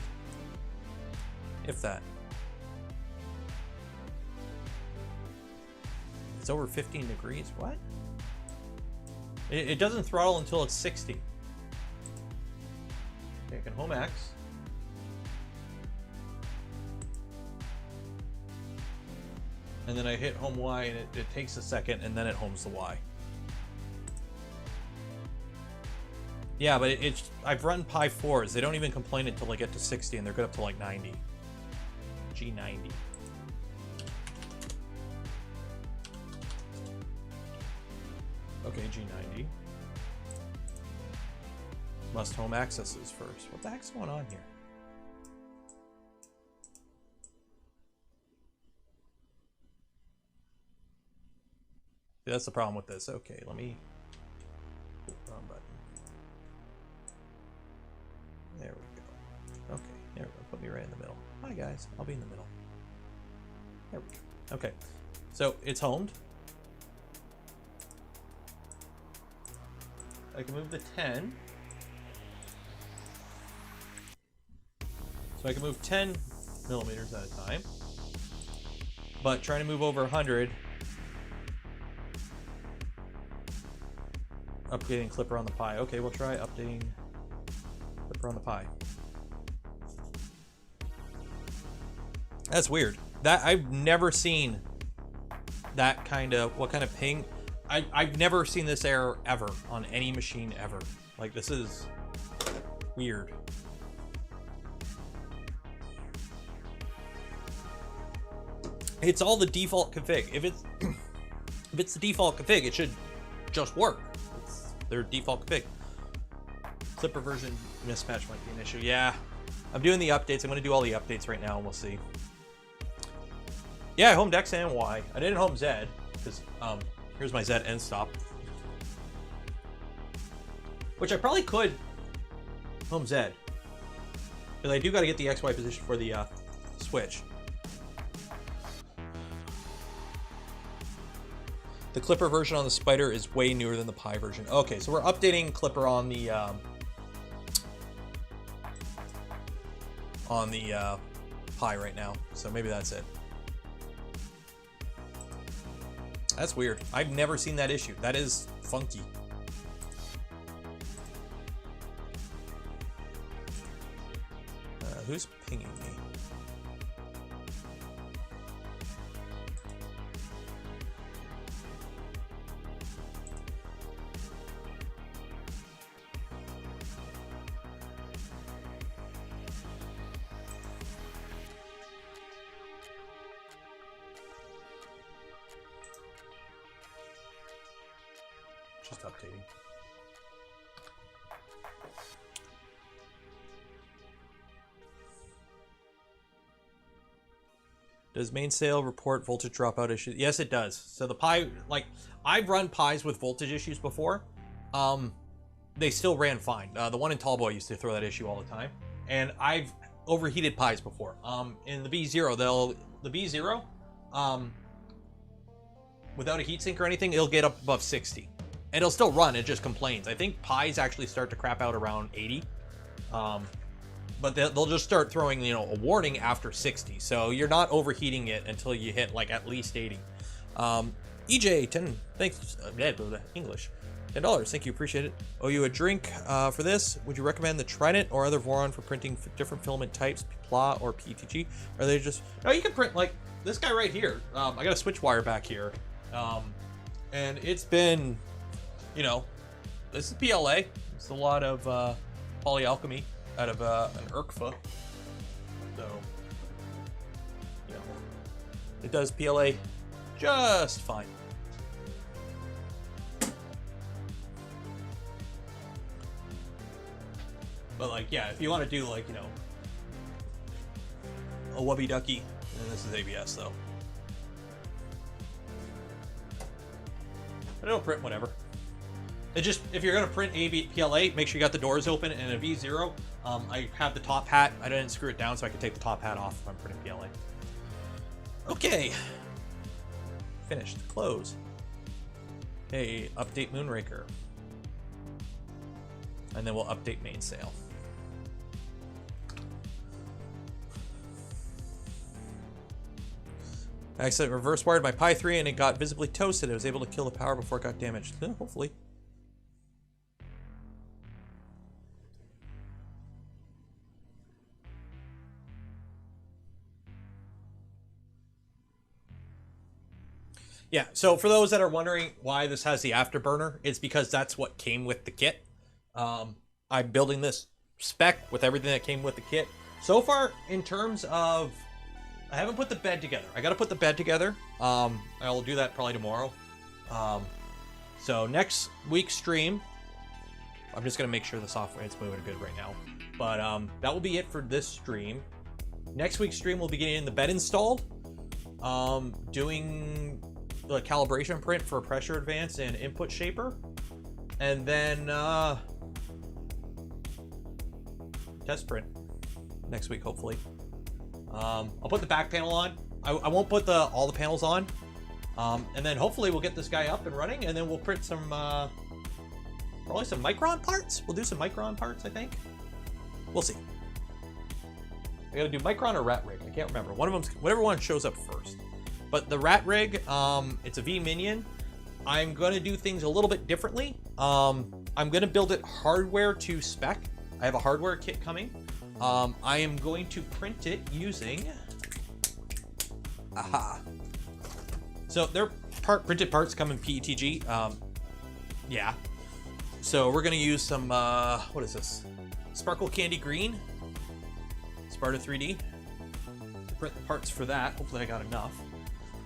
If that. It's over 15 degrees. What? It doesn't throttle until it's 60. Okay, I can home X. And then I hit home Y, and it takes a second, and then it homes the Y. Yeah, but I've run Pi 4s. They don't even complain until they get to 60, and they're good up to like 90. G90. Okay, G90. Must home accesses first. What the heck's going on here? See, that's the problem with this. Okay, let me... Wrong button. There we go. Okay, there we go. Put me right in the middle. Hi guys, I'll be in the middle. There we go. Okay, so it's homed. I can move the 10. So I can move 10mm at a time. But trying to move over 100, updating Klipper on the Pi. Okay, we'll try updating Klipper on the Pi. That's weird. That I've never seen that kind of, what kind of ping. I've never seen this error ever on any machine ever. Like, this is weird. It's all the default config. If it's the default config, it should just work. It's their default config. Klipper version mismatch might be an issue. Yeah, I'm doing the updates. I'm going to do all the updates right now, and we'll see. Yeah, I homed X and Y. I didn't home Z because here's my Z end stop, which I probably could home Z because I do got to get the XY position for the switch. The Klipper version on the Spider is way newer than the Pi version. Okay, so we're updating Klipper on the Pi right now. So maybe that's it. That's weird. I've never seen that issue. That is funky. Who's pinging me? Just updating. Does Mainsail report voltage dropout issues? Yes, it does. So the Pi, like, I've run Pis with voltage issues before. They still ran fine. The one in Tallboy used to throw that issue all the time. And I've overheated Pis before. In the B0, the B0, without a heatsink or anything, it'll get up above 60. And it'll still run, it just complains. I think pies actually start to crap out around 80. But they'll just start throwing, you know, a warning after 60. So you're not overheating it until you hit like at least 80. EJ, 10, thanks, English. $10, thank you, appreciate it. Owe you a drink for this. Would you recommend the Trident or other Voron for printing different filament types, PLA or PETG? Are they just, no, you can print like this guy right here. I got a switch wire back here. And it's been, you know, this is PLA. It's a lot of polyalchemy out of an ERKFA. So, you know, it does PLA just fine. But like, yeah, if you want to do like, you know, a wubby ducky, and this is ABS though. But it'll print whatever. It just, if you're gonna print PLA, make sure you got the doors open and a V0. I have the top hat. I didn't screw it down so I could take the top hat off if I'm printing PLA. Okay. Finished. Close. Hey, update Moonraker. And then we'll update Mainsail. I accidentally reverse wired my Pi 3 and it got visibly toasted. I was able to kill the power before it got damaged. Hopefully. Yeah, so for those that are wondering why this has the afterburner, it's because that's what came with the kit. I'm building this spec with everything that came with the kit. So far, in terms of, I haven't put the bed together. I got to put the bed together. I'll do that probably tomorrow. So next week's stream, I'm just going to make sure the software is moving good right now. But that will be it for this stream. Next week's stream, we'll be getting the bed installed. Doing the calibration print for pressure advance and input shaper. And then test print next week, hopefully. I'll put the back panel on. I won't put all the panels on. And then hopefully we'll get this guy up and running, and then we'll print some, probably some Micron parts. We'll do some Micron parts, I think. We'll see. I gotta do Micron or Rat Rig. I can't remember. One of them, whatever one shows up first. But the Rat Rig, it's a V Minion. I'm gonna do things a little bit differently. I'm gonna build it hardware to spec. I have a hardware kit coming. I am going to print it using, so their printed parts come in PETG. Yeah. So we're gonna use some, what is this? Sparkle Candy Green, Sparta 3D. To print the parts for that. Hopefully I got enough.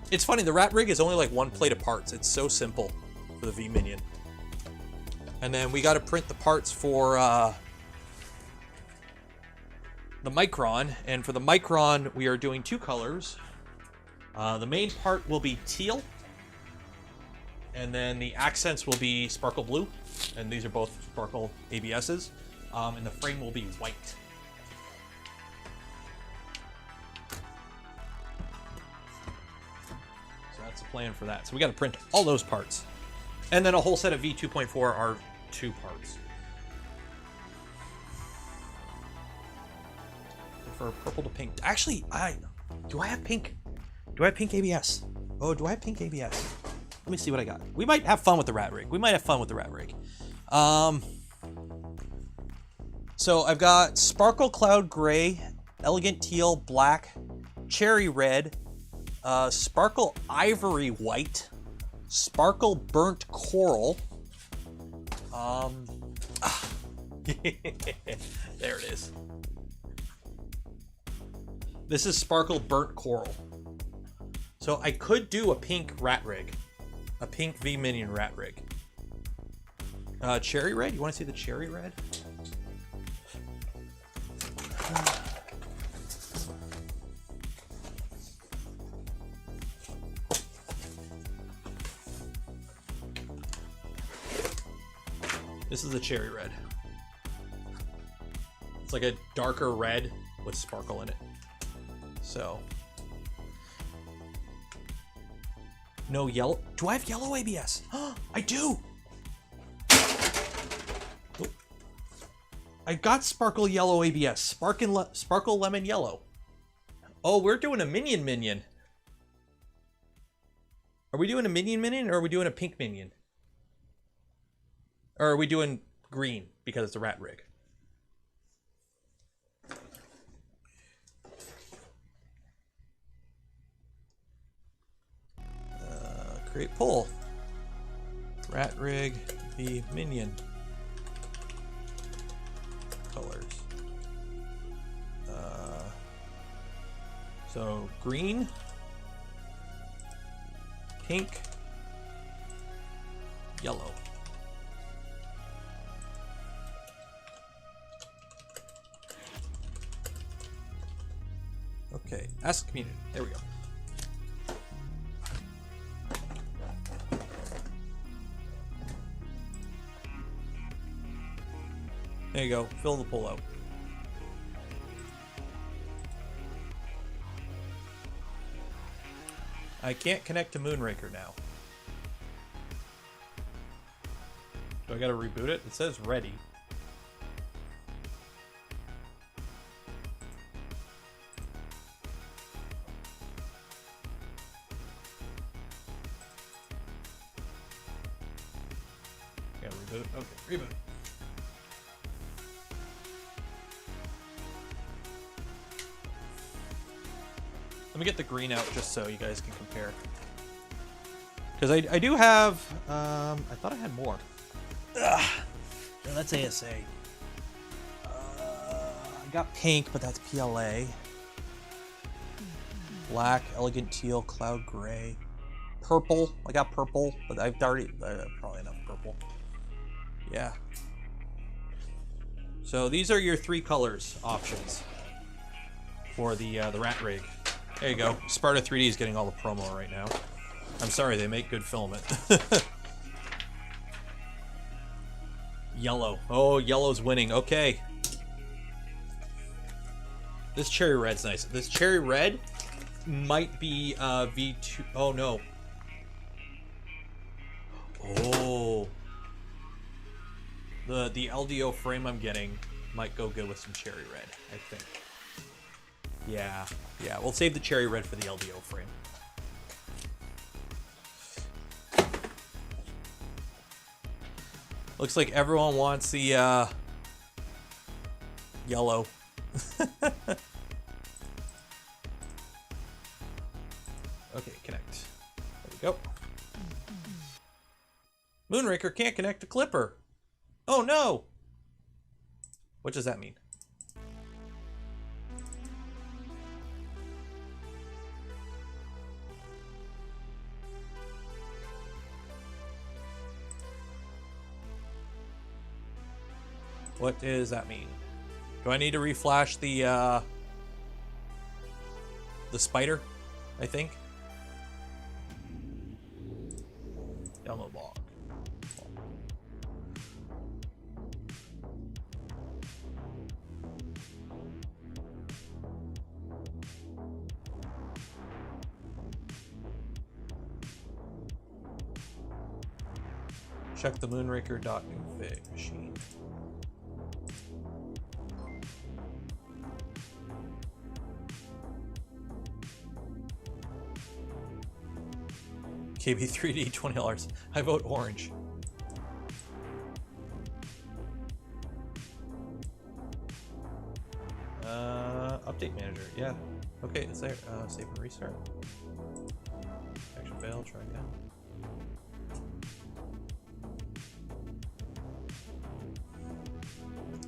It's funny, the Rat Rig is only like one plate of parts. It's so simple for the V Minion. And then we got to print the parts for the Micron. And for the Micron, we are doing two colors. The main part will be teal. And then the accents will be sparkle blue. And these are both sparkle ABSs. And the frame will be white. That's the plan for that. So we got to print all those parts. And then a whole set of V2.4 R2 parts. For purple to pink. Actually, do I have pink? Do I have pink ABS? Oh, do I have pink ABS? Let me see what I got. We might have fun with the Rat Rig. So I've got Sparkle Cloud Gray, Elegant Teal, Black, Cherry Red, Sparkle Ivory White, Sparkle Burnt Coral. There it is. This is Sparkle Burnt Coral. So I could do a pink Rat Rig. A pink V Minion Rat Rig. Cherry Red? You want to see the Cherry Red? This is the Cherry Red. It's like a darker red with sparkle in it. So. No yellow. Do I have yellow ABS? I do. I got Sparkle Yellow ABS. Sparkle Lemon Yellow. Oh, we're doing a minion. Are we doing a minion or are we doing a pink minion? Or are we doing green because it's a rat rig? Create poll. Rat rig the minion. Colors. So green, pink, yellow. Okay, ask community. There we go. There you go. Fill the poll out. I can't connect to Moonraker now. Do I gotta reboot it? It says ready. Gotta reboot. Okay, reboot. Let me get the green out just so you guys can compare. Because I do have, I thought I had more. Ugh. Yeah, that's ASA. I got pink, but that's PLA. Black, elegant teal, cloud gray. Purple, I got purple, but I've already, probably enough purple. Yeah. So these are your 3 colors options for the rat rig. There you go. Sparta 3D is getting all the promo right now. I'm sorry, they make good filament. Yellow. Oh, yellow's winning. Okay. This cherry red's nice. This cherry red might be V2. Oh, no. Oh. The LDO frame I'm getting might go good with some cherry red, I think. Yeah, we'll save the cherry red for the LDO frame. Looks like everyone wants the yellow. Okay, connect. There we go. Moonraker can't connect to Klipper. Oh no! What does that mean? What does that mean? Do I need to reflash the spider? I think. Download log. Check the moonraker.config machine. KB3D, $20. I vote orange. Update manager, yeah. Okay, it's there. Save and restart. Action failed, try again.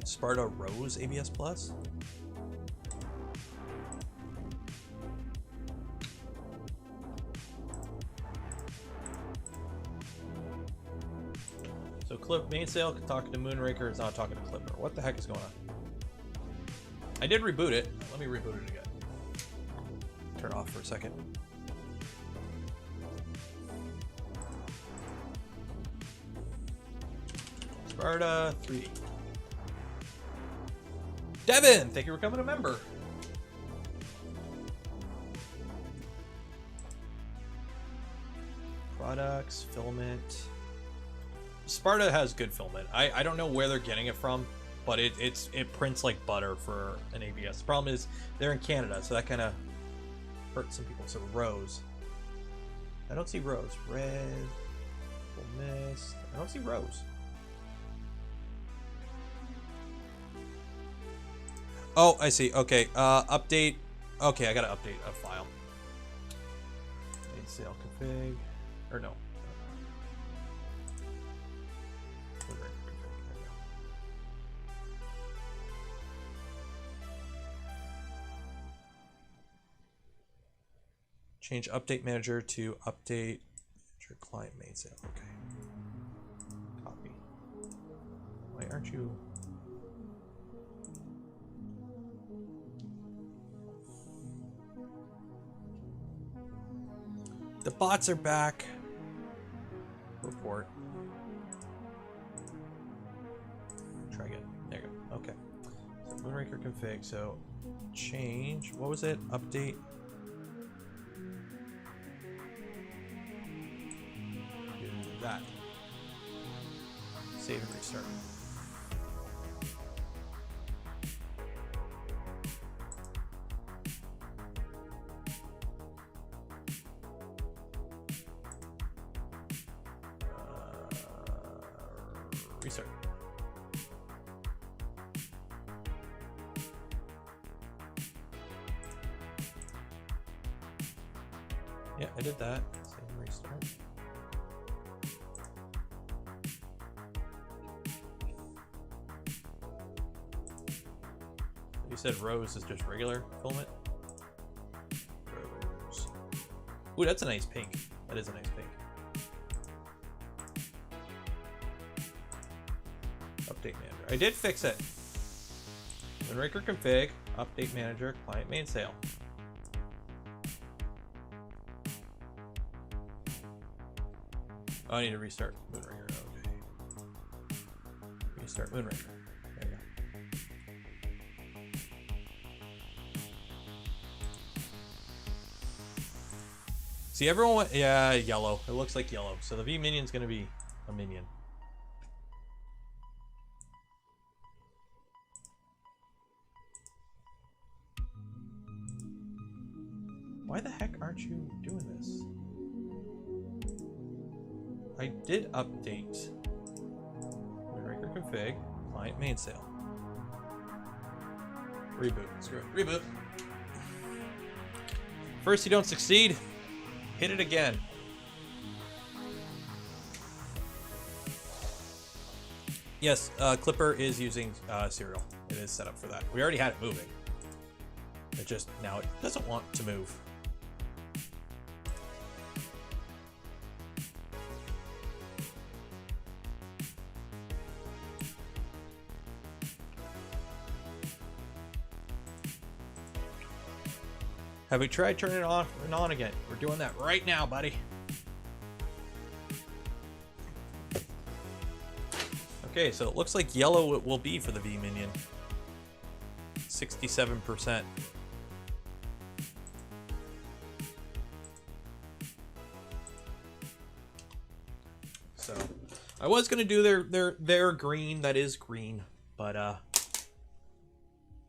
Sparta Rose ABS Plus. So Mainsail talking to Moonraker is not talking to Klipper. What the heck is going on? I did reboot it. Let me reboot it again. Turn it off for a second. Sparta 3D. Devin, thank you for becoming a member. Products, filament. Sparta has good filament. I don't know where they're getting it from. but it prints like butter for an ABS. The problem is they're in Canada, so that kind of hurts some people. So rose. I don't see rose. Red. Mist. I don't see rose. Oh, I see. Okay. Update. Okay, I gotta update a file. Mainsail config. Or no. Change update manager to update manager client mainsail. Okay. Copy. Why aren't you? The bots are back. Report. Try again. There you go. Okay. So Moonraker config. So change. What was it? Update. Do that. Save and restart. Restart. Yeah, I did that. Save and restart. You said rose is just regular filament? Rose. Ooh, that's a nice pink. That is a nice pink. Update manager. I did fix it. Moonraker config, update manager, client mainsail. Oh, I need to restart Moonraker. Okay. Restart Moonraker. There you go. See, everyone went, yeah, yellow. It looks like yellow. So the V minion's gonna be a minion. Why the heck aren't you doing this? I did update Moonraker config, client mainsail. Reboot. Screw it. Reboot. First you don't succeed, hit it again. Yes, Klipper is using serial. It is set up for that. We already had it moving. It just, now it doesn't want to move. Have we tried turning it off and on again? We're doing that right now, buddy. Okay, so it looks like yellow it will be for the V minion. 67%. So I was gonna do their green. That is green, but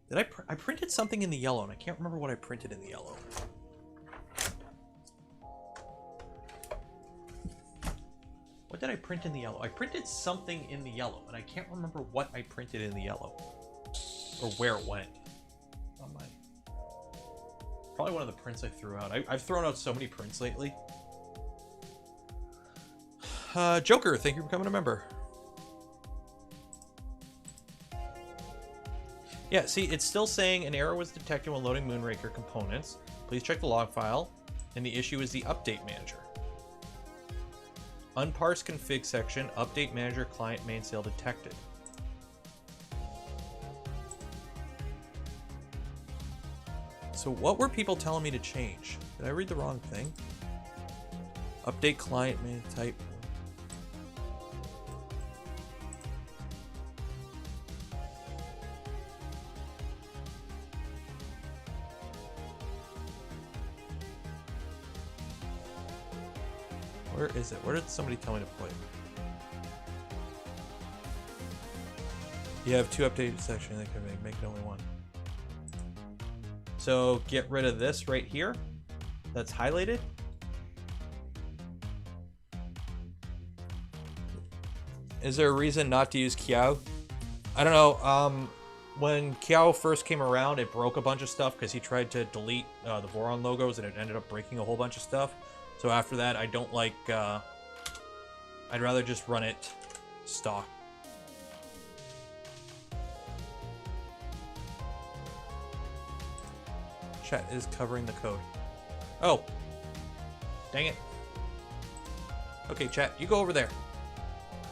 did I printed something in the yellow, and I can't remember what I printed in the yellow. What did I print in the yellow? I printed something in the yellow, and I can't remember what I printed in the yellow. Or where it went. On my... Probably one of the prints I threw out. I've thrown out so many prints lately. Joker, thank you for becoming a member. Yeah, see, it's still saying an error was detected when loading Moonraker components. Please check the log file. And the issue is the update manager. Unparsed config section, update manager client mainsail detected. So what were people telling me to change? Did I read the wrong thing? Update client main type. Where is it? Where did somebody tell me to put it? You have 2 updated sections that can make it only 1. So get rid of this right here. That's highlighted. Is there a reason not to use Kiao? I don't know. When Kiao first came around, it broke a bunch of stuff because he tried to delete the Voron logos and it ended up breaking a whole bunch of stuff. So after that, I don't like... I'd rather just run it stock. Chat is covering the code. Oh. Dang it. Okay, chat, you go over there.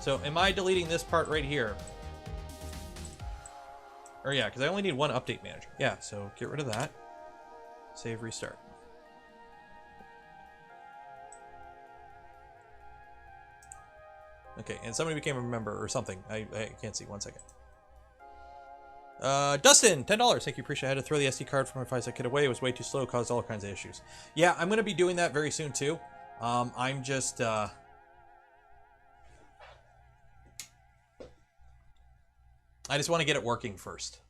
So am I deleting this part right here? Or yeah, because I only need 1 update manager. Yeah, so get rid of that. Save, restart. Okay, and somebody became a member or something. I can't see. 1 second. Dustin, $10. Thank you, appreciate it. I had to throw the SD card from my fysetc kit away. It was way too slow, caused all kinds of issues. Yeah, I'm going to be doing that very soon too. I'm just... I just want to get it working first.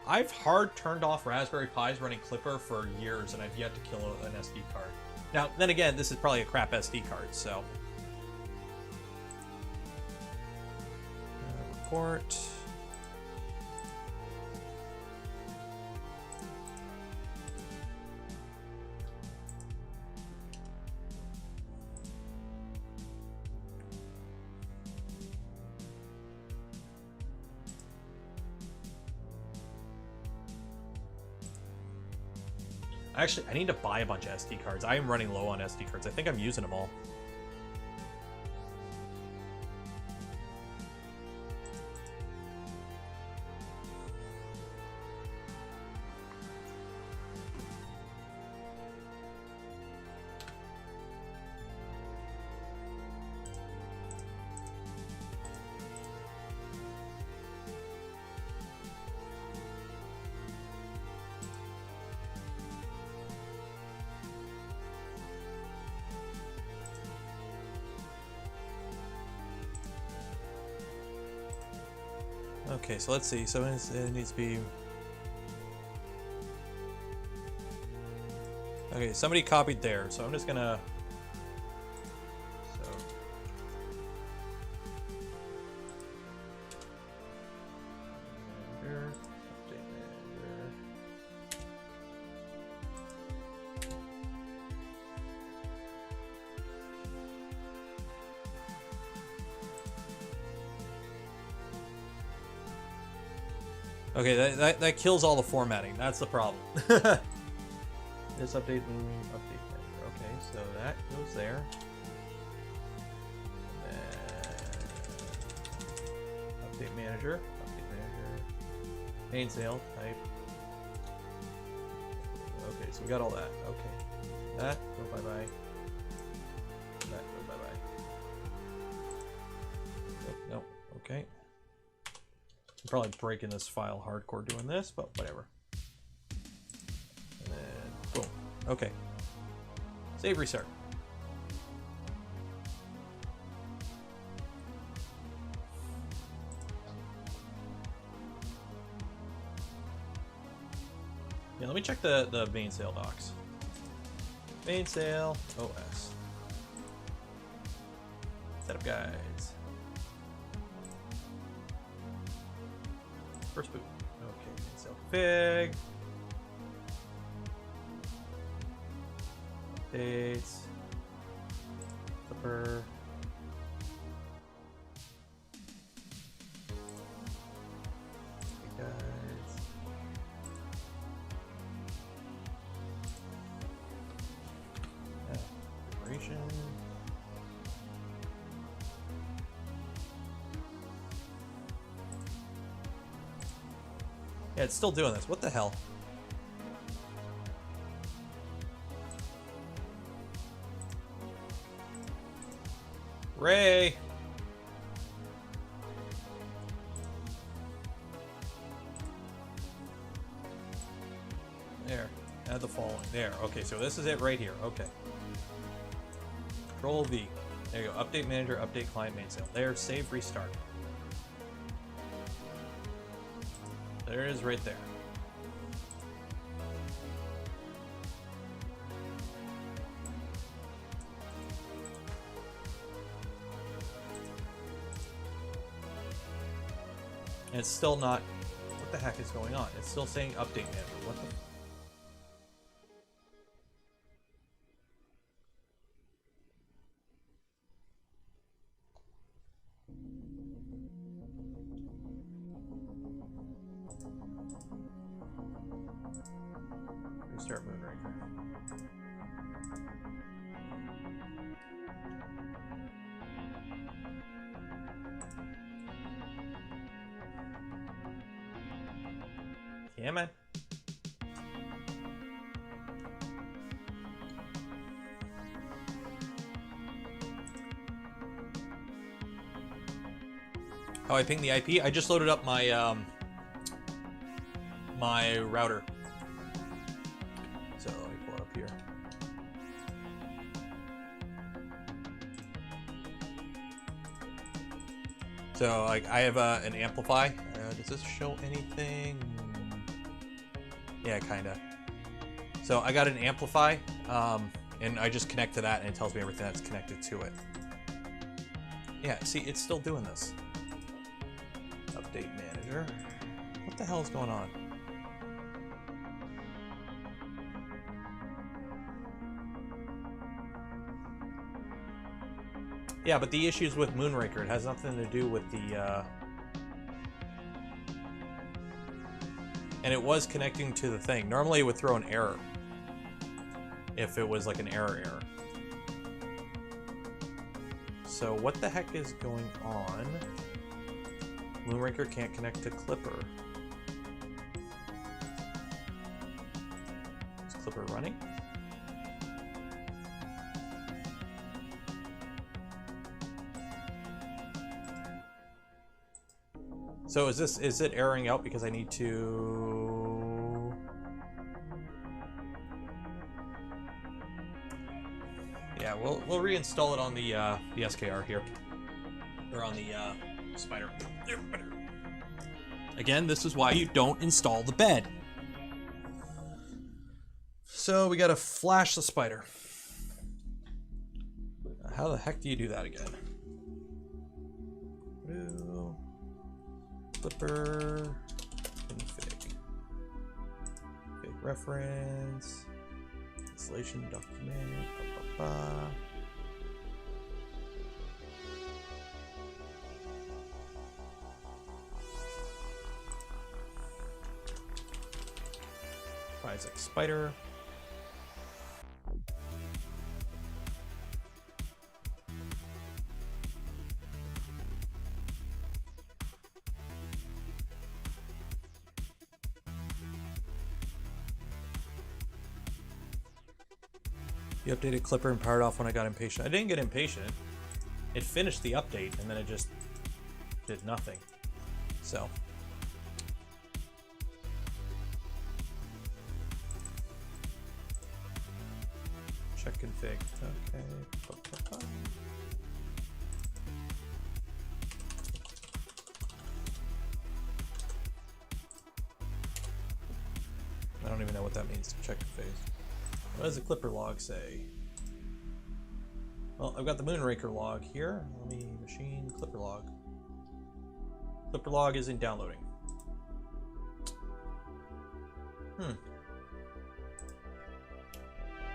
I've hard turned off Raspberry Pis running Klipper for years, and I've yet to kill an SD card. Now, then again, this is probably a crap SD card, so... report... Actually, I need to buy a bunch of SD cards. I am running low on SD cards. I think I'm using them all. Okay, so let's see. So it needs to be... Okay, somebody copied there, so I'm just gonna... So... Manager, update manager. Okay, that kills all the formatting. That's the problem. This update and update manager. Okay, so that goes there. And then update manager. Mainsail type. Okay, so we got all that. Okay. That, go bye-bye. That, go bye-bye. Nope, okay. I'm probably breaking this file hardcore doing this, but whatever. And then, boom. Okay. Save, restart. Yeah, let me check the Mainsail docs. Mainsail OS. Setup guides. First boot. Okay, Mainsail config. Updates. Klipper. Guides. Configuration. Yeah, it's still doing this. What the hell? Ray! There. Add the following. There. Okay, so this is it right here. Okay. Control V. There you go. Update manager, update client mainsail. There, save, restart. There it is right there. And it's still not... What the heck is going on? It's still saying update manager. What the... Restart Moonraker. Yeah, man. How I ping the IP? I just loaded up my my router. So let me pull it up here. So like I have an amplify. Does this show anything? Yeah, kinda. So I got an amplify, and I just connect to that, and it tells me everything that's connected to it. Yeah, see, it's still doing this. Update manager. What the hell is going on? Yeah, but the issues with Moonraker, it has nothing to do with the, and it was connecting to the thing. Normally it would throw an error if it was like an error. So what the heck is going on? Moonraker can't connect to Klipper. Is Klipper running? So is it erroring out because I need to... Yeah, we'll reinstall it on the SKR here. Or on the Spider. Again, this is why you don't install the bed. So we gotta flash the Spider. How the heck do you do that again? Klipper, config, reference, installation document, fysetc Spider. You updated Klipper and powered off when I got impatient. I didn't get impatient. It finished the update and then it just did nothing. So. Check config. Okay. I don't even know what that means. Check config. What does the Klipper log say? Well, I've got the Moonraker log here. Let me machine Klipper log. Klipper log isn't downloading.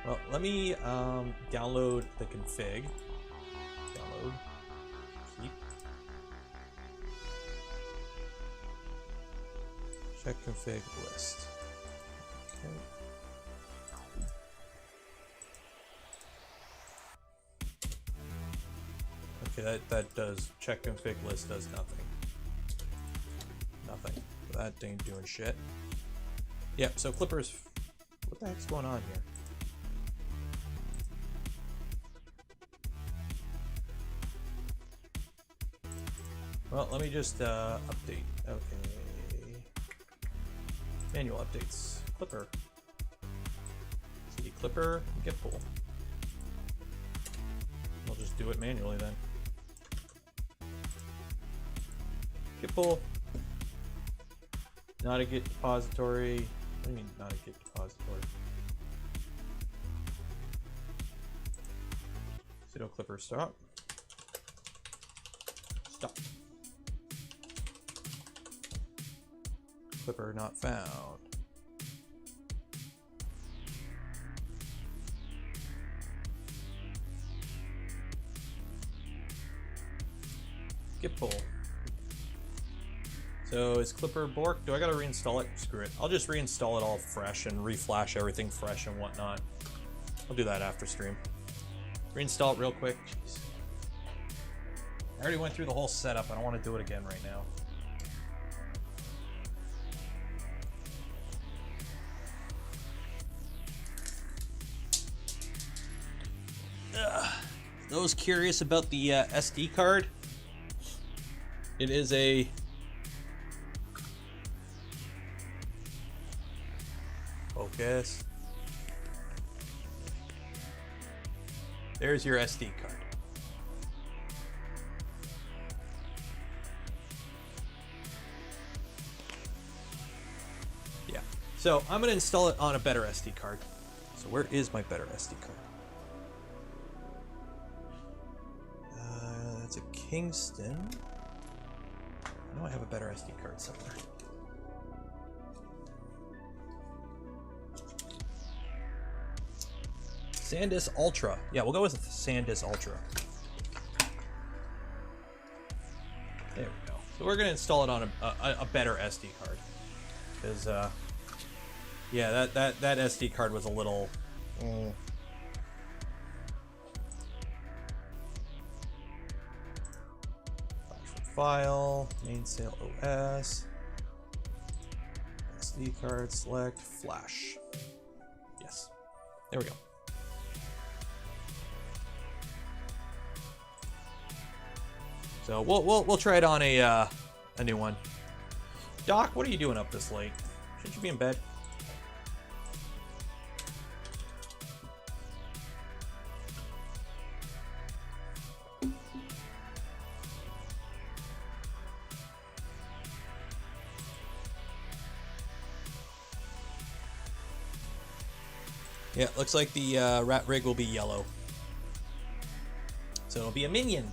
Well, let me download the config. Download. Keep. Check config list. Okay. Okay, that does check config list does nothing. Nothing. That ain't doing shit. Yep, so Klipper's... What the heck's going on here? Well, let me just update. Okay. Manual updates. Klipper. Klipper, get pull. I'll just do it manually then. Get pull. Not a Git depository. What do you mean not a Git depository? Sudo Klipper stop. Stop. Klipper not found. Git pull. So is Klipper borked? Do I gotta reinstall it? Screw it. I'll just reinstall it all fresh and reflash everything fresh and whatnot. I'll do that after stream. Reinstall it real quick. Jeez. I already went through the whole setup. I don't want to do it again right now. Those curious about the SD card, it is a focus. There's your SD card. Yeah. So I'm going to install it on a better SD card. So where is my better SD card? That's a Kingston. I know I have a better SD card somewhere. SanDisk Ultra. Yeah, we'll go with SanDisk Ultra. There we go. So we're going to install it on a better SD card. Because, yeah, that SD card was a little... File, Mainsail OS, SD card, select, flash. Yes, there we go. So we'll try it on a new one. Doc, what are you doing up this late? Shouldn't you be in bed? Yeah, looks like the rat rig will be yellow. So it'll be a minion.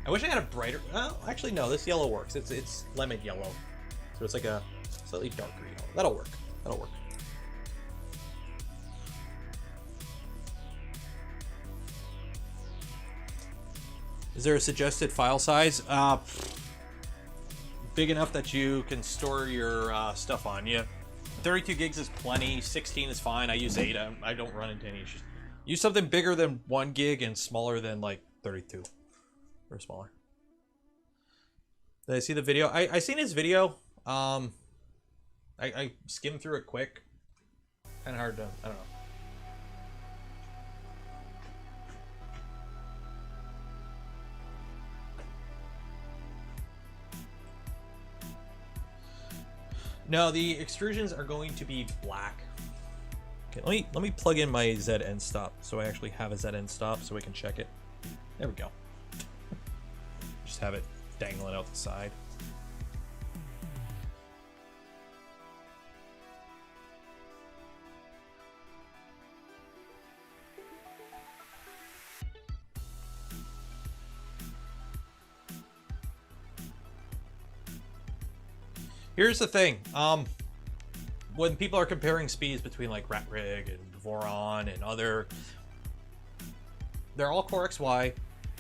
I wish I had a brighter... Well, actually, no, this yellow works. It's lemon yellow. So it's like a slightly darker yellow. That'll work. That'll work. Is there a suggested file size? Big enough that you can store your stuff on. Yeah. 32 gigs is plenty. 16 is fine. I use 8. I don't run into any issues. Use something bigger than 1 gig and smaller than like 32 or smaller. Did I see the video? I seen his video. I skimmed through it quick. Kind of hard to, I don't know. No, the extrusions are going to be black. Okay, let me plug in my ZN stop so I actually have a ZN stop so we can check it. There we go. Just have it dangling out the side. Here's the thing, when people are comparing speeds between like RatRig and Voron and other, they're all Core XY,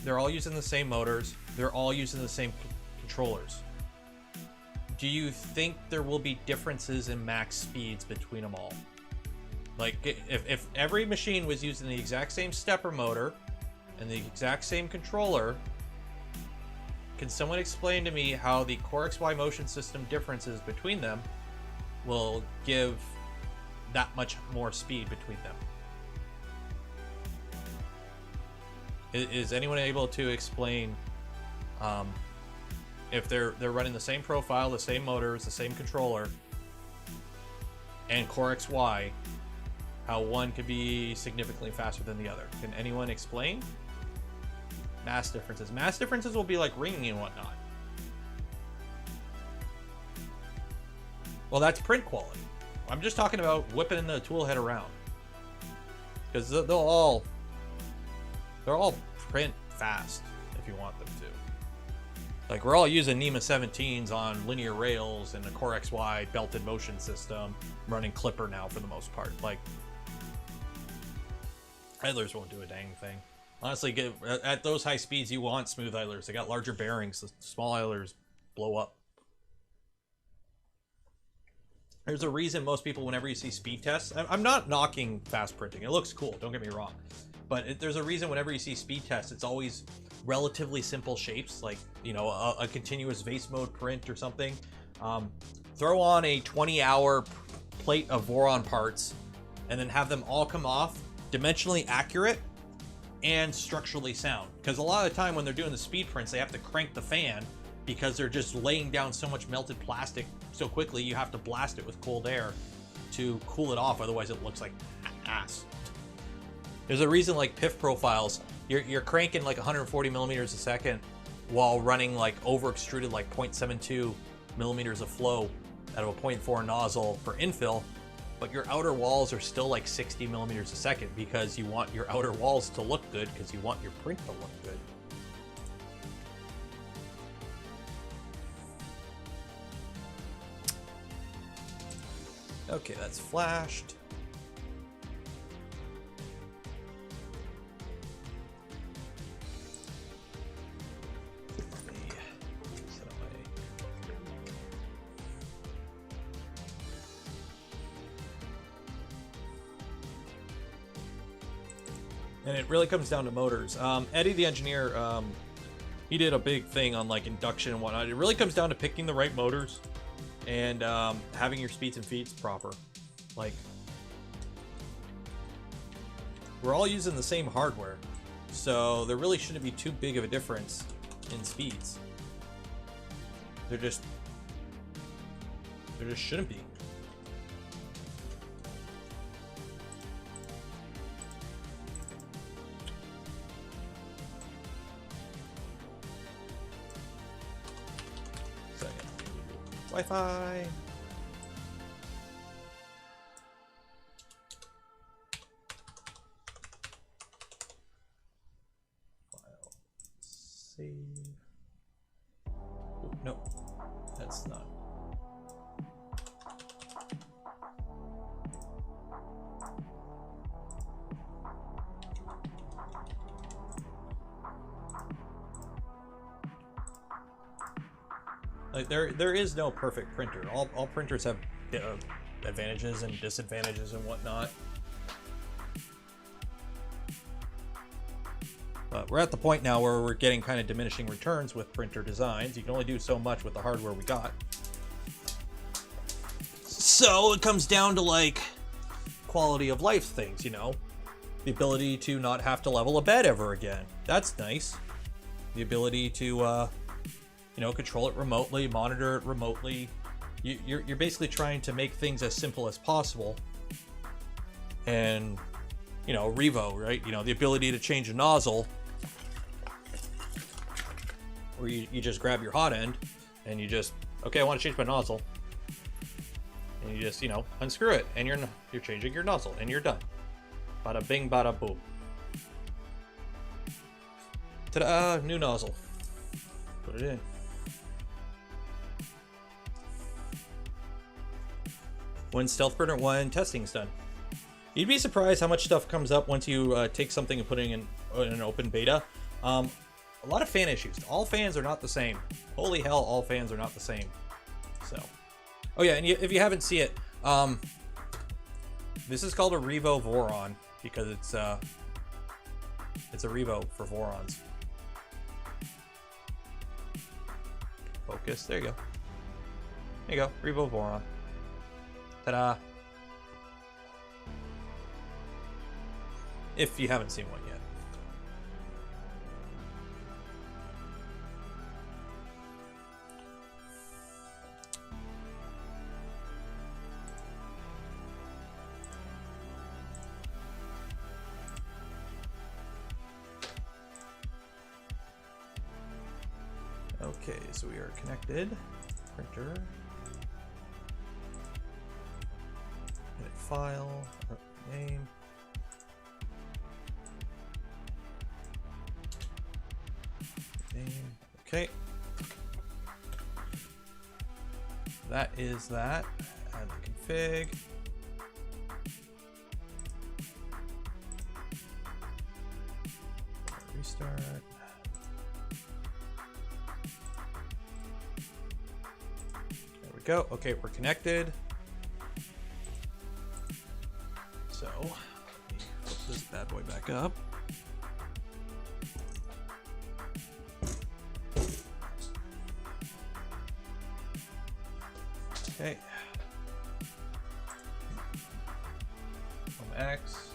they're all using the same motors, they're all using the same controllers. Do you think there will be differences in max speeds between them all? Like if every machine was using the exact same stepper motor and the exact same controller, can someone explain to me how the Core XY motion system differences between them will give that much more speed between them? Is anyone able to explain if they're running the same profile, the same motors, the same controller, and Core XY, how one could be significantly faster than the other. Can anyone explain? Mass differences. Mass differences will be like ringing and whatnot. Well, that's print quality. I'm just talking about whipping the tool head around. Because they're all print fast if you want them to. Like, we're all using NEMA 17s on linear rails and a Core XY belted motion system, running Klipper now for the most part. Like, idlers won't do a dang thing. Honestly, at those high speeds, you want smooth idlers. They got larger bearings. The small idlers blow up. There's a reason most people, whenever you see speed tests, I'm not knocking fast printing. It looks cool, don't get me wrong. But there's a reason whenever you see speed tests, it's always relatively simple shapes, like, you know, a continuous vase mode print or something. Throw on a 20-hour plate of Voron parts and then have them all come off dimensionally accurate and structurally sound. Because a lot of the time when they're doing the speed prints, they have to crank the fan because they're just laying down so much melted plastic so quickly, you have to blast it with cold air to cool it off, otherwise it looks like ass. There's a reason, like PIF profiles, you're cranking like 140 millimeters a second while running like over extruded like 0.72 millimeters of flow out of a 0.4 nozzle for infill, but your outer walls are still like 60 millimeters a second because you want your outer walls to look good because you want your print to look good. Okay, that's flashed. And it really comes down to motors. Eddie, the engineer, he did a big thing on like induction and whatnot. It really comes down to picking the right motors and having your speeds and feeds proper. Like, we're all using the same hardware, so there really shouldn't be too big of a difference in speeds. There just shouldn't be. Wi-Fi. File. Save. Oh, no, that's not. Like there is no perfect printer. All printers have advantages and disadvantages and whatnot. But we're at the point now where we're getting kind of diminishing returns with printer designs. You can only do so much with the hardware we got. So it comes down to like quality of life things, you know? The ability to not have to level a bed ever again. That's nice. The ability to you know, control it remotely, monitor it remotely. You're basically trying to make things as simple as possible. And, you know, Revo, right? You know, the ability to change a nozzle, where you just grab your hot end and you just, okay, I want to change my nozzle. And you just, you know, unscrew it and you're changing your nozzle and you're done. Bada bing, bada boom. Ta-da, new nozzle. Put it in. When Stealth Printer 1 testing is done. You'd be surprised how much stuff comes up once you take something and put it in an open beta. A lot of fan issues. All fans are not the same. Holy hell, all fans are not the same. So, oh yeah, and if you haven't seen it, this is called a Revo Voron because it's a Revo for Vorons. Focus. There you go. There you go. Revo Voron. Ta-da. If you haven't seen one yet. Okay, so we are connected. Printer. Edit file. Name. Name. Okay. That is that. Add the config. Restart. There we go. Okay, we're connected. So, let me flip this bad boy back up. Okay. Home X.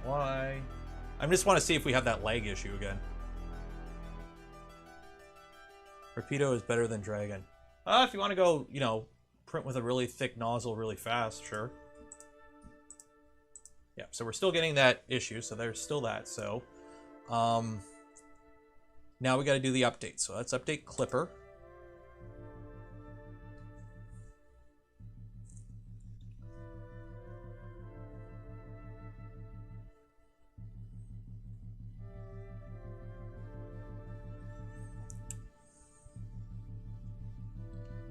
Home Y. I just want to see if we have that lag issue again. Rapido is better than Dragon. If you want to go, you know, print with a really thick nozzle really fast, sure. Yeah, so we're still getting that issue, so there's still that, so... now we got to do the update. So let's update Klipper.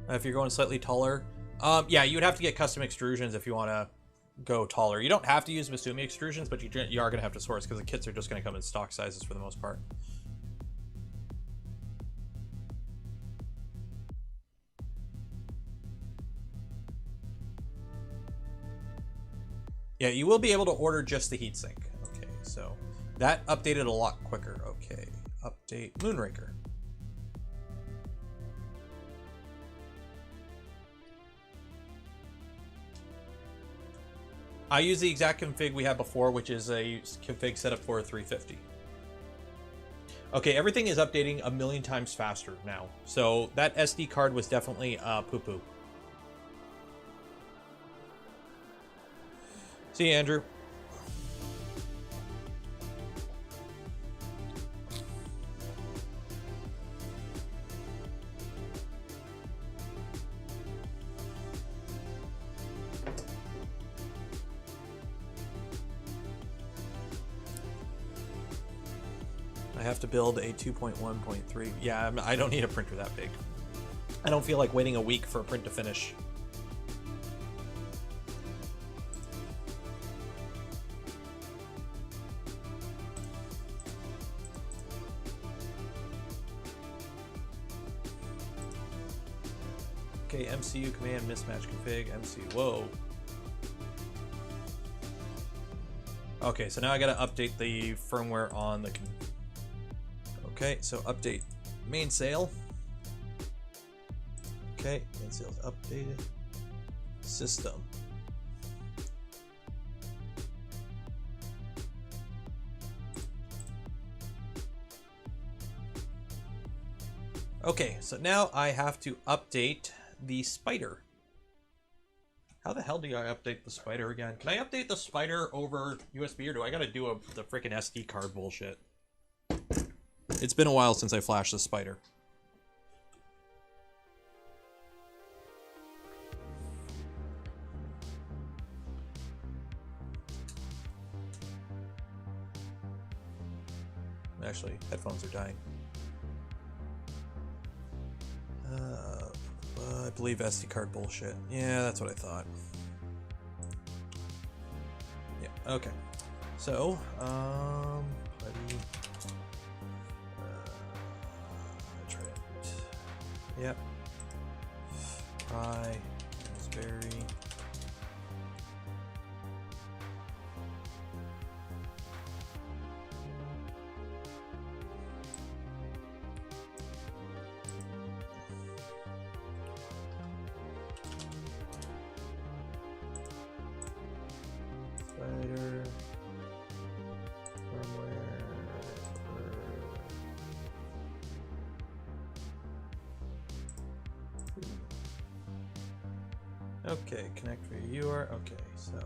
If you're going slightly taller, yeah, you would have to get custom extrusions if you want to go taller. You don't have to use Masumi extrusions, but you are going to have to source because the kits are just going to come in stock sizes for the most part. Yeah, you will be able to order just the heatsink. Okay, so that updated a lot quicker. Okay, update Moonraker. I use the exact config we had before, which is a config set up for a 350. Okay, everything is updating a million times faster now. So that SD card was definitely poo-poo. See you, Andrew. I have to build a 2.1.3. Yeah, I don't need a printer that big. I don't feel like waiting a week for a print to finish. Okay, MCU command mismatch config, MCU, whoa. Okay, so now I gotta update the firmware on the... Okay, so update Mainsail. Okay, Mainsail's updated. System. Okay, so now I have to update the spider. How the hell do I update the spider again? Can I update the spider over USB, or do I gotta do the freaking SD card bullshit? It's been a while since I flashed the spider. Actually, headphones are dying. I believe SD card bullshit. Yeah, that's what I thought. Yeah, okay. So, buddy. Trident. Yep. Pie. Raspberry. Spider. Firmware. Okay, connect via UR. Okay, so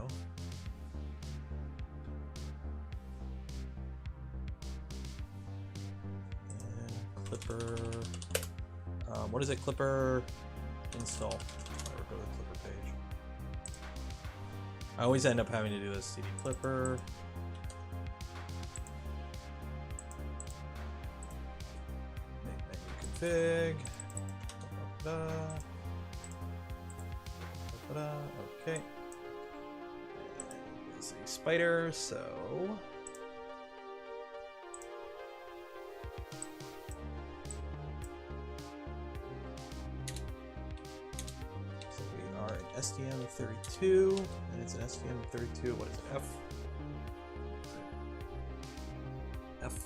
Klipper. What is it? Klipper install. Or go to the Klipper page. I always end up having to do this. CD Klipper. Make menu config. Okay. This is a spider, so. STM32, and it's an STM32. What is it?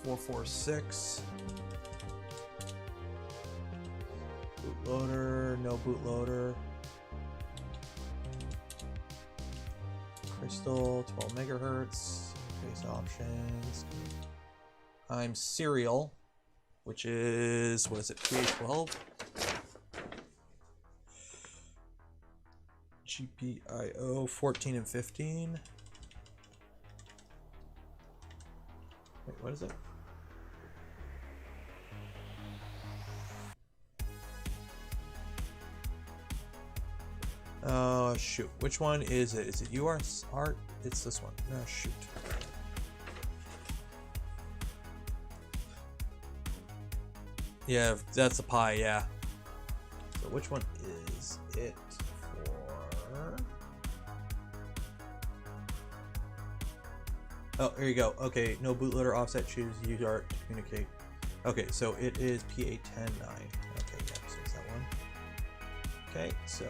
F446. Bootloader, no bootloader. Crystal, 12 megahertz. Base options. I'm serial, which is, what is it? PA12. GPIO 14 and 15. Wait, what is it? Oh, shoot. Which one is it? Is it URS art? It's this one. No, shoot. Yeah, that's a pie, yeah. So which one is it? Oh, here you go. Okay, no bootloader offset, choose UART to communicate. Okay, so it is PA109. Okay, yeah, so it's that one. Okay, so.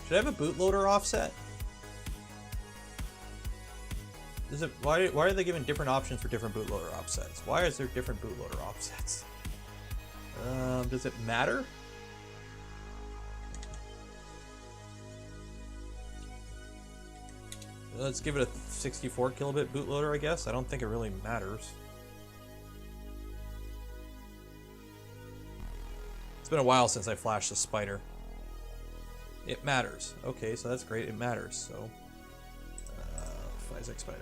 Should I have a bootloader offset? Is it why are they giving different options for different bootloader offsets? Why is there different bootloader offsets? Does it matter? Let's give it a 64 kilobit bootloader, I guess. I don't think it really matters. It's been a while since I flashed the spider. It matters. Okay, so that's great. It matters. So, fysetc spider.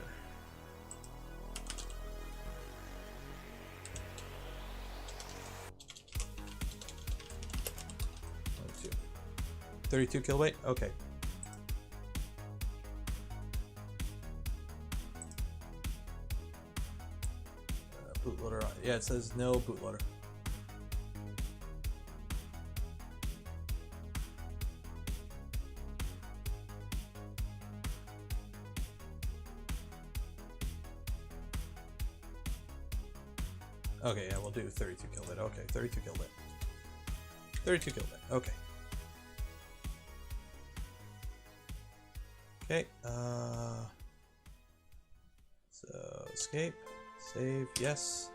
32 kilobyte? Okay. Bootloader. Yeah, it says no bootloader. Okay, yeah, we'll do 32 kilobit. Okay, 32 kilobit. 32 kilobit. Okay. Okay, so escape, save, yes.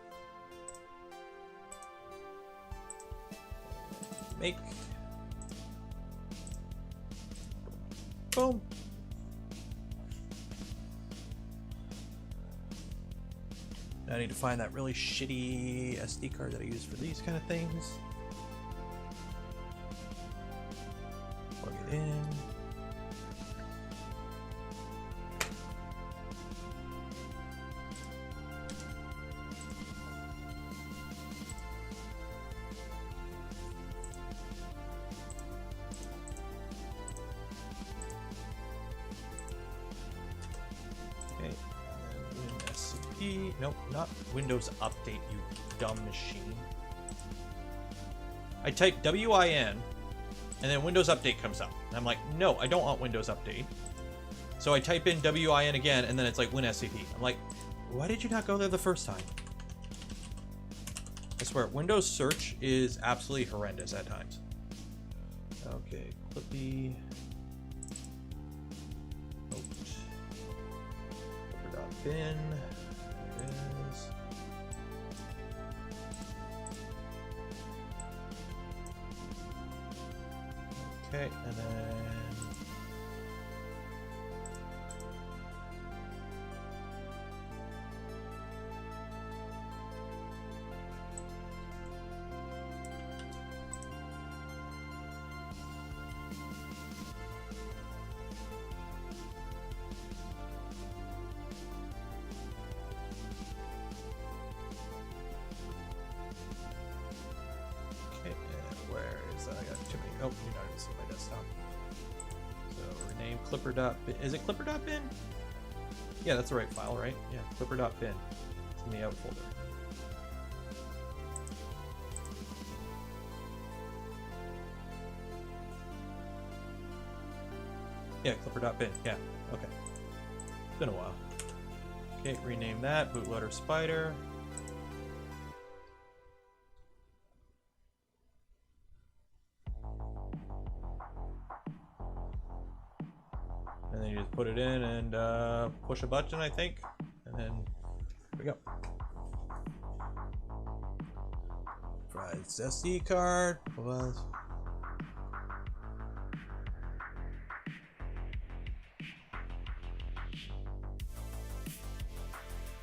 Make. Boom. Now I need to find that really shitty SD card that I use for these kind of things. Plug it in. Nope, not Windows Update, you dumb machine. I type WIN, and then Windows Update comes up. And I'm like, no, I don't want Windows Update. So I type in WIN again, and then it's like WinSCP. I'm like, why did you not go there the first time? I swear, Windows search is absolutely horrendous at times. Okay, Clippy. Bin. Okay, and then Clipper.bin. Is it Clipper.bin? Yeah, that's the right file, right? Yeah, Clipper.bin. It's in the out folder. Yeah, Clipper.bin. Yeah, okay. It's been a while. Okay, rename that. Bootloader Spider. And then you just put it in and push a button, I think. And then here we go. Price SD card.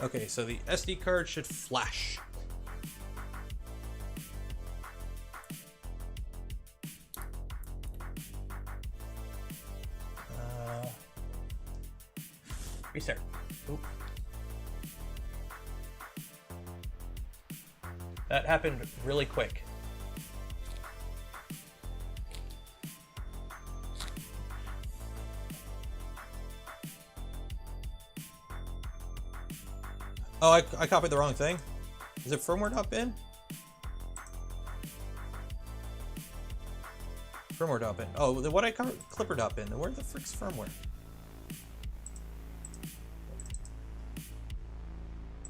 Okay, so the SD card should flash. Restart. Oop. That happened really quick. Oh, I copied the wrong thing. Is it firmware.bin? Firmware.bin. Oh, then what I covered? Clipper.bin. Then where the frick's firmware?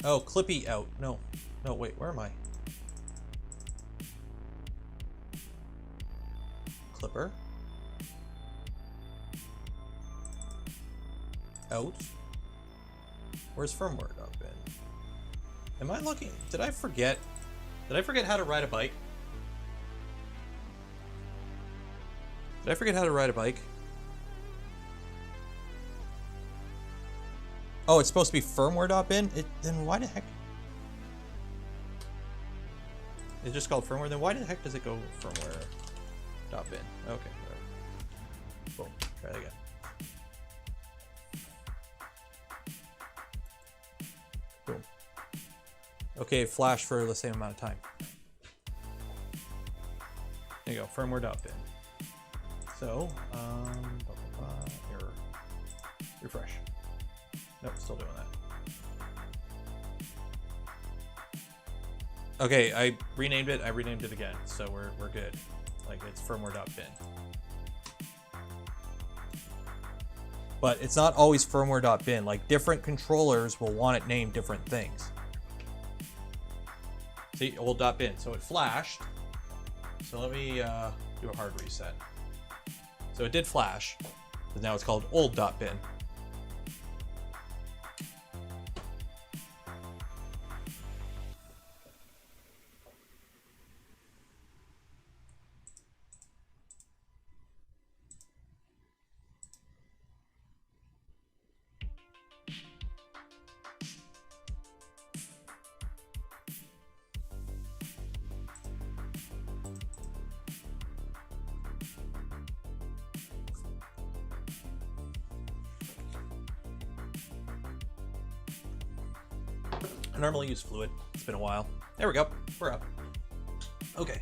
Oh, Clippy out. No. No, wait, where am I? Klipper. Out. Where's firmware.bin? Am I looking? Did I forget? Did I forget how to ride a bike? Did I forget how to ride a bike? Oh, it's supposed to be firmware.bin? Then why the heck? It's just called firmware. Then why the heck does it go firmware.bin? Okay, whatever. Boom. Try that again. Boom. Okay, flash for the same amount of time. There you go, firmware.bin. So, error. Refresh. Nope, still doing that. Okay, I renamed it again, so we're good. Like, it's firmware.bin. But it's not always firmware.bin. Like, different controllers will want it named different things. See, old.bin. So it flashed. So let me do a hard reset. So it did flash, but now it's called old.bin. I normally use fluid. It's been a while. There we go. We're up. Okay.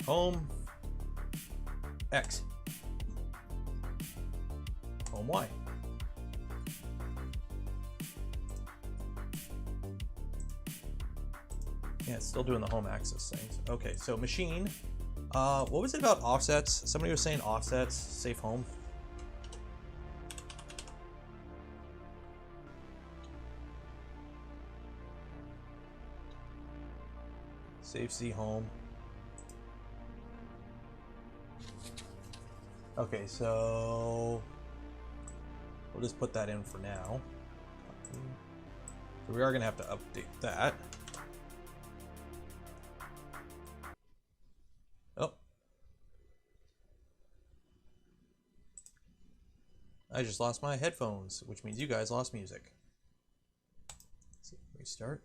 Home X. Home Y. Yeah, it's still doing the home axis things. Okay, so machine. What was it about offsets? Somebody was saying offsets, safe home. Safe Z home. Okay, so we'll just put that in for now. So we are gonna have to update that. Oh. I just lost my headphones, which means you guys lost music. Let's see, restart.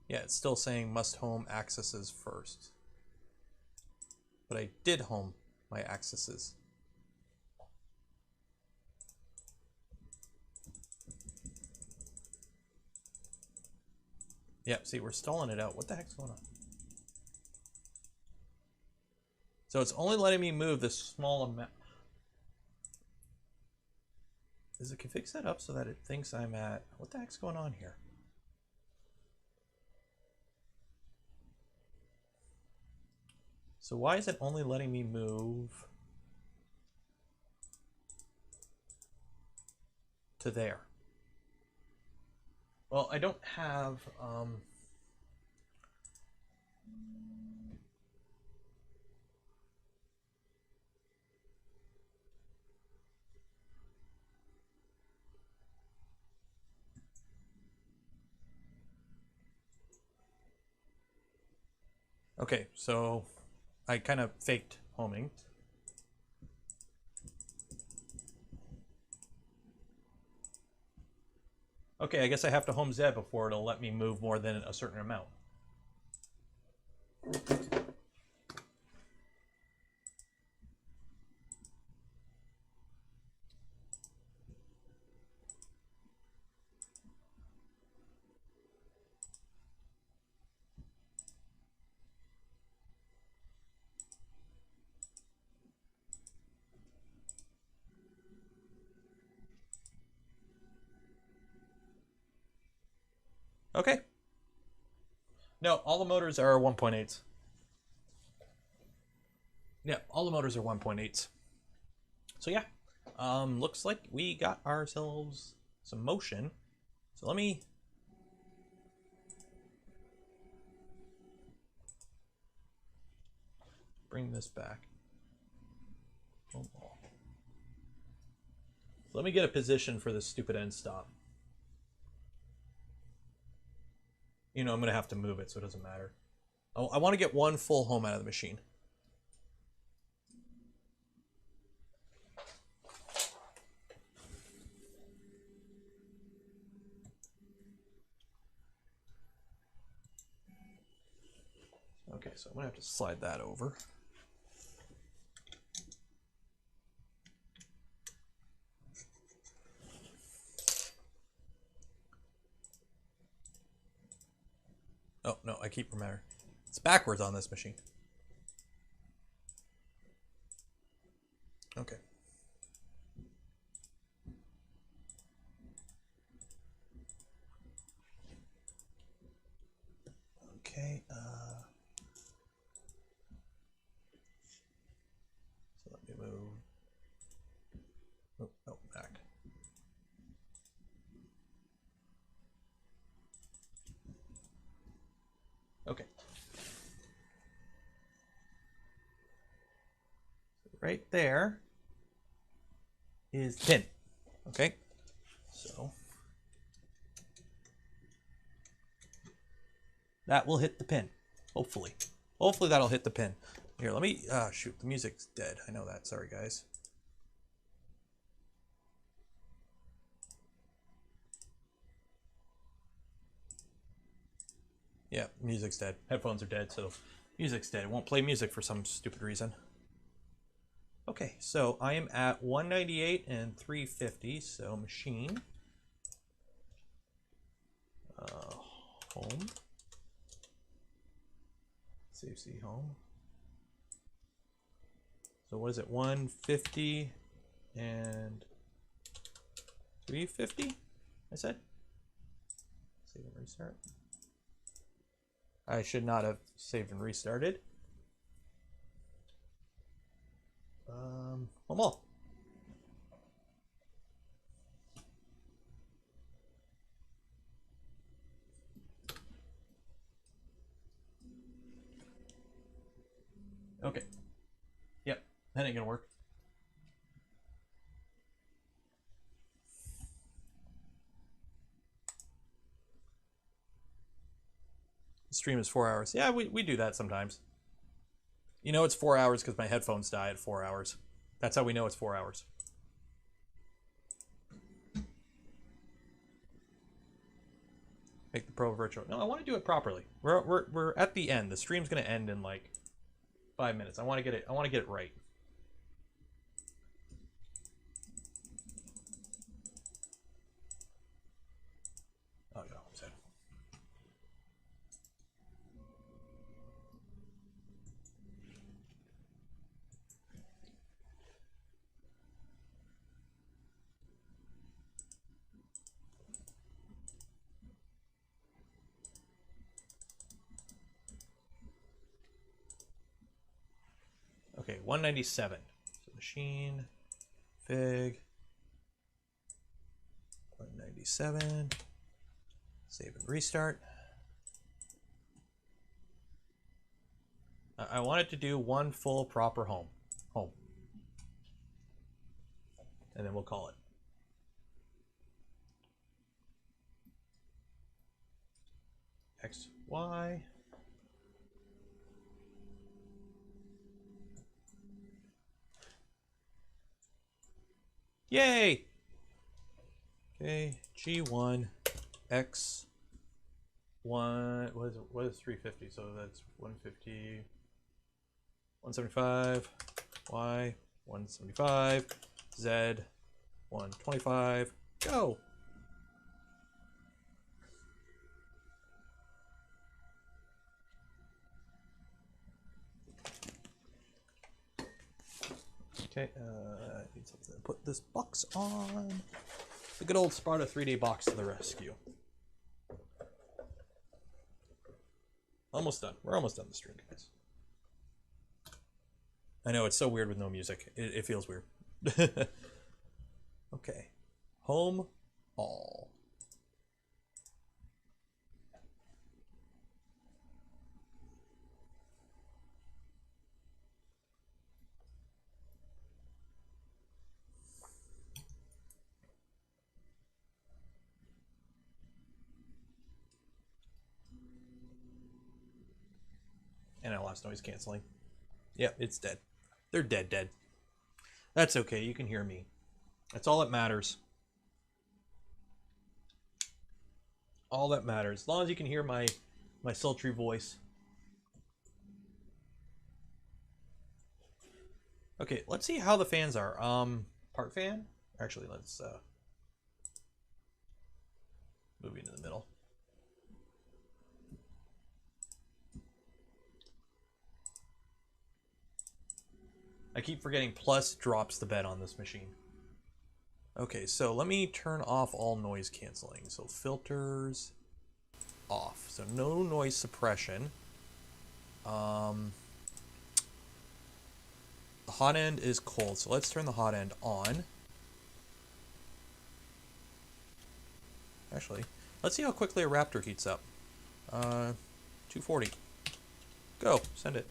Yeah, it's still saying must home accesses first. but I did home my axes. Yep, see, we're stalling it out. What the heck's going on? So it's only letting me move this small amount. Is the config set up so that it thinks I'm at... What the heck's going on here? So why is it only letting me move to there? Well, I don't have... Okay, so I kind of faked homing. Okay, I guess I have to home Z before it'll let me move more than a certain amount. Okay. No, all the motors are 1.8s. Yeah, all the motors are 1.8s. So yeah, looks like we got ourselves some motion. So let me... bring this back. Oh. Let me get a position for this stupid end stop. You know, I'm going to have to move it, so it doesn't matter. Oh, I want to get one full home out of the machine. Okay, so I'm going to have to slide that over. Oh, no, I keep remembering. It's backwards on this machine. Okay. Okay, so let me move. Oh, no, back. Okay. Right there is the pin. Okay, so that will hit the pin. Hopefully. Hopefully that'll hit the pin. Here, let me, shoot, the music's dead. I know that. Sorry, guys. Yeah, music's dead. Headphones are dead, so music's dead. It won't play music for some stupid reason. Okay, so I am at 198 and 350, so machine. Home. CFC home. So what is it? 150 and 350? I said? Save and restart. I should not have saved and restarted. One more. Okay. Yep, that ain't gonna work. The stream is 4 hours. Yeah, we do that sometimes. You know it's 4 hours because my headphones die at 4 hours. That's how we know it's 4 hours. Make the pro virtual. No, I want to do it properly. We're at the end. The stream's gonna end in like 5 minutes. I want to get it right. Oh no, I'm sad. Okay, 197. So machine, fig, 197. Save and restart. I want it to do one full proper home. And then we'll call it. X, Y. Yay! Okay, G1, X, 1, what is 350? So that's 150, 175, Y, 175, Z, 125, go! Okay, I need something to put this box on. The good old Sparta 3-day box to the rescue. Almost done. We're almost done the stream, guys. I know, it's so weird with no music. It feels weird. Okay. Home all. And I lost noise canceling. Yep, it's dead. They're dead. That's okay, you can hear me. That's all that matters. All that matters. As long as you can hear my sultry voice. Okay, let's see how the fans are. Part fan? Actually, let's move into the middle. I keep forgetting plus drops the bed on this machine. Okay, so let me turn off all noise canceling. So filters off. So no noise suppression. The hot end is cold, so let's turn the hot end on. Actually, let's see how quickly a Raptor heats up. 240. Go, send it.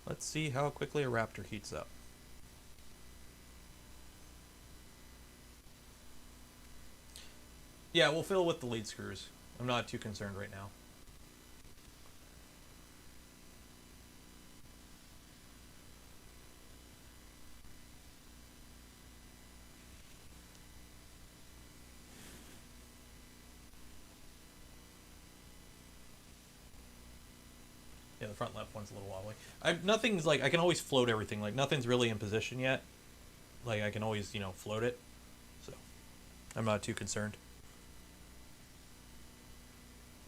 Let's see how quickly a Raptor heats up. Yeah, we'll fill with the lead screws. I'm not too concerned right now. Yeah, the front left one's a little wobbly. Nothing's like, I can always float everything. Like, nothing's really in position yet. Like, I can always, you know, float it. So, I'm not too concerned.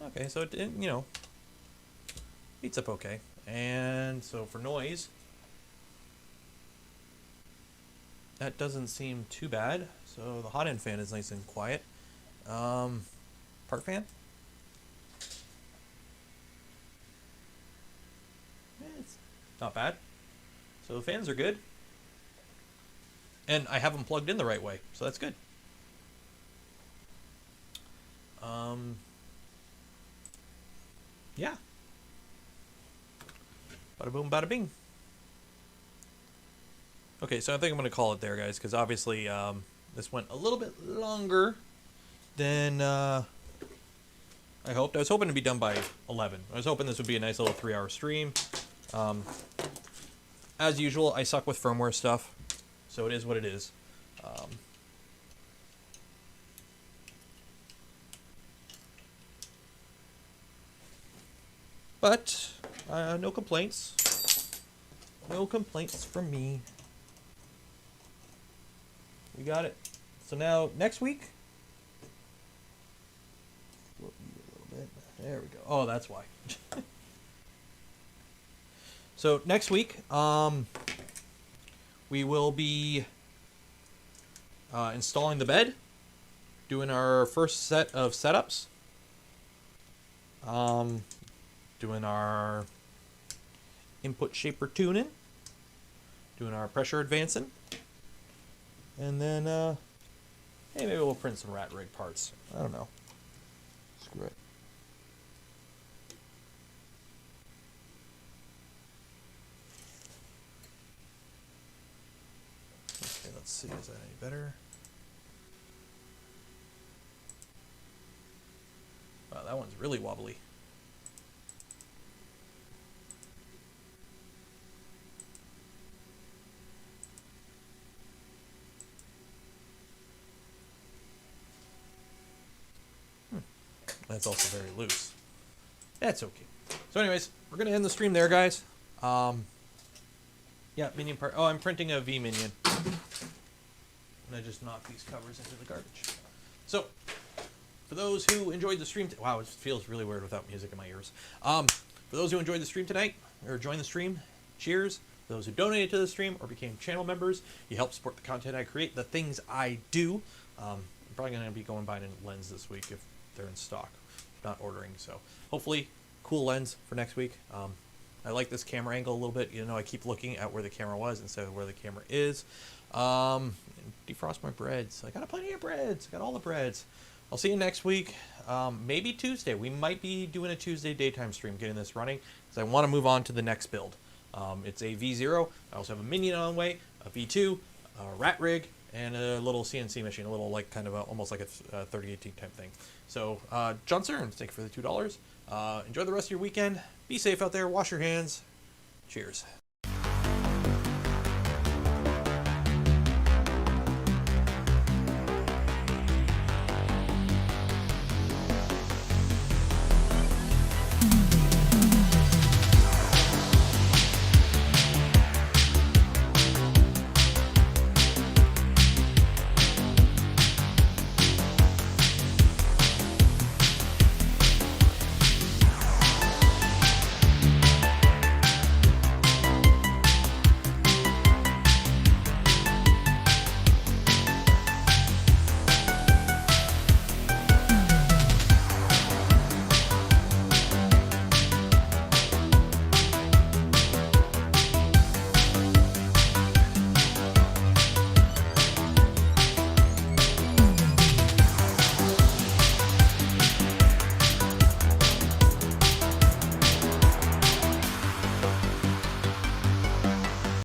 Okay, so it, you know, heats up okay. And so for noise, that doesn't seem too bad. So the hot end fan is nice and quiet. Part fan? It's not bad. So the fans are good. And I have them plugged in the right way, so that's good. Yeah. Bada boom, bada bing. Okay, so I think I'm going to call it there, guys, because obviously this went a little bit longer than I hoped. I was hoping to be done by 11. I was hoping this would be a nice little 3-hour stream. As usual, I suck with firmware stuff, so it is what it is. But no complaints. No complaints from me. We got it. So now next week. A little bit. There we go. Oh, that's why. So next week, we will be installing the bed, doing our first set of setups, doing our input shaper tuning, doing our pressure advancing, and then hey, maybe we'll print some rat rig parts. I don't know. Screw it. Okay, let's see. Is that any better? Wow, that one's really wobbly. That's also very loose. That's okay. So anyways, we're going to end the stream there, guys. Yeah, minion part. Oh, I'm printing a V minion. And I just knocked these covers into the garbage. So, for those who enjoyed the stream... Wow, it feels really weird without music in my ears. For those who enjoyed the stream tonight, or joined the stream, cheers. For those who donated to the stream or became channel members, you help support the content I create, the things I do. I'm probably going to be going buying a lens this week if they're in stock, not ordering. So hopefully cool lens for next week. I like this camera angle a little bit. You know, I keep looking at where the camera was instead of where the camera is. Defrost my breads. I got plenty of breads. I got all the breads. I'll see you next week. Maybe Tuesday. We might be doing a Tuesday daytime stream, getting this running, because I want to move on to the next build. It's a V0. I also have a minion on the way, a V2, a rat rig, and a little CNC machine, a little like kind of almost like a 3018 type thing. So, John Cern, thank you for the $2. Enjoy the rest of your weekend. Be safe out there. Wash your hands. Cheers.